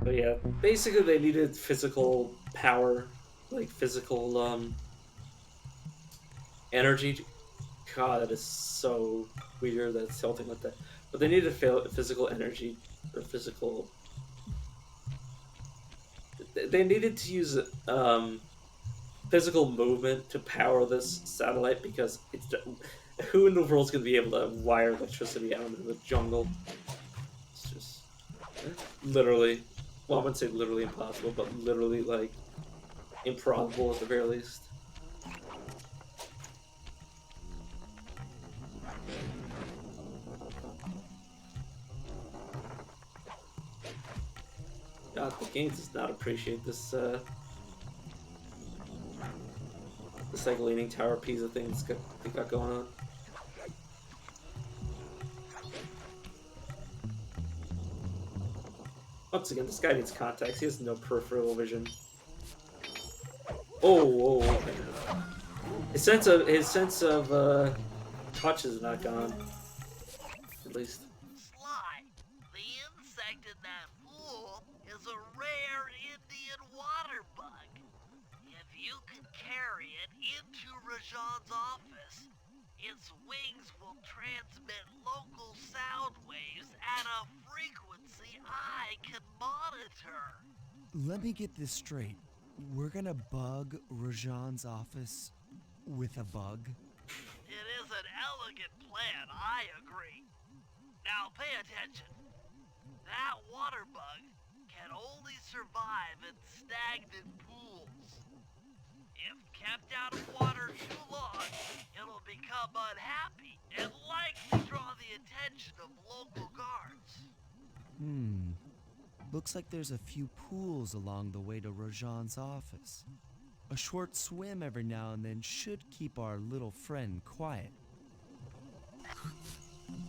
But yeah, basically they needed physical power, like physical energy. God, that is so weird that it's something like that. But they needed physical energy, or physical. They needed to use physical movement to power this satellite because it's who in the world's gonna be able to wire electricity out into the jungle? It's just literally. Well, I wouldn't say literally impossible, but literally, like, improbable at the very least. God, the game does not appreciate this, this, like, leaning tower Pisa thing they got going on. Once again, this guy needs contacts. He has no peripheral vision. Oh, okay. His sense of touch is not gone. At least. Sly, the insect in that pool is a rare Indian water bug. If you can carry it into Rajan's office, its wings will transmit local sound waves at a frequency I can monitor. Let me get this straight. We're gonna bug Rajan's office with a bug? It is an elegant plan, I agree. Now pay attention. That water bug can only survive in stagnant pools. If kept out of water too long, it'll become unhappy and likely draw the attention of local guards. Looks like there's a few pools along the way to Rajan's office. A short swim every now and then should keep our little friend quiet.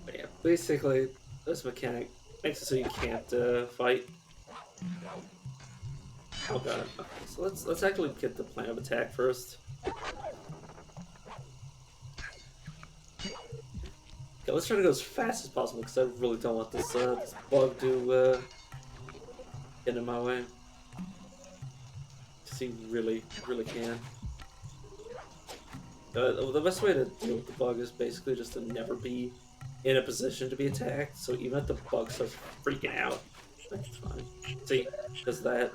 But yeah, basically, this mechanic makes it so you can't fight. Oh god. Okay, so let's actually get the plan of attack first. Okay, let's try to go as fast as possible because I really don't want this, this bug to get in my way. Because he really can. The best way to deal with the bug is basically just to never be in a position to be attacked. So even if the bug starts freaking out, that's fine. See, because that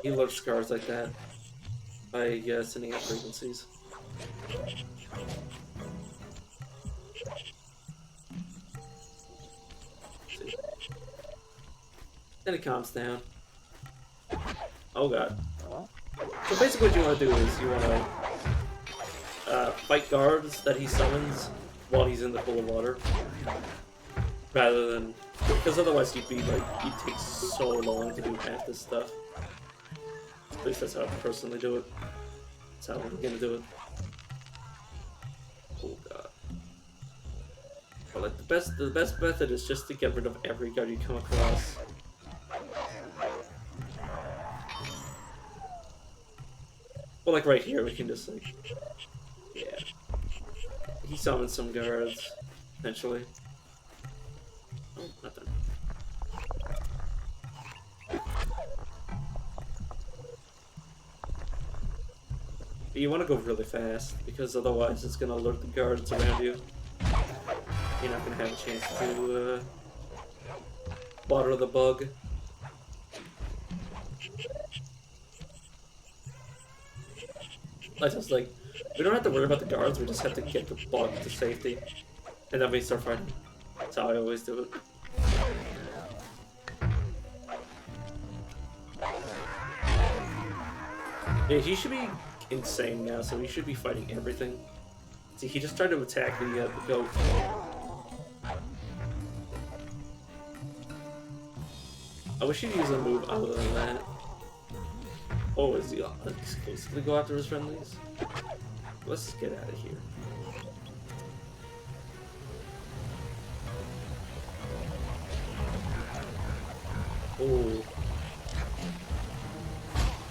he alerts scars like that by sending out frequencies. See. Then it calms down. Oh god. So basically what you want to do is you want to fight guards that he summons while he's in the pool of water. Rather than... Because otherwise you'd take so long to do half this stuff. At least that's how I personally do it. That's how I'm gonna do it. Oh god. But like the best method is just to get rid of every guard you come across. Well, like right here, we can just like, yeah. He summons some guards, eventually. Oh, nothing. But you want to go really fast, because otherwise it's going to alert the guards around you. You're not going to have a chance to water the bug. I just like, we don't have to worry about the guards, we just have to get the bug to safety. And then we start fighting. That's how I always do it. Yeah, he should be insane now, so he should be fighting everything. See, he just tried to attack the goat. I wish he'd use a move other than that. Oh, is he exclusively go after his friendlies? Let's get out of here. Oh.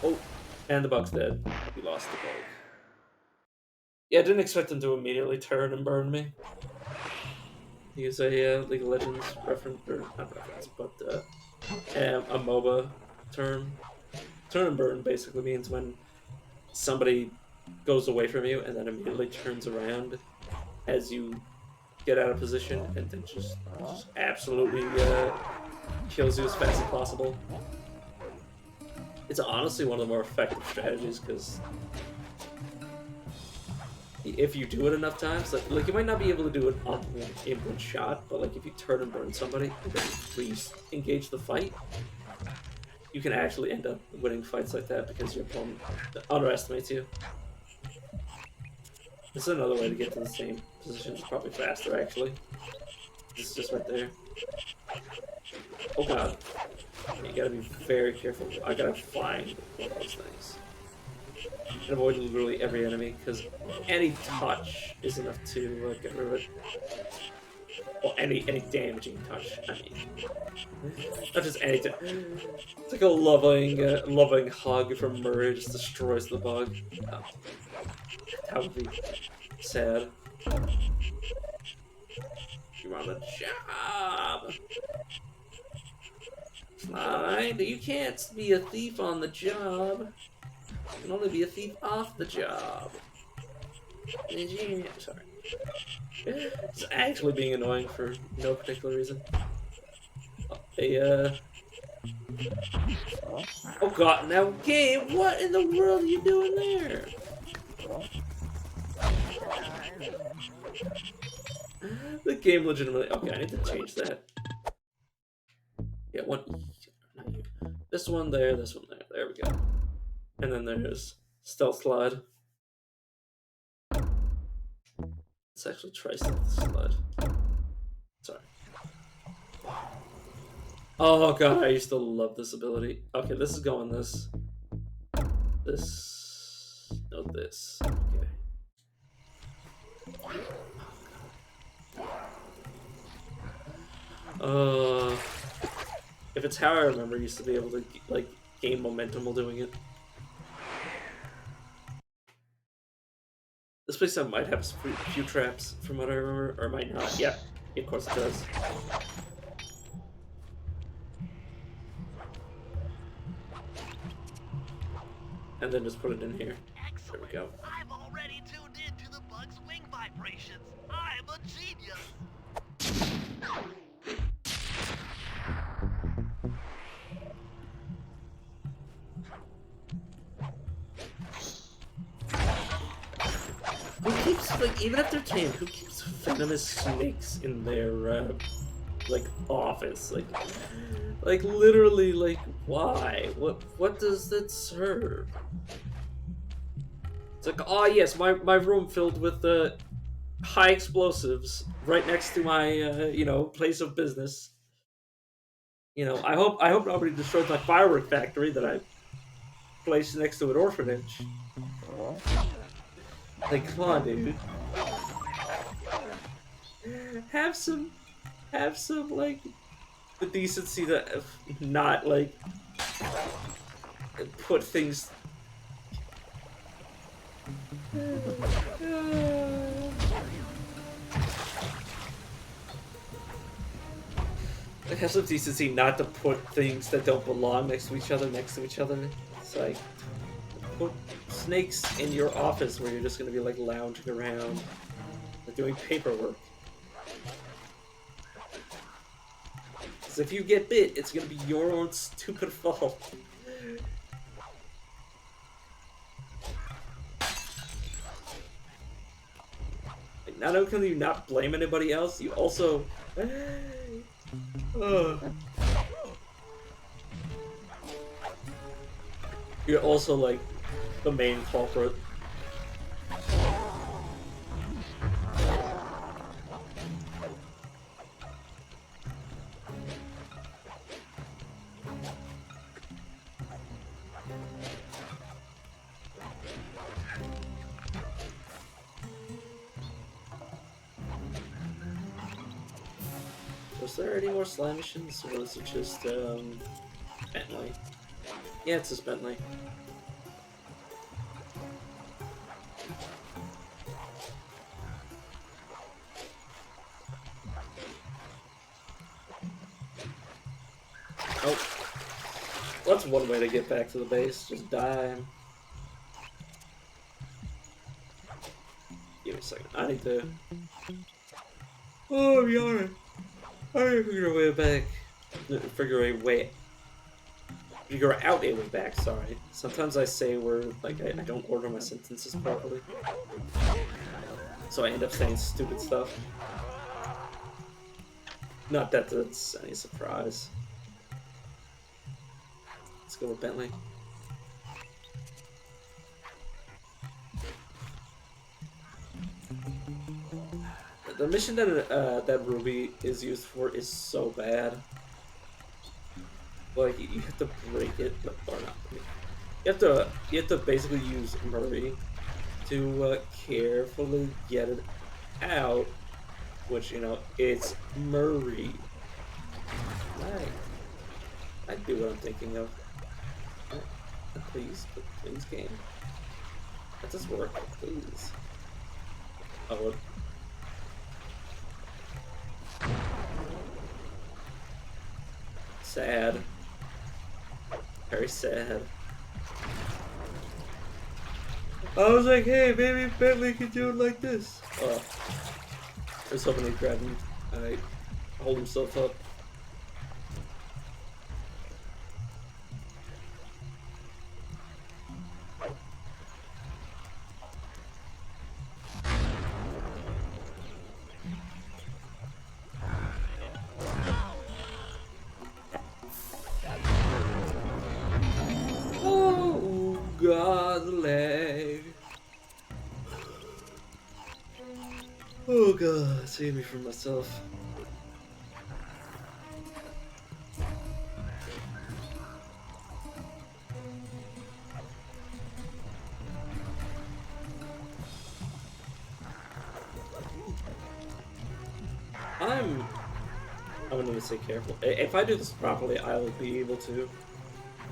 Oh, and the bug's dead. We lost the bug. Yeah, I didn't expect him to immediately turn and burn me. Use a League of Legends reference, or not reference, but a MOBA term. Turn and burn basically means when somebody goes away from you and then immediately turns around as you get out of position and then just absolutely kills you as fast as possible. It's honestly one of the more effective strategies because if you do it enough times, like you might not be able to do it in one shot, but like if you turn and burn somebody and then re-engage the fight, you can actually end up winning fights like that because your opponent underestimates you. This is another way to get to the same position. It's probably faster, actually. This is just right there. Oh god. You gotta be very careful. I gotta find one of those things. And avoid literally every enemy, because any touch is enough to get rid of it. Well, any damaging touch, I mean. Not just any touch. It's like a loving hug from Murray just destroys the bug. Oh. That would be sad. You're on the job! Slide, you can't be a thief on the job. You can only be a thief off the job. Sorry. It's actually being annoying for no particular reason. Oh god, now game, what in the world are you doing there? The game legitimately... Okay, I need to change that. Yeah, one... Not you. This one there, this one there. There we go. And then there's Stealth Slide. Let's actually try Stealth Slide. Sorry. Oh god, I used to love this ability. Okay, this is going this. This... No, this. Okay. If it's how I remember, I used to be able to like gain momentum while doing it. This place might have a few traps from what I remember, or might not. Yeah, of course it does. And then just put it in here. Excellent. There we go. I've already tuned into the bug's wing vibrations. I'm a genius. Who keeps, like, even if they're tame, who keeps venomous snakes in their, like, office? Like, literally, like, why? What does that serve? It's like, oh yes, my room filled with, high explosives right next to my, you know, place of business. You know, I hope nobody destroys my firework factory that I placed next to an orphanage. Like, come on, dude. have some like the decency to not like put things. Have some decency not to put things that don't belong next to each other. It's like put snakes in your office where you're just gonna be like lounging around, like doing paperwork. Because if you get bit, it's gonna be your own stupid fault. Like, not only can you not blame anybody else, you also. You're also like the main culprit. Was there any more slime missions, or was it just Bentley? Yeah, it's just Bentley. Oh, that's one way to get back to the base. Just die. Give me a second. I need to. Oh, I'm yawning. I need to figure a way back. Figure out a way back. Sorry. Sometimes I say words like I don't order my sentences properly, so I end up saying stupid stuff. Not that that's any surprise. Let's go with Bentley. The mission that Ruby is used for is so bad. Like you have to break it, or not. You have to basically use Murray to carefully get it out. Which, you know, it's Murray. Right. I do what I'm thinking of. Please game. Let this work, please. Oh. Sad. Very sad. I was like, hey, maybe Bentley can do it like this. Oh. I was hoping he'd grab him. Alright. Hold himself up. Oh, God, the leg. Oh God, save me from myself. I'm gonna say careful. If I do this properly, I'll be able to.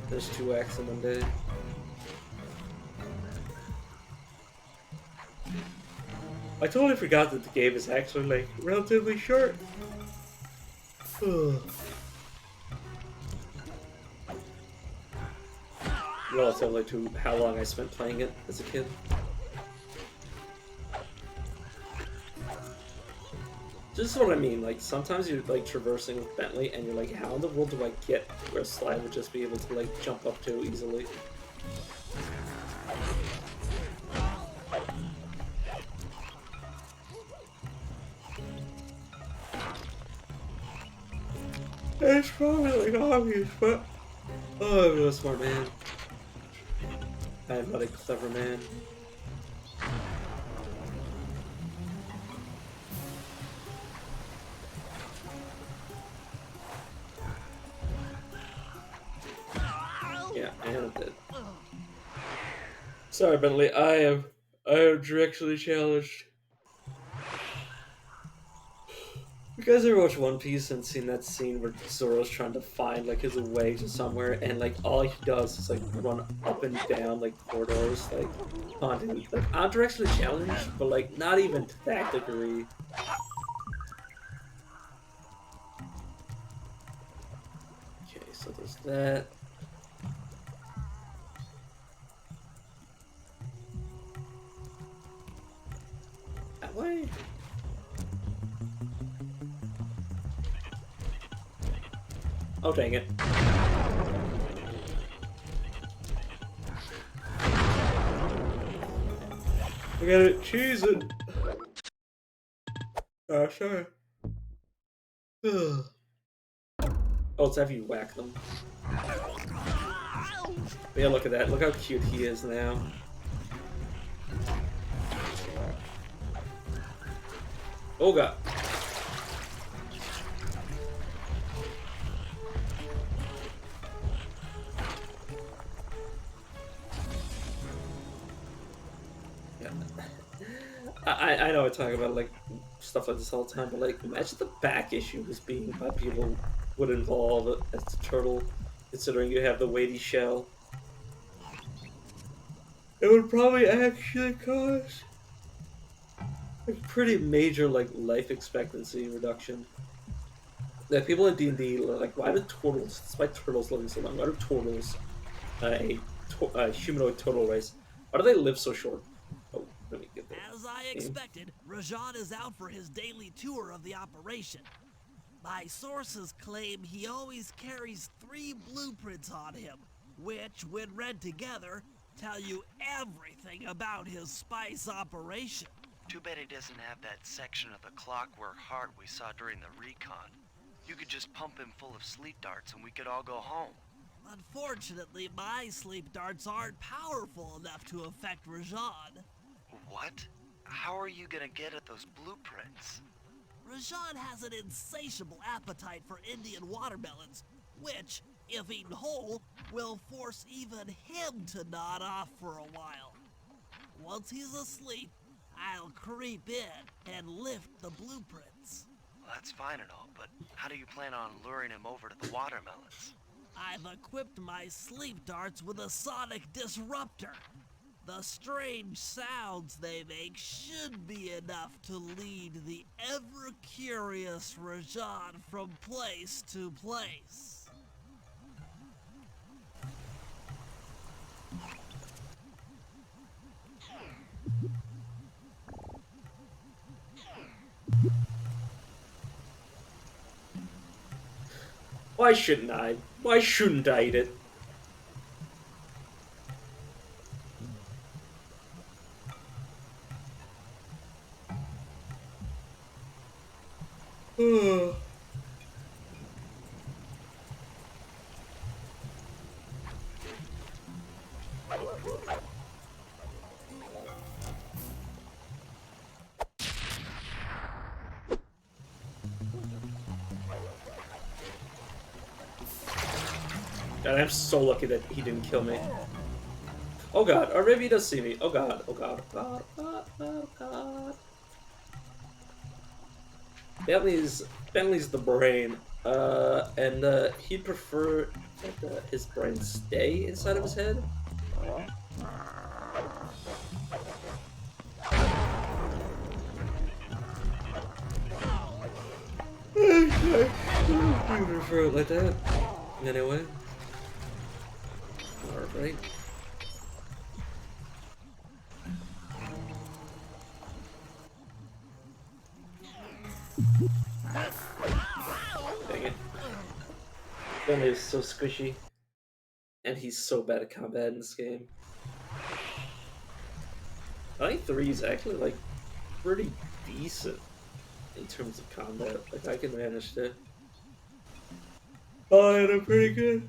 There's 2 acts in one day. I totally forgot that the game is actually, like, relatively short. Relatively to how long I spent playing it as a kid. This is what I mean, like, sometimes you're, like, traversing with Bentley, and you're like, how in the world do I get where Slide would just be able to, like, jump up to easily? It's probably, like, obvious, but... Oh, I'm a smart man. I am not a clever man. Yeah, and I'm dead. Sorry, Bentley, I am directionally challenged. You guys ever watch One Piece and seen that scene where Zoro's trying to find like his way to somewhere, and like all he does is like run up and down like corridors, like on directionally challenged, but like not even to that degree. Okay, so there's that. That way. Oh, dang it. I got it cheesing. Oh, sorry. Oh, it's after you whack them. But yeah, look at that. Look how cute he is now. Oh, God. I know I talk about like stuff like this all the time, but like imagine the back issues being by people would involve as the turtle, considering you have the weighty shell. It would probably actually cause a pretty major like life expectancy reduction. Like people in D&D like, why do turtles? Despite turtles living so long, why do turtles, a humanoid turtle race, why do they live so short? Oh, let me get that. As I expected, Rajan is out for his daily tour of the operation. My sources claim he always carries 3 blueprints on him, which, when read together, tell you everything about his spice operation. Too bad he doesn't have that section of the clockwork heart we saw during the recon. You could just pump him full of sleep darts and we could all go home. Unfortunately, my sleep darts aren't powerful enough to affect Rajan. What? How are you gonna get at those blueprints? Rajan has an insatiable appetite for Indian watermelons, which, if eaten whole, will force even him to nod off for a while. Once he's asleep, I'll creep in and lift the blueprints. Well, that's fine and all, but how do you plan on luring him over to the watermelons? I've equipped my sleep darts with a sonic disruptor. The strange sounds they make should be enough to lead the ever-curious Rajan from place to place. Why shouldn't I? Why shouldn't I eat it? Ugh. God, I'm so lucky that he didn't kill me. Oh god, or maybe he does see me. Oh god, oh god, oh god, oh god, oh god. Bentley's the brain, and he'd prefer that his brain stay inside of his head. Okay. You prefer it like that. Anyway. Alright. Dang it. Bentley is so squishy. And he's so bad at combat in this game. I think 3 is actually, like, pretty decent in terms of combat. Like, I can manage to. Oh, yeah, they're pretty good.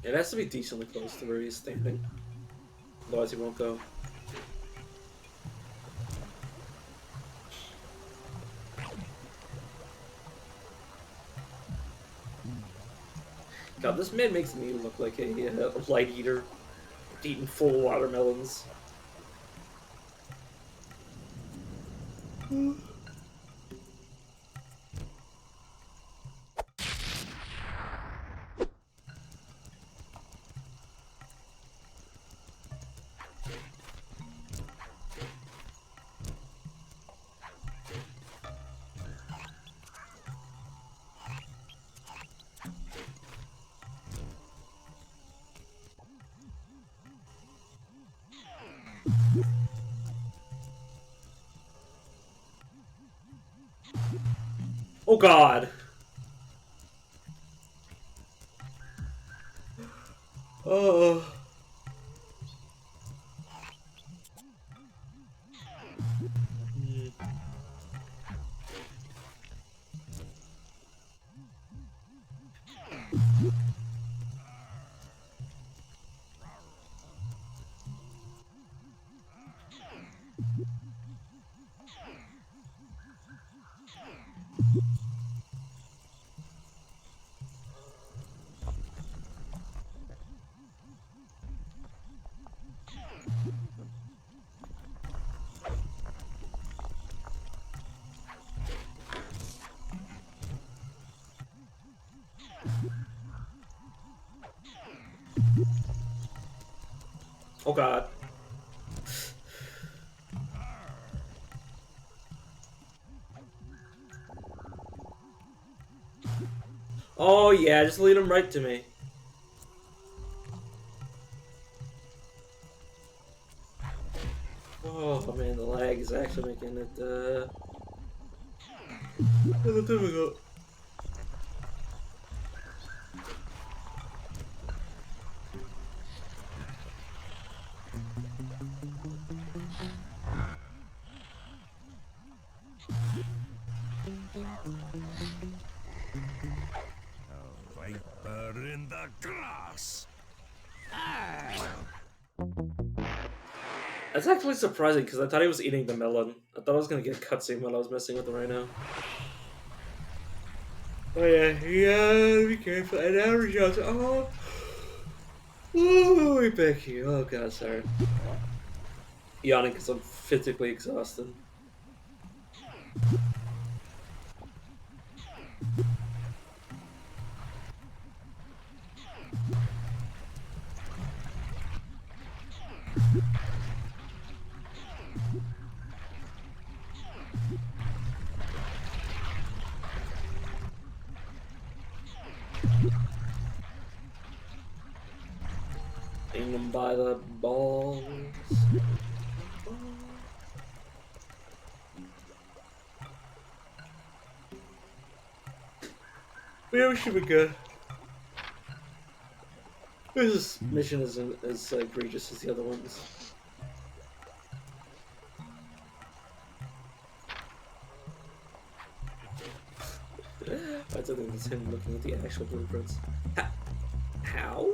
It has to be decently close to where he's standing. Otherwise he won't go. God, this man makes me look like a light eater, eating full watermelons. Oh God. Oh. Oh God. Oh yeah, just lead him right to me. Oh man, the lag is actually making it a little difficult. A viper in the grass. That's actually surprising because I thought he was eating the melon. I thought I was gonna get a cutscene while I was messing with the rhino. Oh yeah, be careful. And now Rajaz, oh, back you. Oh God, sorry. Yawning because I'm physically exhausted. Eating them by the balls. Yeah, we should be good. This mission isn't as egregious as the other ones. I don't think it's him looking at the actual blueprints. How?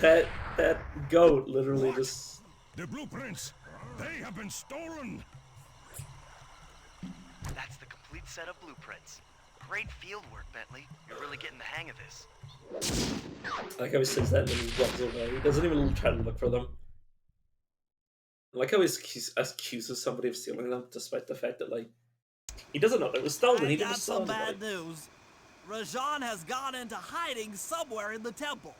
That goat literally What? just... The blueprints! They have been stolen! That's the complete set of blueprints. Great field work, Bentley. You're really getting the hang of this. I like how he says that and then he runs away. He doesn't even try to look for them. I like how he accuses somebody of stealing them, despite the fact that, like, he doesn't know it was stolen. He I never got saw some bad anybody. news. Rajan has gone into hiding somewhere in the temple.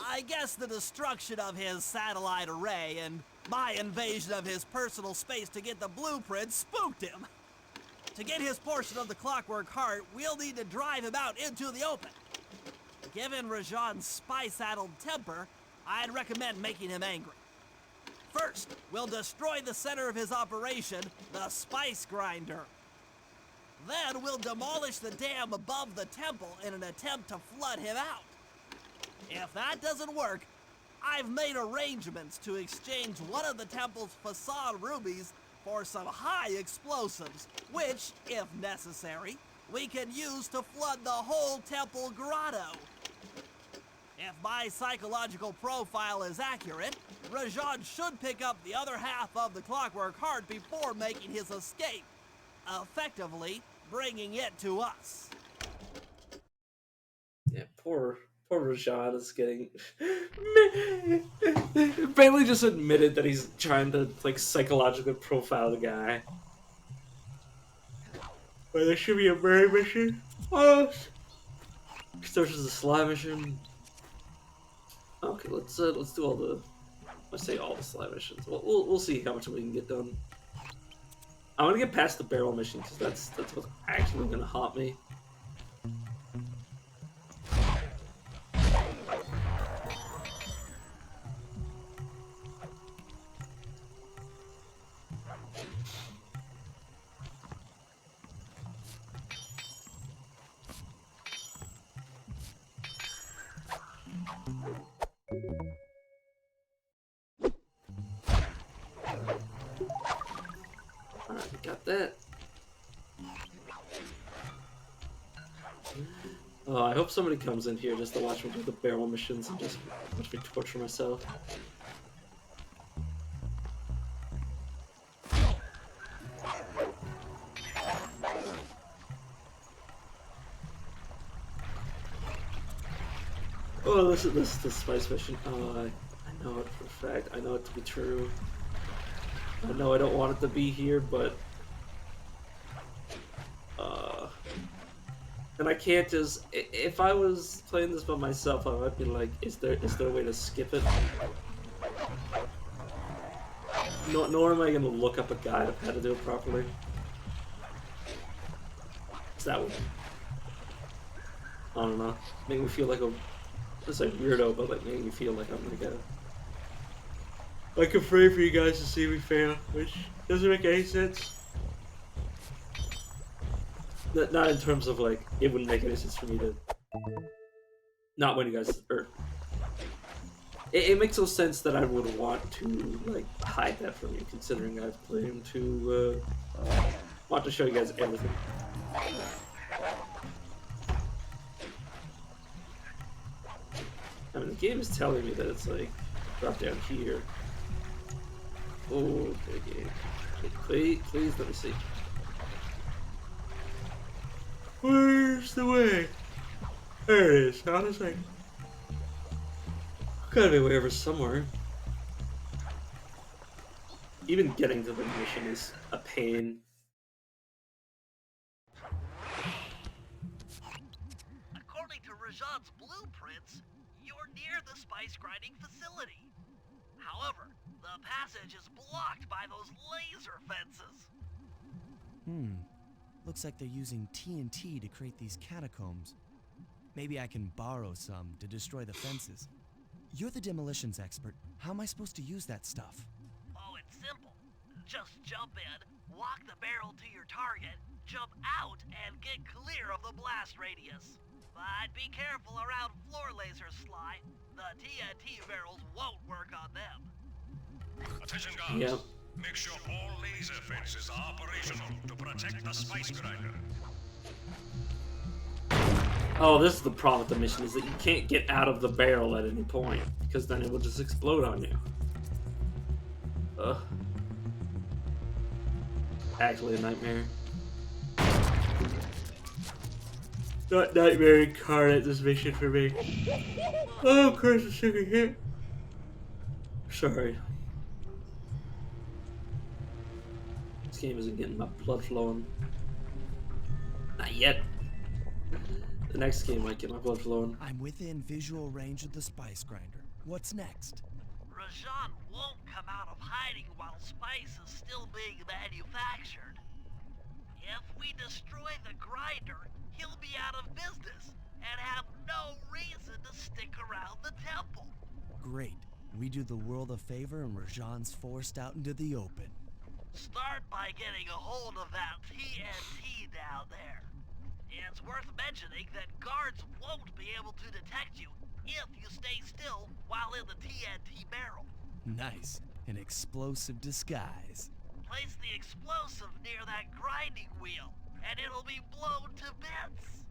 I guess the destruction of his satellite array and my invasion of his personal space to get the blueprints spooked him. To get his portion of the Clockwork Heart, we'll need to drive him out into the open. Given Rajan's spy-saddled temper, I'd recommend making him angry. First, we'll destroy the center of his operation, the spice grinder. Then we'll demolish the dam above the temple in an attempt to flood him out. If that doesn't work, I've made arrangements to exchange one of the temple's facade rubies for some high explosives, which, if necessary, we can use to flood the whole temple grotto. If my psychological profile is accurate, Rajan should pick up the other half of the Clockwork Heart before making his escape, effectively bringing it to us. poor Rajad is getting. Bailey just admitted that he's trying to like psychologically profile the guy. But there should be a Mary mission. Oh, there's a slime mission. Okay, let's do all the. Let's say all the slime missions. We'll see how much we can get done. I want to get past the barrel mission because that's what's actually gonna haunt me. Alright, we got that. Oh, I hope somebody comes in here just to watch me do the barrel missions and just watch me torture myself. Oh, this is the spice mission. Oh, I know it for a fact. I know it to be true. I know I don't want it to be here, but and I can't just. If I was playing this by myself, I might be like, is there a way to skip it? Nor am I gonna look up a guide of how to do it properly. So that would, I don't know, make me feel like a, just like weirdo, but like make me feel like I'm like afraid for you guys to see me fail, which doesn't make any sense. Not in terms of like, it wouldn't make any sense for me to not win you guys, or it makes no sense that I would want to like hide that from you, considering I've claimed to want to show you guys everything. I mean, the game is telling me that it's like drop down here. Oh, okay, game. Please let me see. Where's the way? There it is. How does I? Gotta be way over somewhere. Even getting to the mission is a pain. According to Rajad's blueprints, you're near the spice grinding facility. However, the passage is blocked by those laser fences. Looks like they're using TNT to create these catacombs. Maybe I can borrow some to destroy the fences. You're the demolitions expert. How am I supposed to use that stuff? Oh, it's simple. Just jump in, walk the barrel to your target, jump out, and get clear of the blast radius. But be careful around floor lasers, Sly. The TNT barrels won't work on them. Attention guards. Yep. Make sure all laser fences are operational to protect the spice grinder. Oh, this is the problem with the mission, is that you can't get out of the barrel at any point, because then it will just explode on you. Ugh. Actually a nightmare. Not nightmare incarnate, this mission for me. Oh, of course it's took a hit. Sorry. This game isn't getting my blood flowing. Not yet. The next game might get my blood flowing. I'm within visual range of the spice grinder. What's next? Rajad won't come out of hiding while spice is still being manufactured. If we destroy the grinder, he'll be out of business and have no reason to stick around the temple. Great. We do the world a favor and Rajan's forced out into the open. Start by getting a hold of that TNT down there. It's worth mentioning that guards won't be able to detect you if you stay still while in the TNT barrel. Nice. An explosive disguise. Place the explosive near that grinding wheel, and it'll be blown to bits.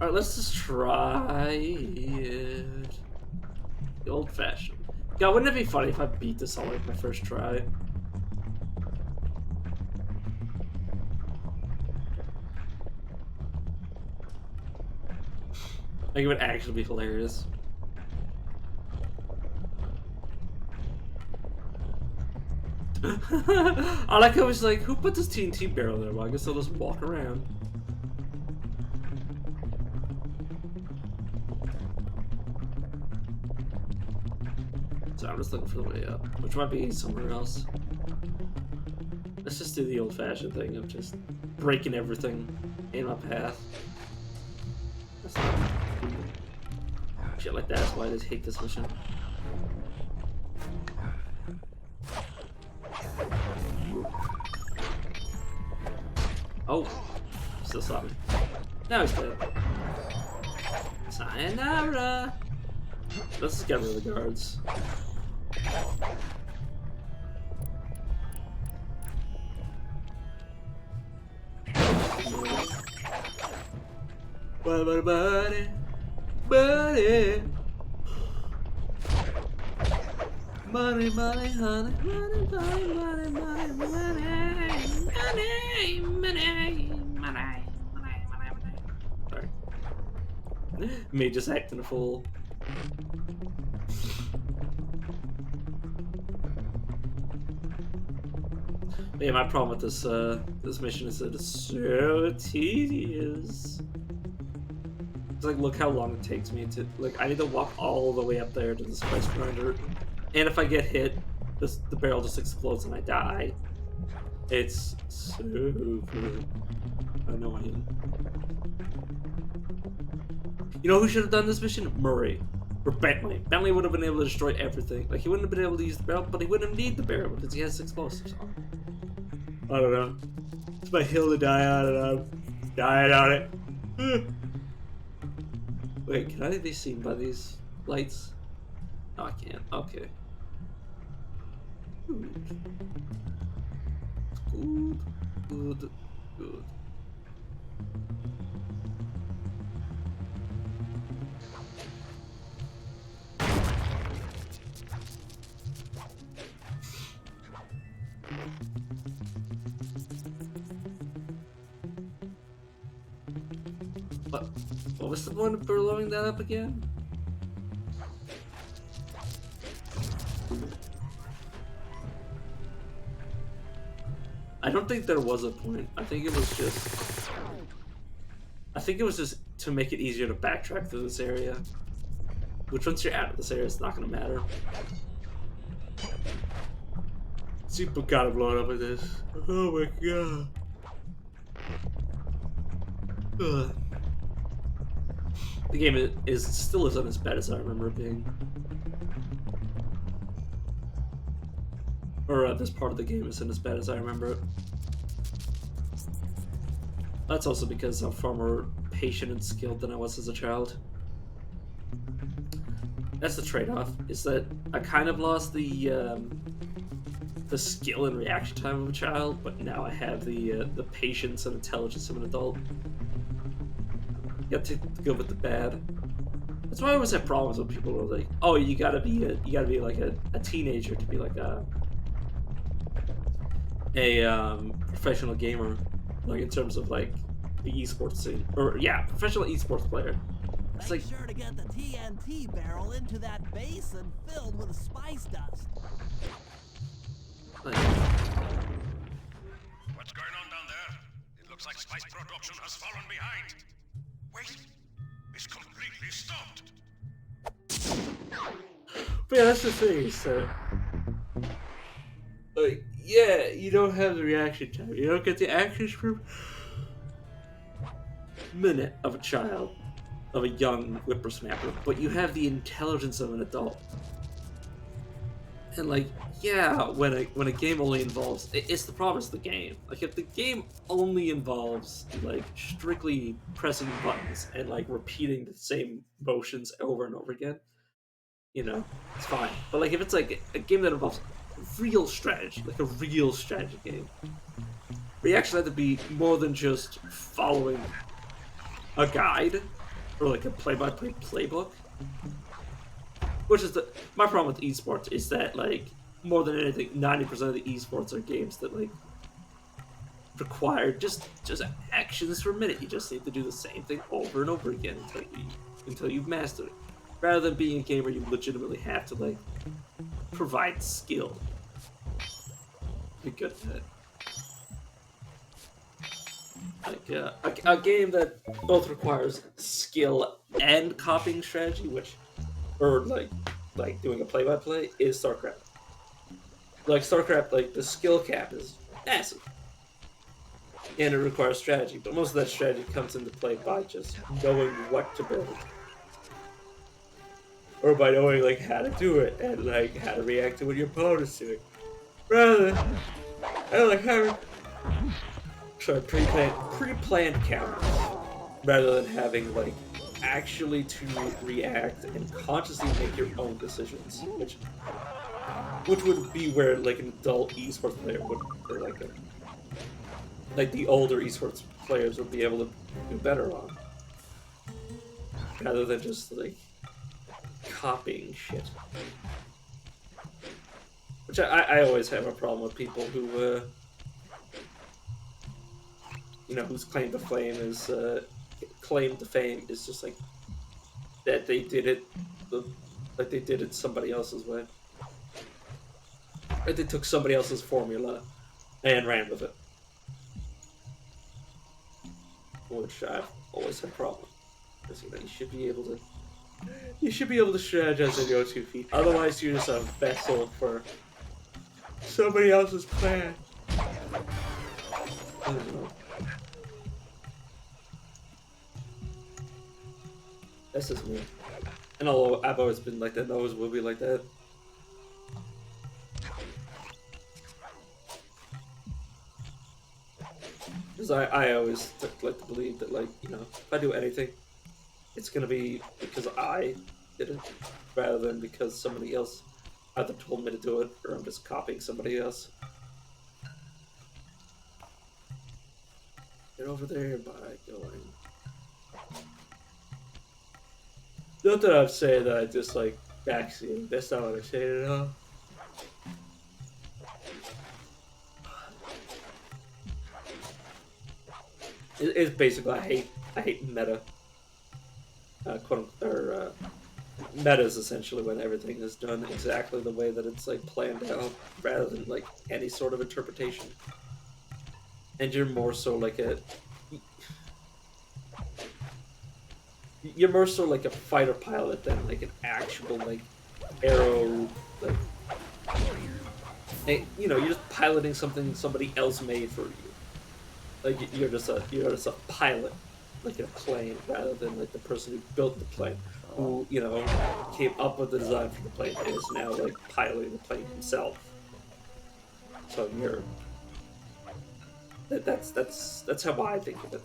Alright, let's just try it. The old-fashioned. God, wouldn't it be funny if I beat this on like my first try? Like, it would actually be hilarious. I like how it's like, who put this TNT barrel there? Well, I guess I'll just walk around. So I'm just looking for the way up, which might be somewhere else. Let's just do the old-fashioned thing of just breaking everything in my path. Shit like that is why I just hate this mission. Oh, still saw me. Now he's dead. Sayonara. Let's just get rid of the guards. Buddy. Money, money, honey, money, money, money, money, money. Sorry. Me just acting a fool. Yeah, my problem with this this mission is that it's so tedious. It's like, look how long it takes me to, like, I need to walk all the way up there to this spice grinder, and if I get hit, the barrel just explodes and I die. It's super annoying. You know who should have done this mission? Murray. Or Bentley. Bentley would have been able to destroy everything. Like, he wouldn't have been able to use the barrel, but he wouldn't need the barrel because he has explosives on. I don't know. It's my hill to die on, and I'm dying on it. Wait, can I be seen by these lights? No, I can't. Okay. Good. What was the point of blowing that up again? I don't think there was a point. I think it was just to make it easier to backtrack through this area. Which, once you're out of this area, it's not gonna matter. Super gotta blow it up like this. Oh my god. Ugh. The game still isn't as bad as I remember it being. Or this part of the game isn't as bad as I remember it. That's also because I'm far more patient and skilled than I was as a child. That's the trade-off, is that I kind of lost the skill and reaction time of a child, but now I have the patience and intelligence of an adult. You have to go with the bad. That's why I always have problems with people who are like, "Oh, you gotta be like a teenager to be like a professional gamer," like in terms of like the esports scene, or yeah, professional esports player. It's Make like, sure to get the TNT barrel into that basin filled with spice dust. What's going on down there? It looks like spice production has fallen behind. Wait, it's completely stopped. but yeah, that's the thing. So, like, yeah, you don't have the reaction time. You don't get the action per minute of a child, of a young whippersnapper, but you have the intelligence of an adult. And like, yeah, when a game only involves, it's the promise of the game. Like, if the game only involves like strictly pressing buttons and like repeating the same motions over and over again, you know, it's fine. But like, if it's like a game that involves real strategy, like a real strategy game, where you actually have to be more than just following a guide or like a play-by-play playbook. Which is my problem with esports is that, like, more than anything, 90% of the esports are games that like require just actions per minute. You just need to do the same thing over and over again until you until you've mastered it, rather than being a game where you legitimately have to like provide skill. Be good at it. Like a game that both requires skill and copying strategy, or like doing a play-by-play, is StarCraft. Like StarCraft, like the skill cap is massive, and it requires strategy. But most of that strategy comes into play by just knowing what to build, or by knowing like how to do it and like how to react to what your opponent's doing, rather than like having pre-planned counters, rather than having like actually to react and consciously make your own decisions, which would be where like an adult esports player would, or like the older esports players would be able to do better on, rather than just like copying shit. Which I always have a problem with people who whose claim to fame is just like that they did it somebody else's way. Or they took somebody else's formula and ran with it. Which I've always had a problem with. Because you should be able to strategize on your 2 feet. Otherwise you're just a vessel for somebody else's plan. I don't know. That's just me. And although I've always been like that, I always will be like that. Because I always like to believe that, like, if I do anything, it's gonna be because I did it, rather than because somebody else either told me to do it, or I'm just copying somebody else. Get over there by going. Not that I'm saying that I just like backseating. That's not what I'm saying at all. It's basically I hate meta. Meta is essentially when everything is done exactly the way that it's like planned out, rather than like any sort of interpretation. And you're more so like a fighter pilot than like an actual like aero like you're just piloting something somebody else made for you. Like you're just a pilot, like a plane, rather than like the person who built the plane, who came up with the design for the plane and is now like piloting the plane himself. So that's how I think of it.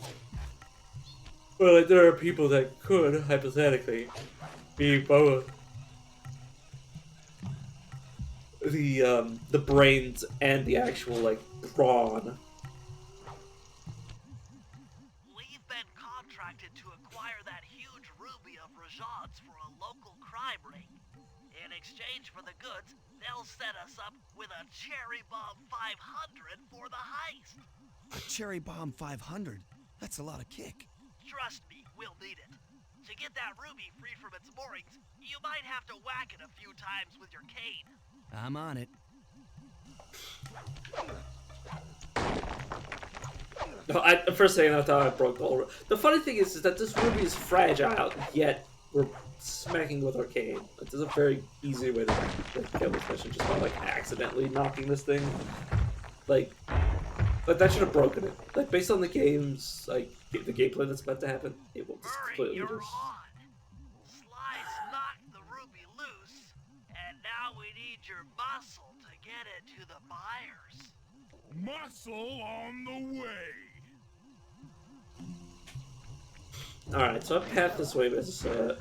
Well, like there are people that could hypothetically be both the brains and the actual like brawn. We've been contracted to acquire that huge ruby of Rajan's for a local crime ring. In exchange for the goods, they'll set us up with a Cherry Bomb 500 for the heist. A Cherry Bomb 500? That's a lot of kick. Trust me, we'll need it. To get that ruby free from its moorings, you might have to whack it a few times with your cane. I'm on it. No, the first thing I thought I broke the whole. The funny thing is that this ruby is fragile, yet we're smacking with our cane. Like, there's a very easy way to kill this mission, just by like accidentally knocking this thing. Like that should have broken it. Like based on the game's the gameplay that's about to happen, it will just completely you're lose. on. Slice knocked the ruby loose, and now we need your muscle to get it to the buyers. Muscle on the way. Alright, so I passed this way as a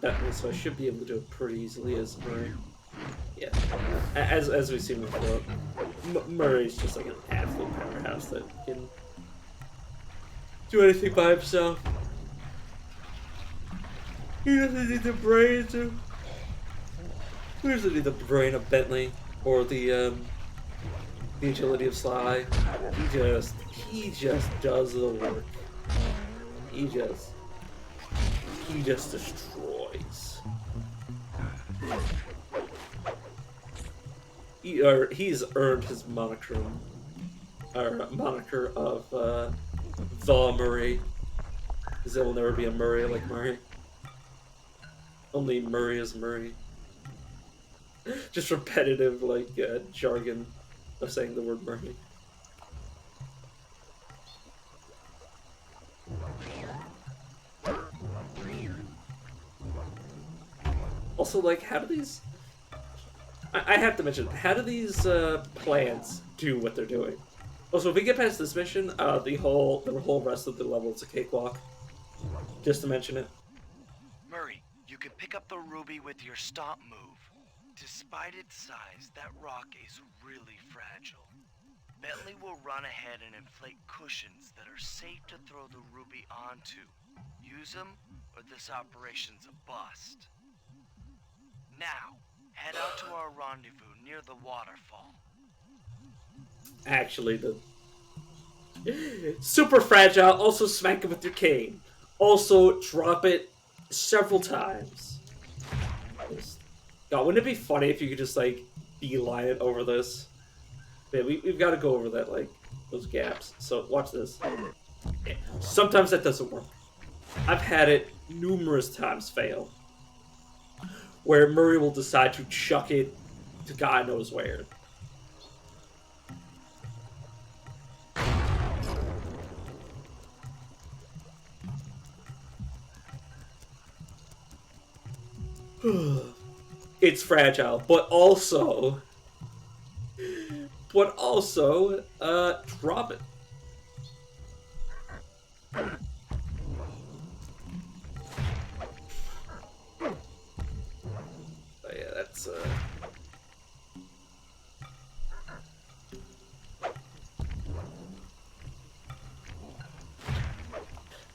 Bentley, so I should be able to do it pretty easily as Murray. Yeah, as we've seen before, Murray's just like an absolute powerhouse that can do anything by himself. He doesn't need the brain to. He doesn't need the brain of Bentley or the agility of Sly. He just does the work. He just he just destroys. He's earned his moniker of the Murray, because there will never be a Murray like Murray. Only Murray is Murray. Just repetitive, like, jargon of saying the word Murray. Also, like, how do these... I have to mention, how do these plants do what they're doing? Also, if we get past this mission, the whole rest of the level is a cakewalk. Just to mention it. Murray, you can pick up the ruby with your stomp move. Despite its size, that rock is really fragile. Bentley will run ahead and inflate cushions that are safe to throw the ruby onto. Use them, or this operation's a bust. Now, head out to our rendezvous near the waterfall. Actually, the super fragile. Also, smack it with your cane. Also, drop it several times. God, wouldn't it be funny if you could just like beeline it over this? Yeah, we've got to go over that, like those gaps. So watch this. Yeah. Sometimes that doesn't work. I've had it numerous times fail, where Murray will decide to chuck it to God knows where. It's fragile, but also, drop it. Oh yeah, that's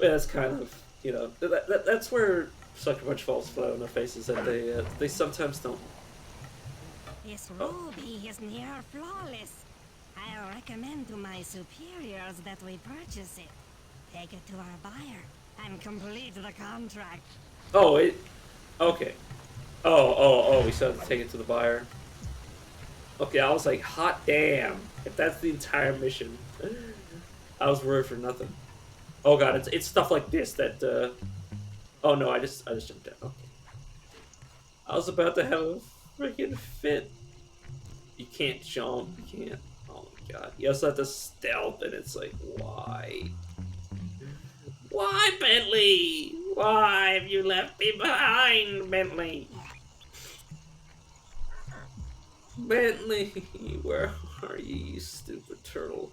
yeah, that's kind of, you know, that's where Sucker Punch falls flat on their faces, that they sometimes don't. This ruby is near flawless. I'll recommend to my superiors that we purchase it. Take it to our buyer and complete the contract. Oh, okay. Oh, we still have to take it to the buyer. Okay, I was like, hot damn. If that's the entire mission, I was worried for nothing. Oh god, it's stuff like this that, oh no, I just jumped down. Okay. I was about to have a freaking fit. You can't jump, you can't. Oh my god. You also have to stealth, and it's like, why? Why, Bentley? Why have you left me behind, Bentley? Bentley, where are you, you stupid turtle?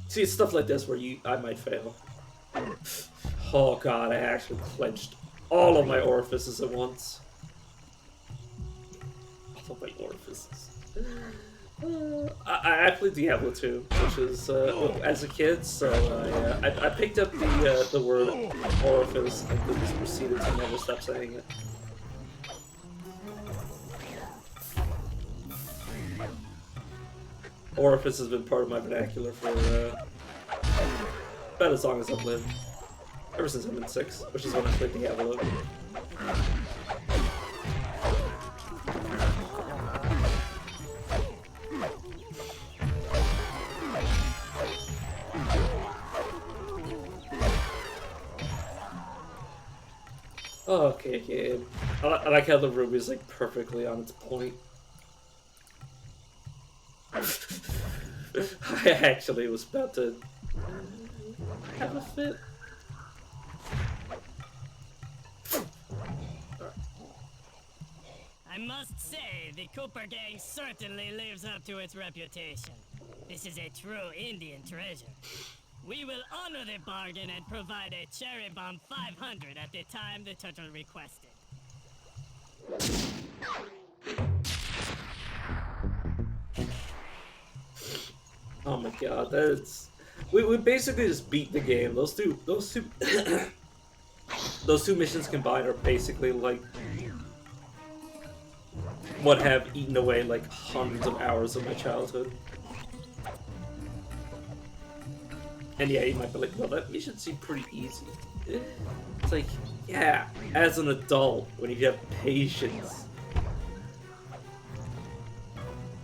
See, it's stuff like this where I might fail. Oh god, I actually clenched all of my orifices at once. All of my orifices. I played Diablo 2, which is as a kid, so I picked up the word orifice and then just proceeded to never stop saying it. Orifice has been part of my vernacular for about as long as I've lived. Ever since I've been 6, which is when I played Diablo. Okay, kid. I like how the ruby's like perfectly on its point. I actually was about to have a fit. I must say, the Cooper gang certainly lives up to its reputation. This is a true Indian treasure. We will honor the bargain and provide a cherry bomb 500 at the time the turtle requested. Oh my god, that's... We basically just beat the game. Those two those two missions combined are basically like what have eaten away like hundreds of hours of my childhood. And yeah, you might be like, well, that mission seemed pretty easy. It's like, yeah, as an adult, when you have patience.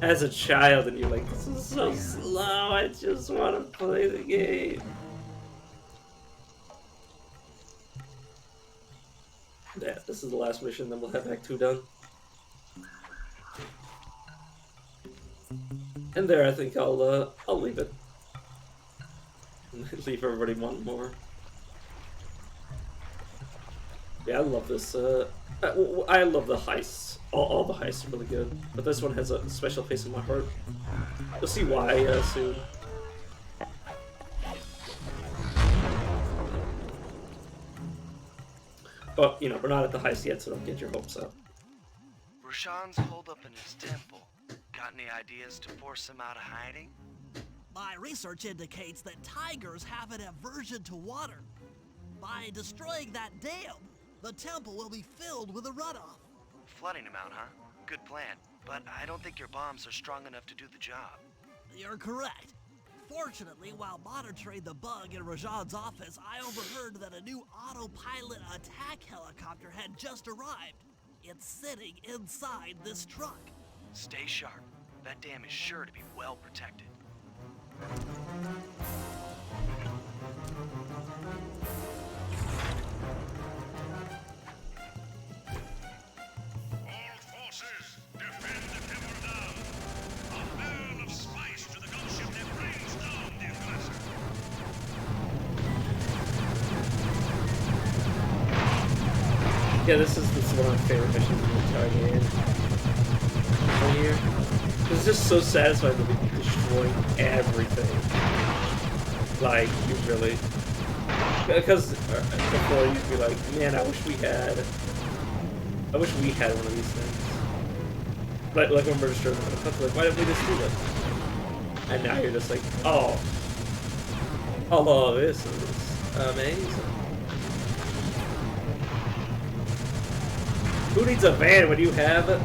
As a child, and you're like, this is so slow, I just want to play the game. Yeah, this is the last mission, then we'll have Act 2 done. And there, I think I'll leave it. Leave everybody wanting more. Yeah, I love this. I love the heists. All the heists are really good, but this one has a special place in my heart. You'll see why soon. But, you know, we're not at the heist yet, so don't get your hopes up. Rashawn's holed up in his temple. Got any ideas to force him out of hiding? My research indicates that tigers have an aversion to water. By destroying that dam, the temple will be filled with a runoff. Flooding him out, huh? Good plan. But I don't think your bombs are strong enough to do the job. You're correct. Fortunately, while monitoring the bug in Rajan's office, I overheard that a new autopilot attack helicopter had just arrived. It's sitting inside this truck. Stay sharp. That dam is sure to be well protected. All forces, defend the temple now. A barrel of spice to the gunship that brings down the aggressor. Yeah, this is one of my favorite missions in the entire game. Right here. It's just so satisfying to be destroying everything. Like, you really... Because before you'd be like, man, I wish we had one of these things. Like when we're destroying the country, like, why didn't we just do it? And now you're just like, oh, this is amazing. Who needs a van when you have a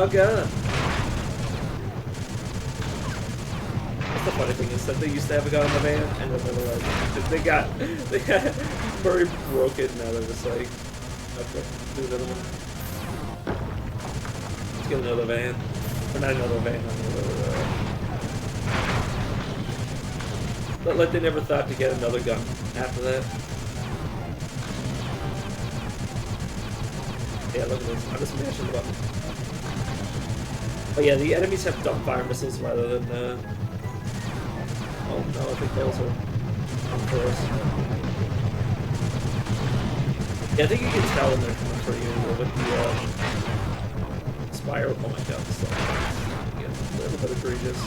gun? The funny thing is that they used to have a gun in the van, and then they were like, they got Murray broke it, and now they're just like, okay, do another one. Let's get another van. Or not another van, another, but like they never thought to get another gun after that. Yeah, look at this. I'm just mashing the button. But yeah, the enemies have dumbfire missiles rather than, oh no, I think those are on course. Yeah, I think you can tell when they're coming for you with the spiral. Oh my god, this is a little bit egregious.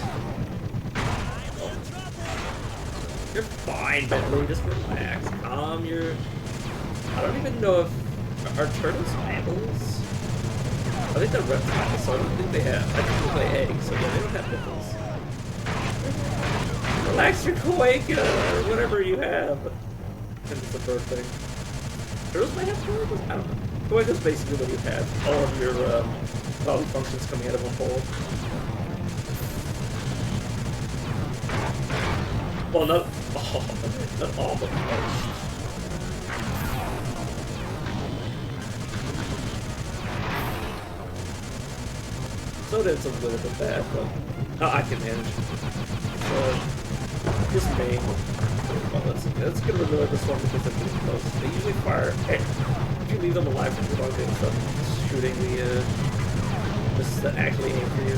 Oh. You're fine, Bentley, just relax. Calm your... I don't even know if... Are turtles mammals? I think they're reptiles, so I don't think they have... I think they lay eggs, so yeah, they don't have nipples. Relax your Quaker, or whatever you have. And it's a bird thing. Turtles might have Quakers? I don't know. Quaker's basically when you have all of your body functions coming out of one hole. Well, not all, but most. So that's a little bit bad, but I can manage. So, just me. Well, let's get rid of this one because they're getting close. They usually fire. If you leave them alive for too long, they start shooting the. This is actually aim for you.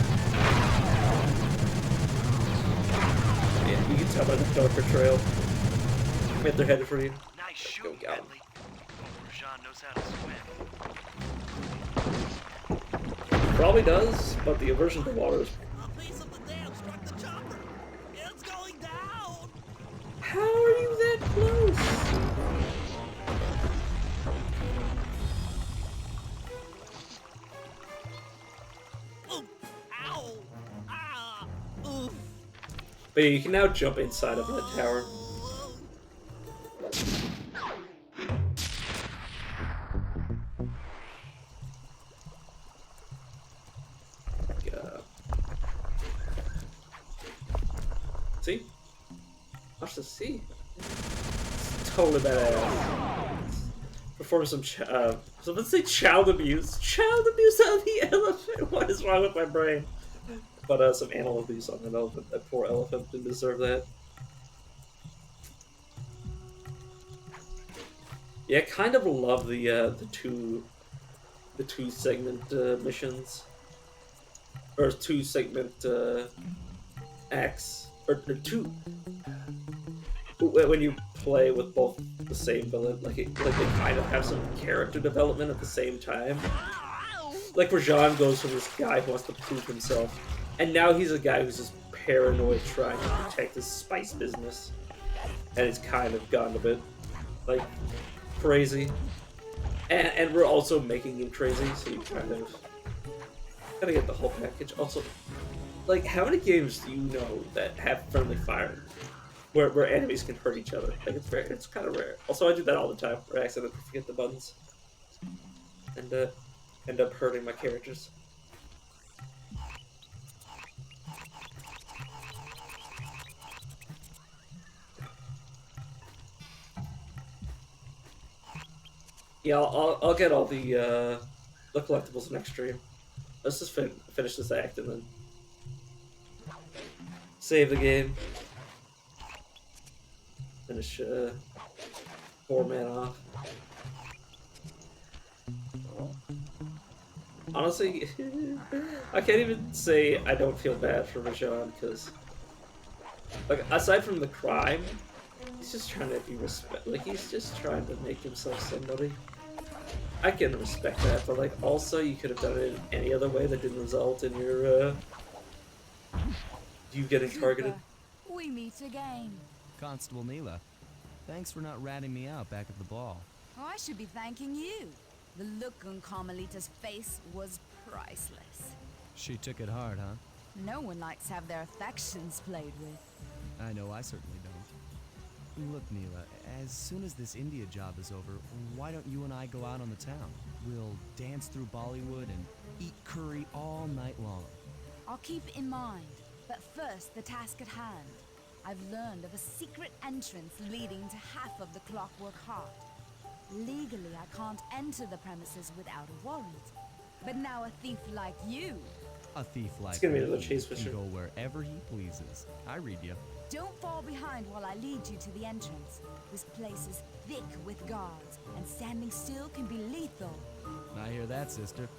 Yeah, you can tell by the darker trail. If they're headed for you. Nice shooting, Bentley. Rajan knows how to swim. Probably does, but the aversion to water is... A piece of the dam struck the chopper. It's going down. How are you that close? Ooh, ow, ah, oof. But yeah, you can now jump inside of that tower. See? Watch the sea. It's totally badass. Perform some so let's say child abuse. Child abuse on the elephant. What is wrong with my brain? But some animal abuse on an elephant. That poor elephant didn't deserve that. Yeah, I kind of love the two segment missions, or 2 segment acts, or two. When you play with both the same villain, like they kind of have some character development at the same time. Like Rajan goes from this guy who wants to prove himself, and now he's a guy who's just paranoid trying to protect his spice business, and it's kind of gone a bit like crazy. And we're also making him crazy, so you kind of gotta get the whole package. Also, like, how many games do you know that have friendly fire? Where enemies can hurt each other. Like, it's kind of rare. Also, I do that all the time, where I accidentally forget the buttons. And, end up hurting my characters. Yeah, I'll get all the collectibles next stream. Let's just finish this act and then save the game. Finish 4-man off. Honestly, I can't even say I don't feel bad for Rajan, because, like, aside from the crime, he's just trying to be he's just trying to make himself somebody. I can respect that, but, like, also you could have done it in any other way that didn't result in your, you getting targeted. We meet again. Constable Neela, thanks for not ratting me out back at the ball. Oh, I should be thanking you. The look on Carmelita's face was priceless. She took it hard, huh? No one likes to have their affections played with. I know I certainly don't. Look, Neela, as soon as this India job is over, why don't you and I go out on the town? We'll dance through Bollywood and eat curry all night long. I'll keep it in mind. But first, the task at hand. I've learned of a secret entrance leading to half of the Clockwork Heart. Legally, I can't enter the premises without a warrant. But now a thief like you... A thief like it's gonna be me another chase can go wherever he pleases. I read you. Don't fall behind while I lead you to the entrance. This place is thick with guards, and standing still can be lethal. I hear that, sister.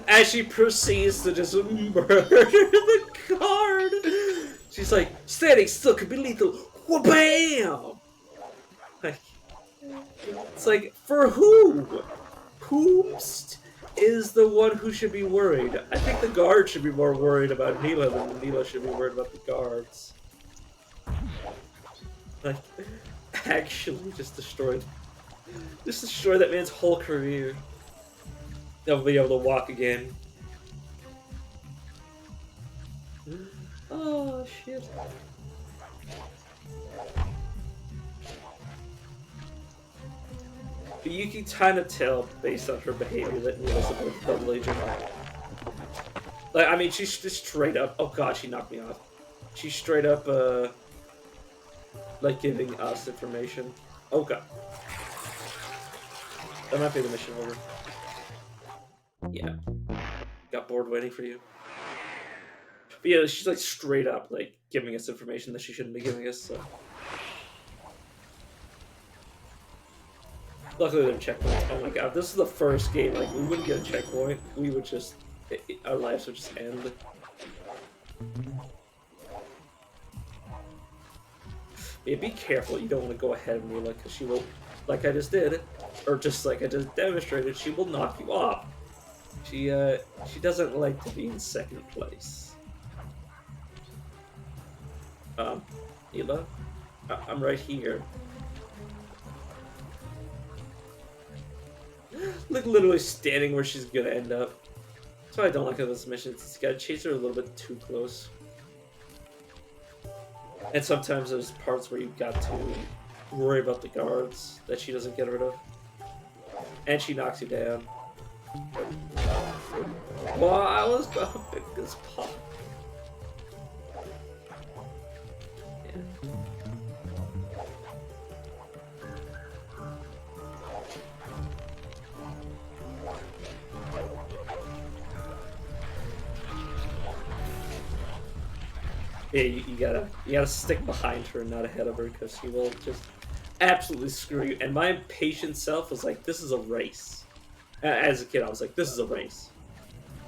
As she proceeds to just murder the guard, she's like, standing still could be lethal. Wha-bam! Like, it's like, for who? Who is the one who should be worried? I think the guard should be more worried about Neela than Neela should be worried about the guards. Like, actually just destroyed that man's whole career. They'll be able to walk again. Oh, shit. But you can kind of tell, based on her behavior, that Neela's a bit of a double agent. Like, I mean, she's just straight up... Oh god, she knocked me off. She's straight up, like, giving us information. Oh god. That might be the mission over. Yeah. Got bored waiting for you. But yeah, she's like straight up like giving us information that she shouldn't be giving us, so. Luckily they're checkpoints. Oh my god, this is the first game, like we wouldn't get a checkpoint, we would just our lives would just end. Yeah, be careful, you don't want to go ahead of Neela, because she will, like I just did, or just like I just demonstrated, she will knock you off. She doesn't like to be in second place. Neela? I'm right here. Like literally standing where she's gonna end up. That's why I don't like this mission. You gotta chase her a little bit too close. And sometimes there's parts where you've got to worry about the guards that she doesn't get rid of. And she knocks you down. Well, I was gonna pick this pop. Yeah. Yeah, you gotta stick behind her and not ahead of her, because she will just absolutely screw you. And my impatient self was like, this is a race. As a kid, I was like, this is a race.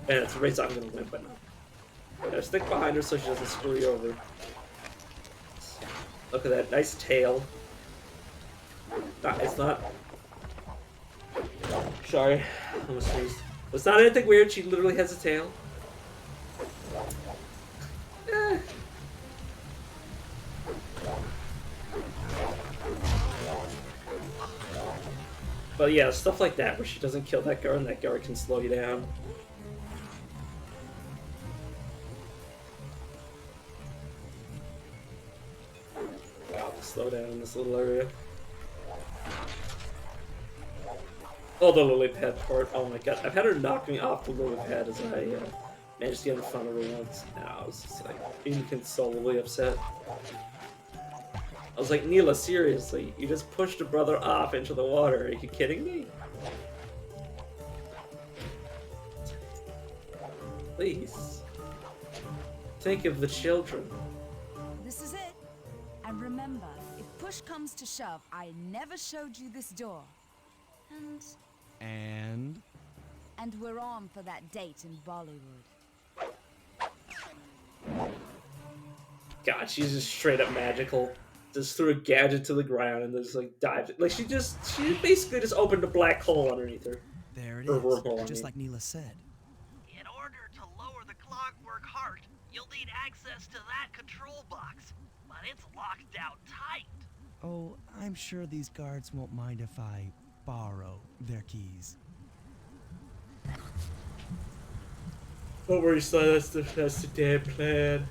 And it's a race I'm gonna win, but no. You gotta stick behind her so she doesn't screw you over. Look at that nice tail. It's not... Sorry, I almost sneezed. It's not anything weird, she literally has a tail. But yeah, stuff like that, where she doesn't kill that guard and that guard can slow you down. Wow, slow down in this little area. Oh, the lily pad part. Oh my god. I've had her knock me off the lily pad as I managed to get in front of her once. Now I was just like inconsolably upset. I was like, Neela, seriously, you just pushed a brother off into the water. Are you kidding me? Please. Think of the children. This is it. And remember, if push comes to shove, I never showed you this door. And we're on for that date in Bollywood. God, she's just straight up magical. Just threw a gadget to the ground and just like dived. Like she basically just opened a black hole underneath her. There it Or is, just like Neela said. In order to lower the clockwork heart, you'll need access to that control box, but it's locked down tight. Oh, I'm sure these guards won't mind if I borrow their keys. Don't worry, son. That's the damn plan.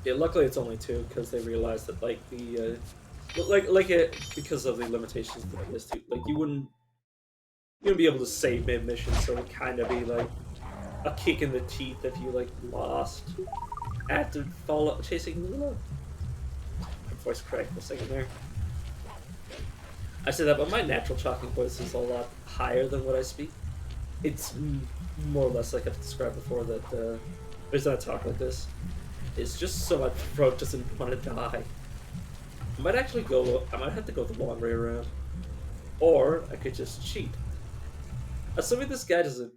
Yeah, luckily it's only 2 because they realized that like the because of the limitations of the PS2, like you wouldn't be able to save mid mission, so it would kind of be like a kick in the teeth if you like lost after chasing Neela. My voice cracked for a second there. I say that, but my natural talking voice is a lot higher than what I speak. It's more or less like I've described before that the reason I talk like this is just so my throat doesn't want to die. I might have to go the long way around. Or I could just cheat. Assuming this guy doesn't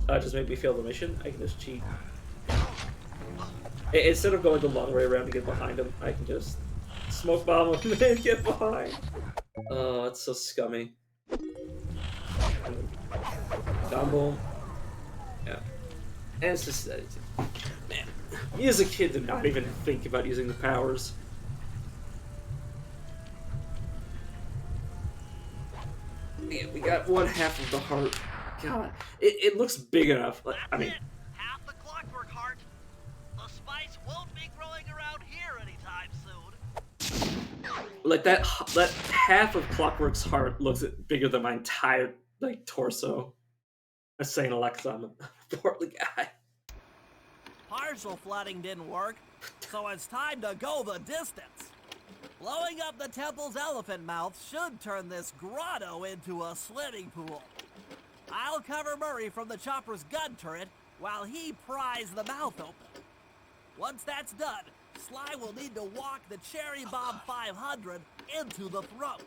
just make me fail the mission, I can just cheat. Instead of going the long way around to get behind him, I can just smoke bomb him and get behind. Oh, it's so scummy. Combo. Yeah. And it's just man. Me as a kid did not even think about using the powers. Man, we got 1/2 of the heart. God, it looks big enough. I mean, half the clockwork heart. The spice won't be growing around here anytime soon. like that half of Clockwork's heart looks bigger than my entire like torso. I'm saying Alexa, I'm a portly guy. Partial flooding didn't work, so it's time to go the distance. Blowing up the temple's elephant mouth should turn this grotto into a swimming pool. I'll cover Murray from the chopper's gun turret while he pries the mouth open. Once that's done, Sly will need to walk the Cherry Bomb 500 into the throat.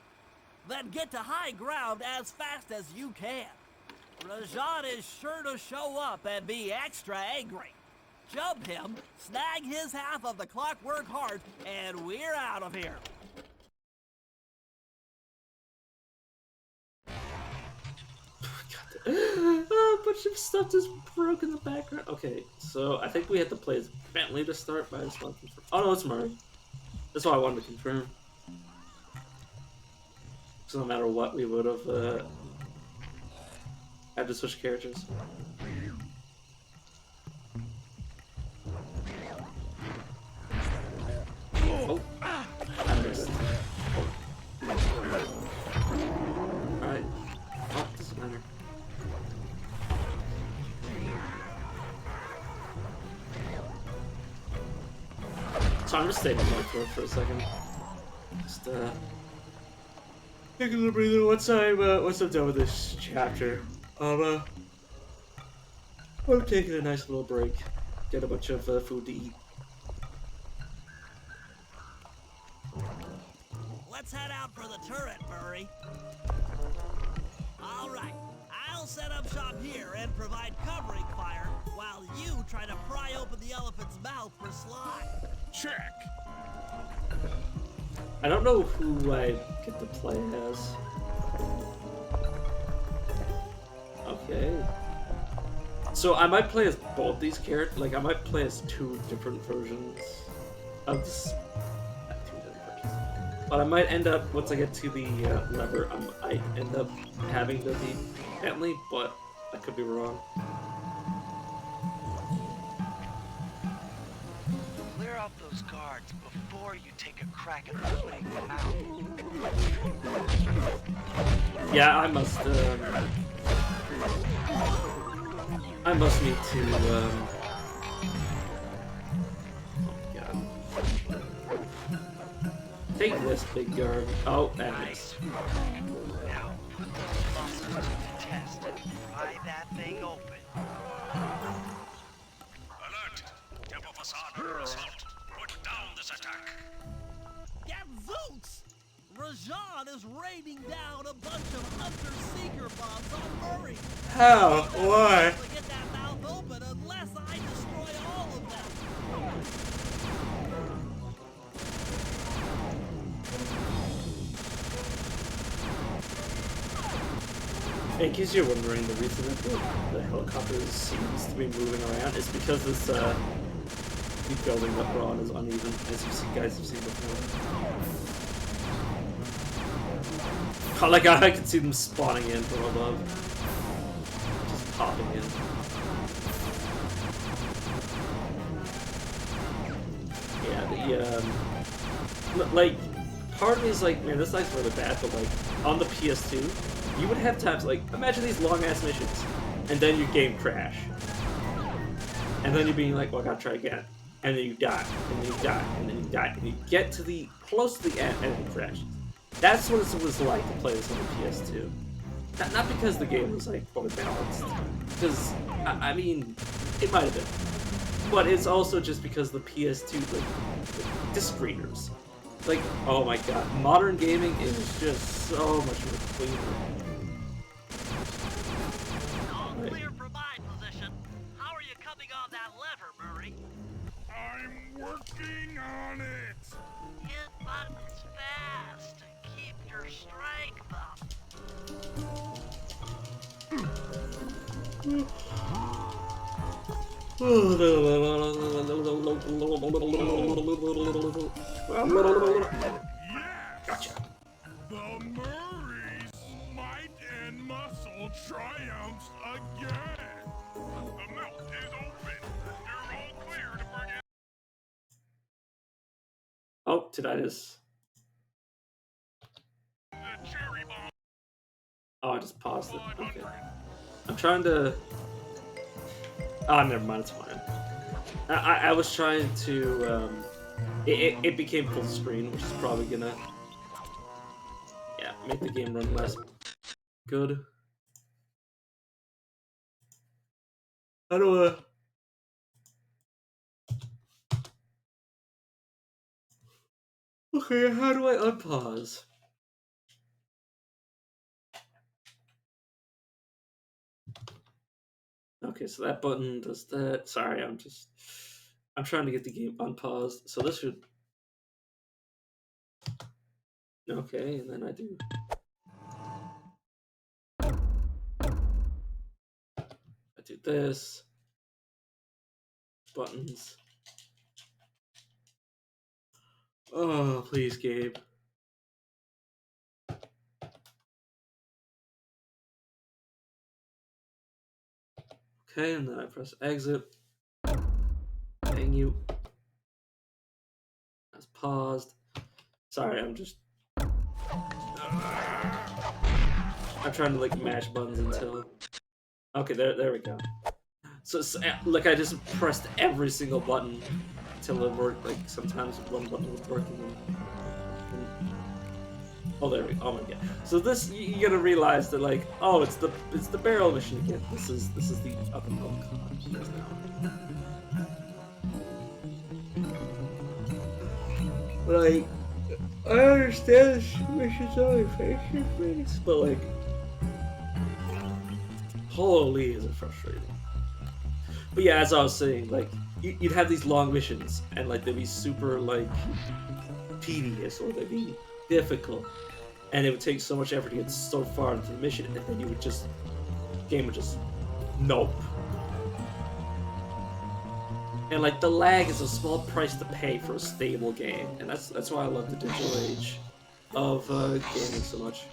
Then get to high ground as fast as you can. Rajan is sure to show up and be extra angry. Jump him, snag his half of the clockwork heart, and we're out of here. A bunch of stuff just broke in the background. Okay, so I think we had to play as Bentley to start, but I just want to confirm. Oh no, it's Murray. That's why I wanted to confirm. So no matter what, we would have had to switch characters. Oh, I missed. Alright. Oh, doesn't matter. So I'm just staying on my floor for a second. Just take a little breather. Once I'm done with this chapter, I'm taking a nice little break. Get a bunch of food to eat. Let's head out for the turret, Murray. All right, I'll set up shop here and provide covering fire while you try to pry open the elephant's mouth for Sly. Check. I don't know who I get to play as. Okay. So I might play as both these characters. Like I might play as two different versions of this. Not two different versions. But I might end up once I get to the lever. I might end up having to be Bentley, but I could be wrong. Clear out those guards before you take a crack at opening them out. Yeah, I must need to, oh my god. Take this, big guard. Oh, that Nice. Now, put those muscles to the test and pry that thing open. Alert! Temple facade under assault. Put down this attack. Gadzooks! Rajan is raining down a bunch of Hunter-Seeker bombs on Murray. How? Why? To get that mouth open unless I destroy all of them. In case you're wondering, the reason that the helicopter seems to be moving around is because this the building that we're on is uneven, as you guys have seen before. Oh, like I can see them spawning in from above, just popping in. Yeah, like part of me is like, man, this like's really bad, but like on the PS2. You would have times like, imagine these long-ass missions, and then your game crash. And then you're being like, well, I gotta try again. And then you die, and then you die, and then you die, and you get to the, close to the end, and it crashes. That's what it was like to play this on the PS2. Not because the game was like fully balanced, because, I mean, it might have been. But it's also just because the PS2, like disc readers. Like, oh my god, modern gaming is just so much more cleaner. All clear from my position. How are you coming on that lever, Murray? I'm working on it. Hit buttons fast and keep your strength up. Gotcha. The Murray's might and muscle triumphs again. The mouth is open. You're all clear to bring it. Oh, did I just... The cherry bomb. Oh, I just paused it. Okay. I'm trying to... Oh, never mind, it's fine. I was trying to, it became full screen, which is probably gonna, yeah, make the game run less good. How do okay, how do I unpause? Okay, so that button does that. Sorry, I'm trying to get the game unpaused. So this should, okay, and then I do. I do this. Buttons. Oh, please, Gabe. Okay, and then I press exit. Dang you. That's paused. Sorry, I'm just... I'm trying to, like, mash buttons until... Okay, there we go. So, like, I just pressed every single button till it worked. Like sometimes one button would work and then. Oh, there we go. Oh my god. So this you gotta realize that like, oh, it's the barrel mission again. This is the up and up. Like, I understand this mission's only face-to-face, but like, holy, is it frustrating. But yeah, as I was saying, like, you'd have these long missions, and like they'd be super like tedious, or they'd be difficult, and it would take so much effort to get so far into the mission, and then you would just, game would just, nope. And like the lag is a small price to pay for a stable game, and that's why I love the digital age of gaming so much.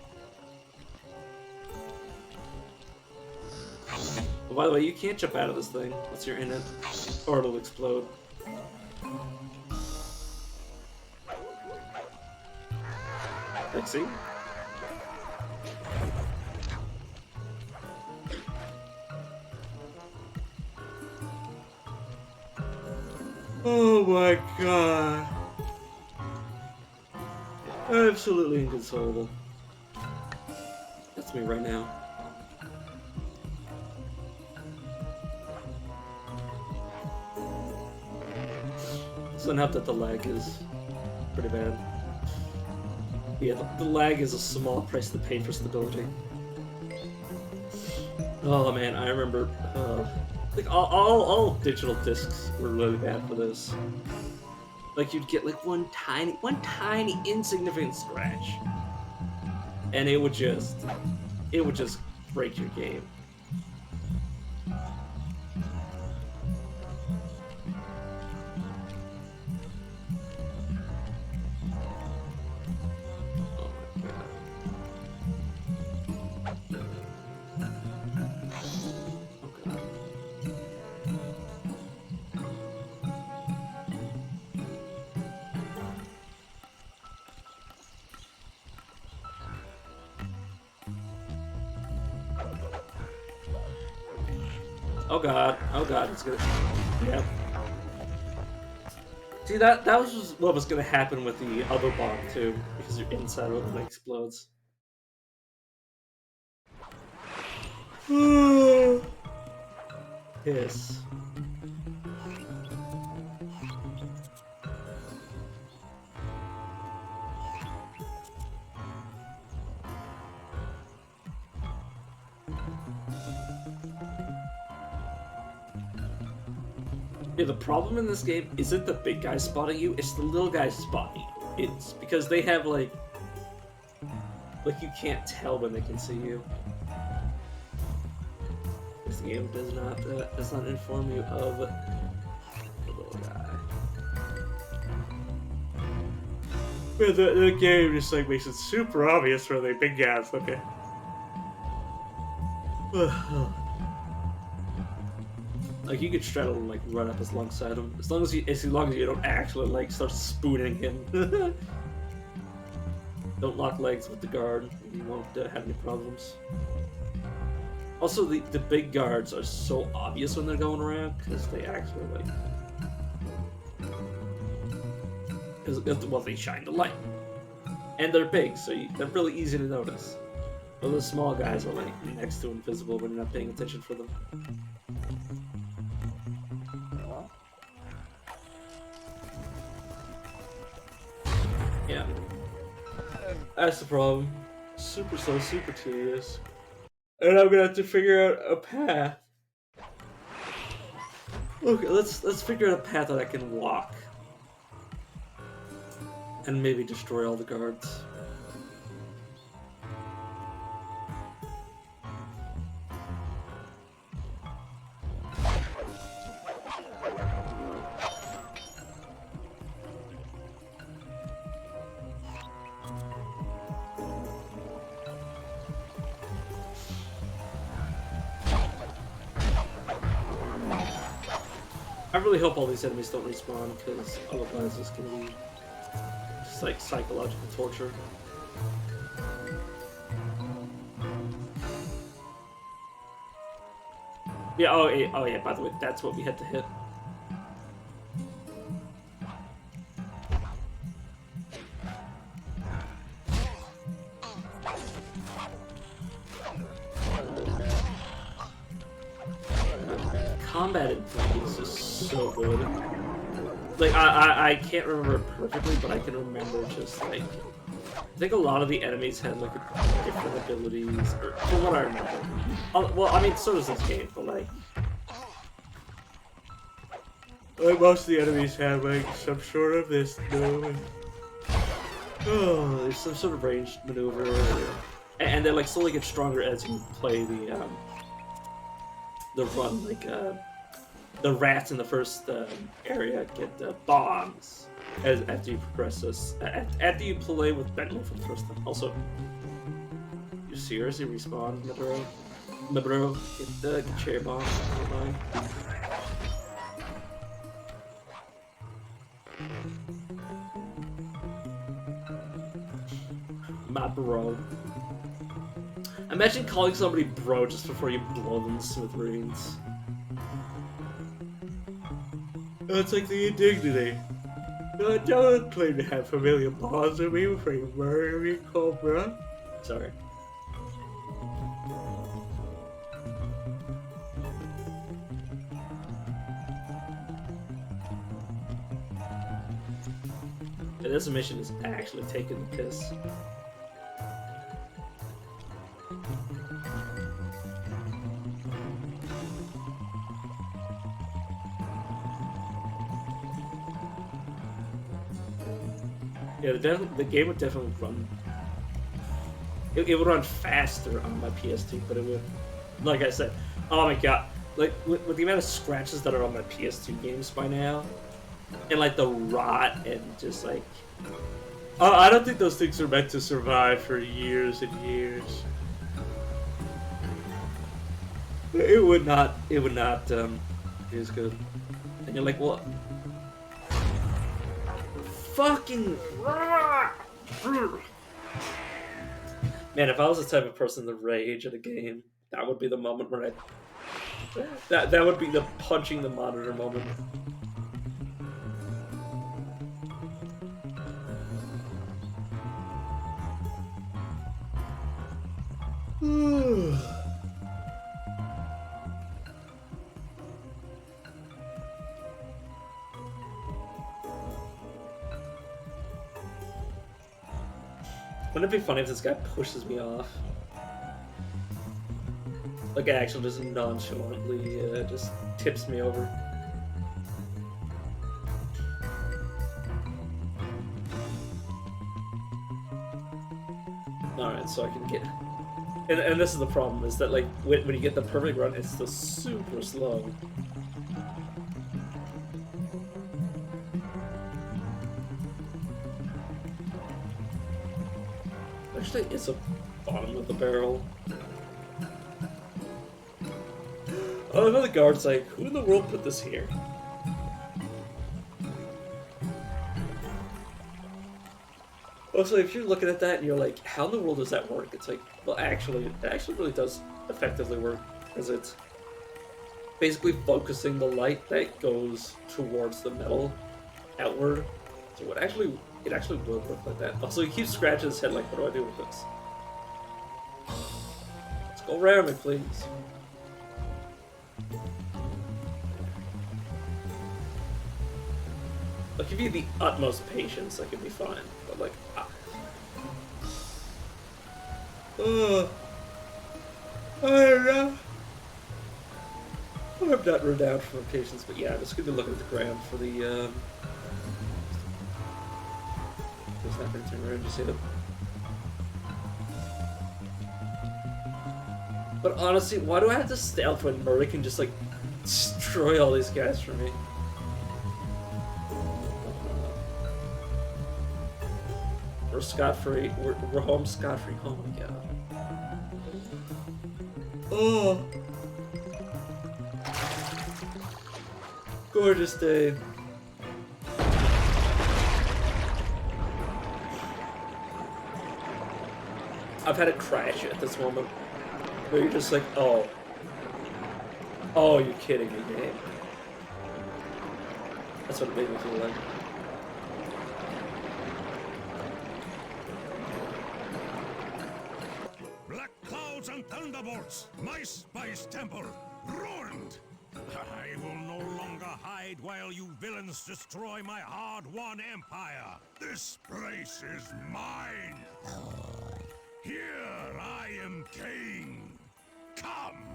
Oh, by the way, you can't jump out of this thing once you're in it, or it'll explode. Like, see? Oh my god. Absolutely inconsolable. That's me right now. Doesn't help that the lag is pretty bad. Yeah, the lag is a small price to pay for stability. Oh man, I remember, like all digital discs were really bad for this. Like you'd get like one tiny insignificant scratch, and it would just break your game. Oh god, it's gonna. Yeah. See, that was what was gonna happen with the other bomb too, because you're inside of it when it explodes. Yes. Yeah, the problem in this game isn't the big guy spotting you, it's the little guy spotting you. It's because they have like you can't tell when they can see you. This game does not inform you of the little guy. But the game just like makes it super obvious for the big guys. Okay. Like you could straddle and like run up alongside him, as long as you don't actually like start spooning him. Don't lock legs with the guard, you won't have any problems. Also, the big guards are so obvious when they're going around because they actually like, well, they shine the light, and they're big, so they're really easy to notice. But the small guys are like next to invisible when you're not paying attention for them. Yeah. That's the problem. Super slow, super tedious. And I'm gonna have to figure out a path. Okay, let's figure out a path that I can walk. And maybe destroy all the guards. I really hope all these enemies don't respawn, because otherwise this can be just like psychological torture. Yeah, oh yeah, by the way, that's what we had to hit. combat in Thieves is so good. Like, I can't remember it perfectly, but I can remember just, like... I think a lot of the enemies had, like, different abilities, or, from what I remember. Well, I mean, so does this game, but, like... most of the enemies have, like, some sort of this, oh, there's some sort of ranged maneuver, and they, like, slowly get stronger as you play the run, like, the rats in the first area get bombs after you progress this. After you play with Bentley for the first time. Also, you seriously respawn, Libero? Get cherry bomb. My bro. Imagine calling somebody bro just before you blow them to smithereens. That's like the indignity. No, don't claim to have familiar bonds with me before you murder me, Cobra. Sorry. Yeah, this mission is actually taking the piss. Yeah, the game would definitely run. It would run faster on my PS2, but it would, like I said, oh my god, like with the amount of scratches that are on my PS2 games by now, and like the rot and just like, I don't think those things are meant to survive for years and years. It would not be as good. And you're like, what? Fucking man, if I was the type of person to rage at a game, that would be the moment where that would be the punching the monitor moment. Wouldn't it be funny if this guy pushes me off? Like, actually just nonchalantly just tips me over. Alright, so I can get... And this is the problem, is that, like, when you get the perfect run, it's still super slow. Actually, it's a bottom of the barrel. Oh, another guard's like, who in the world put this here? Also, if you're looking at that and you're like, how in the world does that work? It's like, well, actually, it actually really does effectively work, because it's basically focusing the light that goes towards the metal outward. So it actually will work like that. Also, he keeps scratching his head like, what do I do with this? Let's go around me, please. I'll give you the utmost patience, I could be fine. But like, I don't know. I'm not renowned for my patience, but yeah, I'm just gonna be looking at the ground for the, It's not gonna turn around, you see them? But honestly, why do I have to stealth when Murray can just like destroy all these guys for me? We're scot-free. We're home scot-free. Oh my god. Oh. Gorgeous day. I've had a crash at this moment where you're just like, oh. Oh, you're kidding me, game. That's what it made me feel like. Black clouds and thunderbolts, my spice temple ruined. I will no longer hide while you villains destroy my hard-won empire. This place is mine. Here I am king. Come,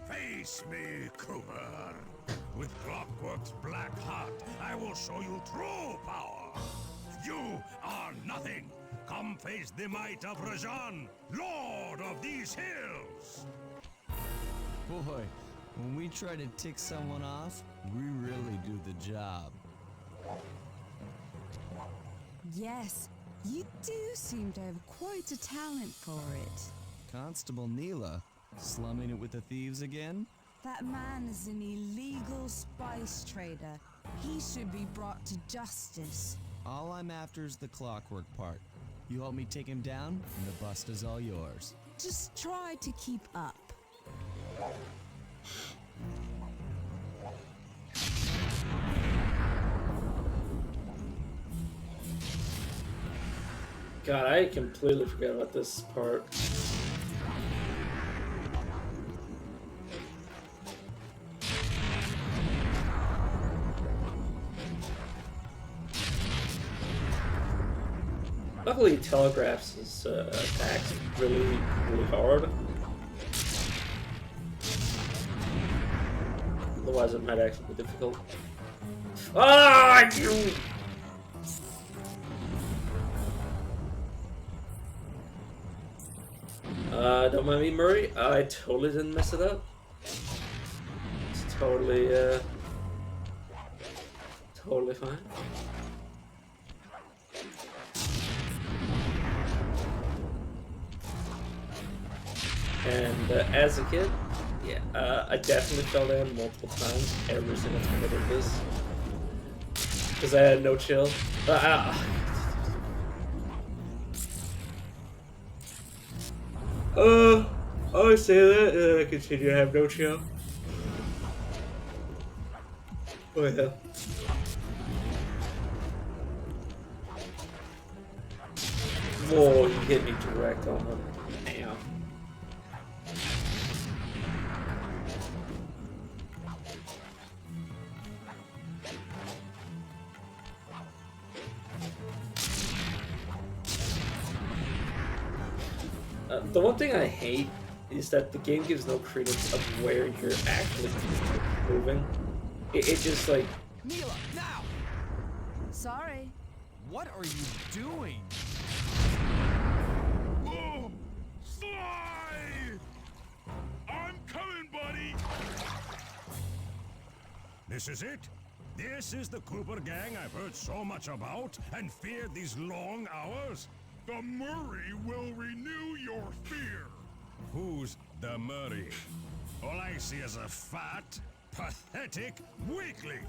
face me, Cooper. With Clockwork's black heart, I will show you true power. You are nothing. Come face the might of Rajan, Lord of these hills. Boy, when we try to tick someone off, we really do the job. Yes, you do seem to have quite a talent for it. Constable Neela, slumming it with the thieves again? That man is an illegal spice trader. He should be brought to justice. All I'm after is the Clockwork part. You help me take him down, and the bust is all yours. Just try to keep up. God, I completely forgot about this part. Luckily, he telegraphs his attacks really hard. Otherwise, it might actually be difficult. Ah, you! Don't mind me, Murray. I totally didn't mess it up. It's totally fine. And as a kid, yeah, I definitely fell down multiple times every single time I did this. Because I had no chill. I always say that, and I continue to have no chill. Oh yeah. Whoa, you hit me direct on them. Damn. The one thing I hate is that the game gives no credence of where you're actually moving. It just like... Neela, now! Sorry. What are you doing? Oh, Sly! I'm coming, buddy! This is it? This is the Cooper gang I've heard so much about and feared these long hours? The Murray will renew your fear. Who's the Murray? All I see is a fat, pathetic weakling.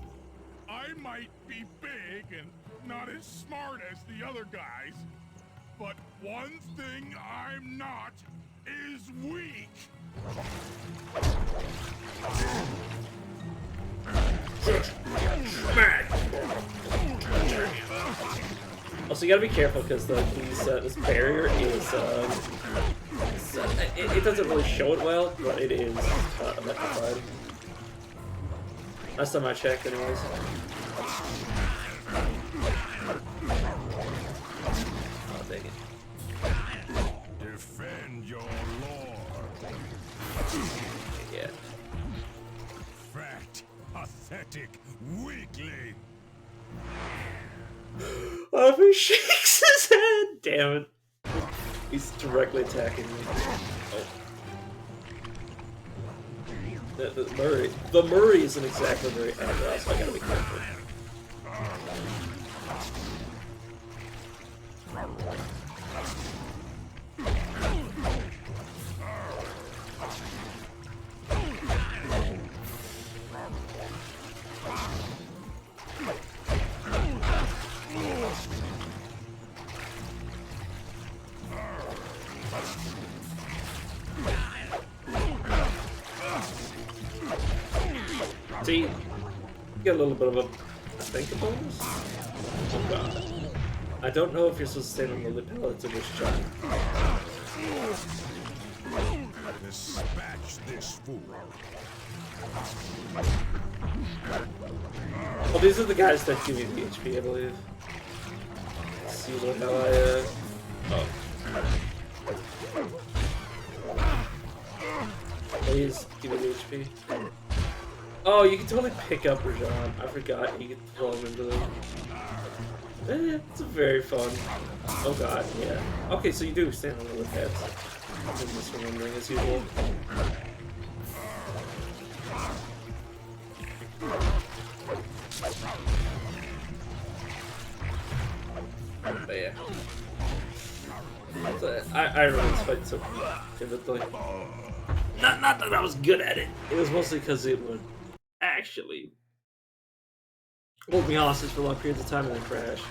I might be big and not as smart as the other guys, but one thing I'm not is weak. Also, you gotta be careful because this barrier is it doesn't really show it well, but it is electrified. Last time I checked, anyways. Oh, dang it. Defend your lord. Yeah. Fat, pathetic weakling. Oh, he shakes his head! Damn it. He's directly attacking me. Oh. The Murray isn't exactly very agile, so I gotta be careful. See, you get a little bit of a bonus. Oh god. I don't know if you're supposed to stand on the lapel, it's a wish shot. Dispatch this fool. Well, these are the guys that give me the HP, I believe. Let's see what how I Please give me the HP. Oh, you can totally pick up Rajan. I forgot you can throw him into them. Yeah, it's very fun. Oh god, yeah. Okay, so you do stand on the lip heads. I'm misremembering as usual. But yeah. So, I remember this fight so vividly. Not that I was good at it. It was mostly because it would actually hold me hostage for long periods of time and then crash.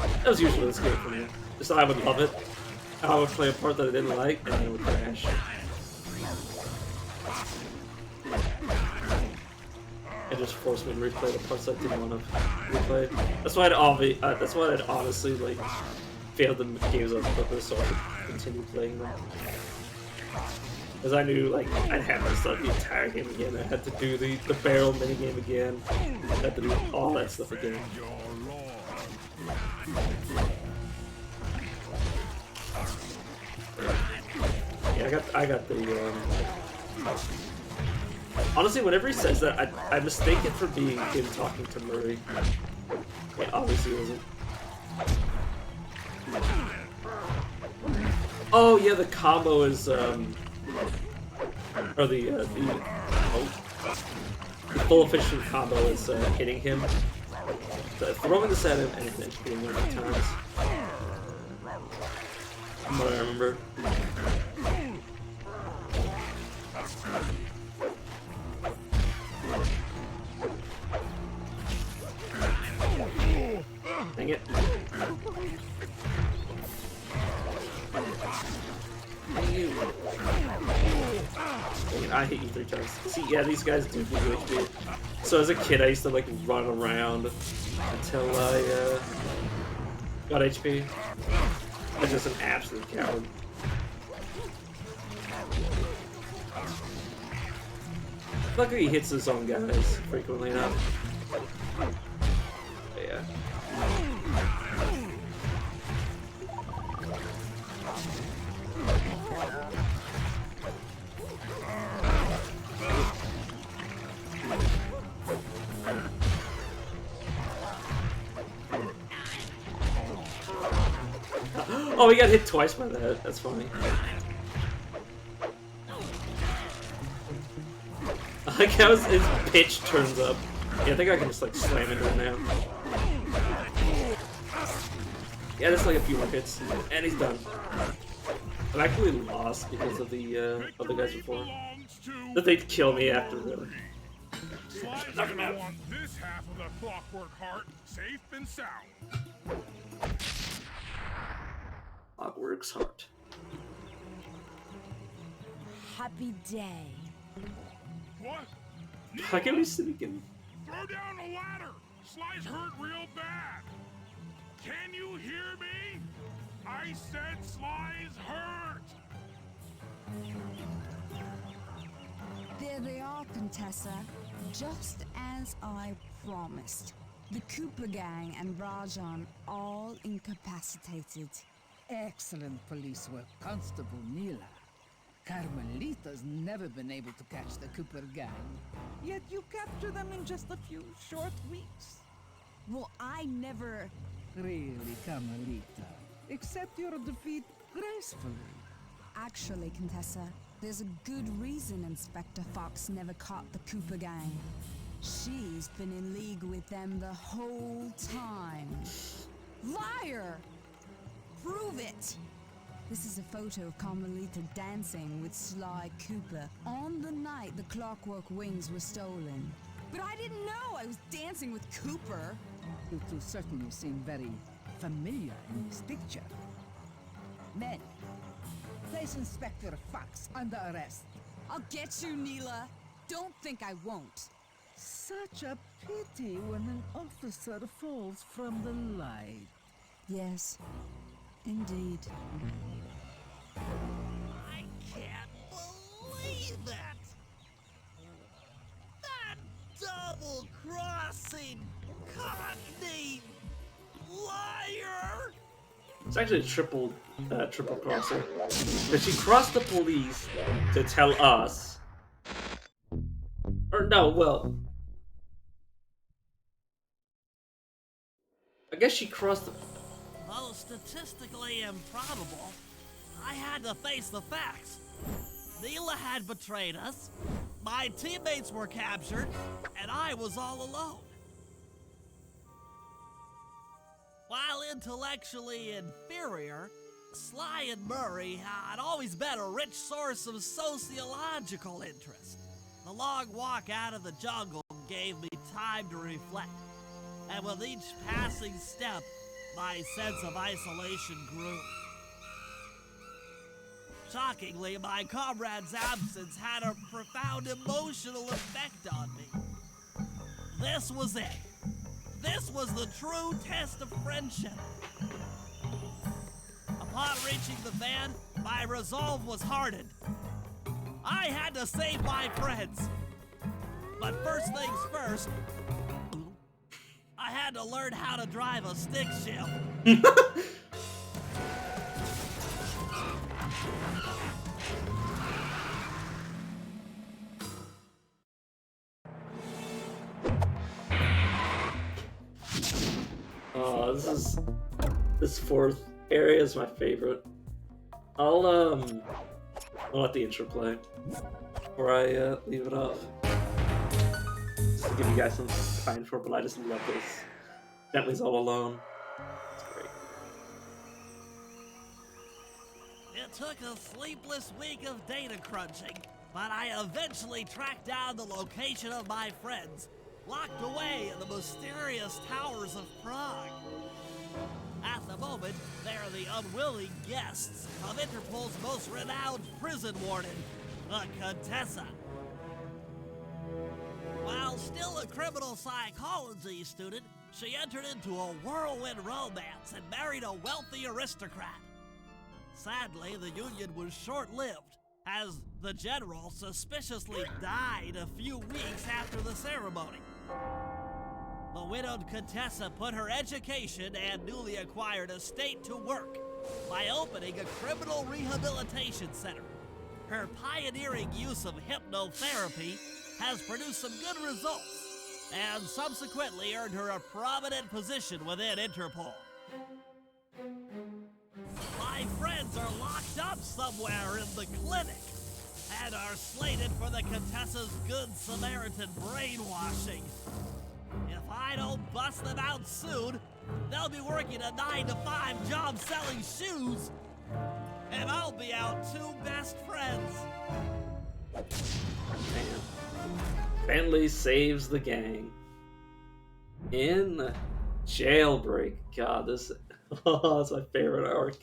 That was usually the escape for me. So I would love it. I would play a part that I didn't like, and then it would crash. It just forced me to replay the parts I didn't want to replay. That's why I'd honestly like failed the games on purpose, so I could continue playing them. Because I knew like I'd have to start the entire game again. I had to do the barrel minigame again. I had to do all that stuff again. Yeah, I got the honestly, whenever he says that, I mistake it for being him talking to Murray. It obviously wasn't. Oh yeah, the combo is or the full efficient combo is hitting him, throwing this at him, and then hitting him 3 times. From what I remember. Dang it. I hit you 3 times. See, yeah, these guys do give you HP. So as a kid, I used to like run around until I got HP. I'm just an absolute coward. Luckily, he hits his own guys frequently enough. But yeah. Oh, we got hit twice by that. That's funny. I like how his pitch turns up. Yeah, I think I can just like slam into him now. Yeah, there's like a few more hits, and he's done. I've actually lost because of the other guys before. That they'd kill me after the. Knock him out. Want this half of the Clockwork Heart safe and sound. Clockwork's Heart. Happy day. What? How can we sneak? Throw down the ladder. Sly's hurt real bad. Can you hear me? I said Sly's hurt. There they are, Contessa. Just as I promised. The Cooper gang and Rajan all incapacitated. Excellent police work, Constable Mila. Carmelita's never been able to catch the Cooper gang. Yet you captured them in just a few short weeks. Well, I never... Really, Carmelita. Accept your defeat gracefully. Actually, Contessa, there's a good reason Inspector Fox never caught the Cooper gang. She's been in league with them the whole time. Liar! Prove it! This is a photo of Carmelita dancing with Sly Cooper on the night the Clockwork Wings were stolen. But I didn't know I was dancing with Cooper. You two certainly seem very familiar in this picture. Men, place Inspector Fox under arrest. I'll get you, Neela. Don't think I won't. Such a pity when an officer falls from the light. Yes, indeed. I can't that? That double-crossing cockney liar! It's actually a triple crosser. But she crossed the police to tell us. Or no, well, I guess she crossed the. Though statistically improbable, I had to face the facts. Neela had betrayed us, my teammates were captured, and I was all alone. While intellectually inferior, Sly and Murray had always been a rich source of sociological interest. The long walk out of the jungle gave me time to reflect, and with each passing step, my sense of isolation grew. Shockingly, my comrade's absence had a profound emotional effect on me. This was it. This was the true test of friendship. Upon reaching the van, my resolve was hardened. I had to save my friends. But first things first, I had to learn how to drive a stick shift. Oh, this fourth area is my favorite. I'll let the intro play before I leave it off. Just to give you guys something to find for, but I just love this. Bentley's all alone. It's great. It took a sleepless week of data crunching, but I eventually tracked down the location of my friends, locked away in the mysterious towers of Prague. At the moment, they are the unwilling guests of Interpol's most renowned prison warden, the Contessa. While still a criminal psychology student, she entered into a whirlwind romance and married a wealthy aristocrat. Sadly, the union was short-lived, as the general suspiciously died a few weeks after the ceremony. The widowed Contessa put her education and newly acquired estate to work by opening a criminal rehabilitation center. Her pioneering use of hypnotherapy has produced some good results, and subsequently earned her a prominent position within Interpol. My friends are locked up somewhere in the clinic, and are slated for the Contessa's Good Samaritan brainwashing. If I don't bust them out soon, they'll be working a 9-to-5 job selling shoes, and I'll be out two best friends. Man. Bentley saves the gang. In Jailbreak. God, this that's my favorite arc.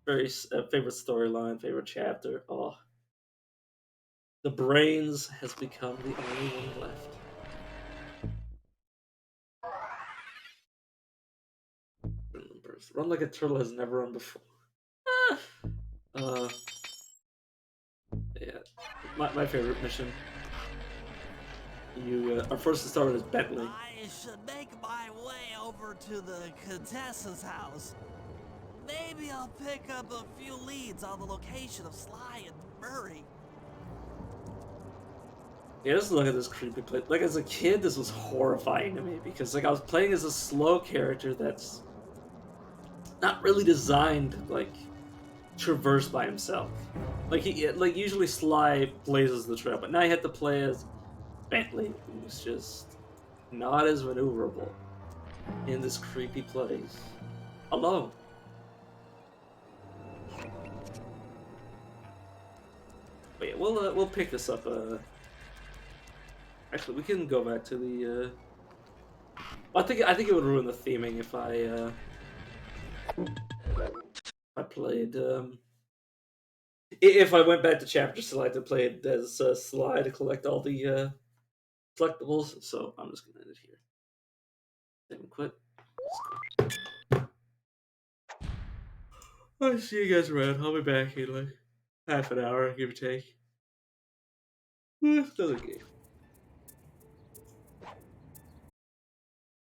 Very favorite storyline, favorite chapter. Oh. The brains has become the only one left. Run like a turtle has never run before. Yeah, my favorite mission. You our first to start with is Bentley. I should make my way over to the Contessa's house. Maybe I'll pick up a few leads on the location of Sly and Murray. Yeah, just look at this creepy place. Like as a kid, this was horrifying to me because like I was playing as a slow character that's not really designed to, like, traverse by himself. Like usually Sly blazes the trail, but now you have to play as Bentley, who's just not as maneuverable in this creepy place alone. But yeah, we'll pick this up. Actually, we can go back to the. I think it would ruin the theming if I played. If I went back to chapter select and played as Sly to collect all the collectibles, so I'm just gonna end it here. Save and quit. I'll see you guys around. I'll be back in like half an hour, give or take. Another game.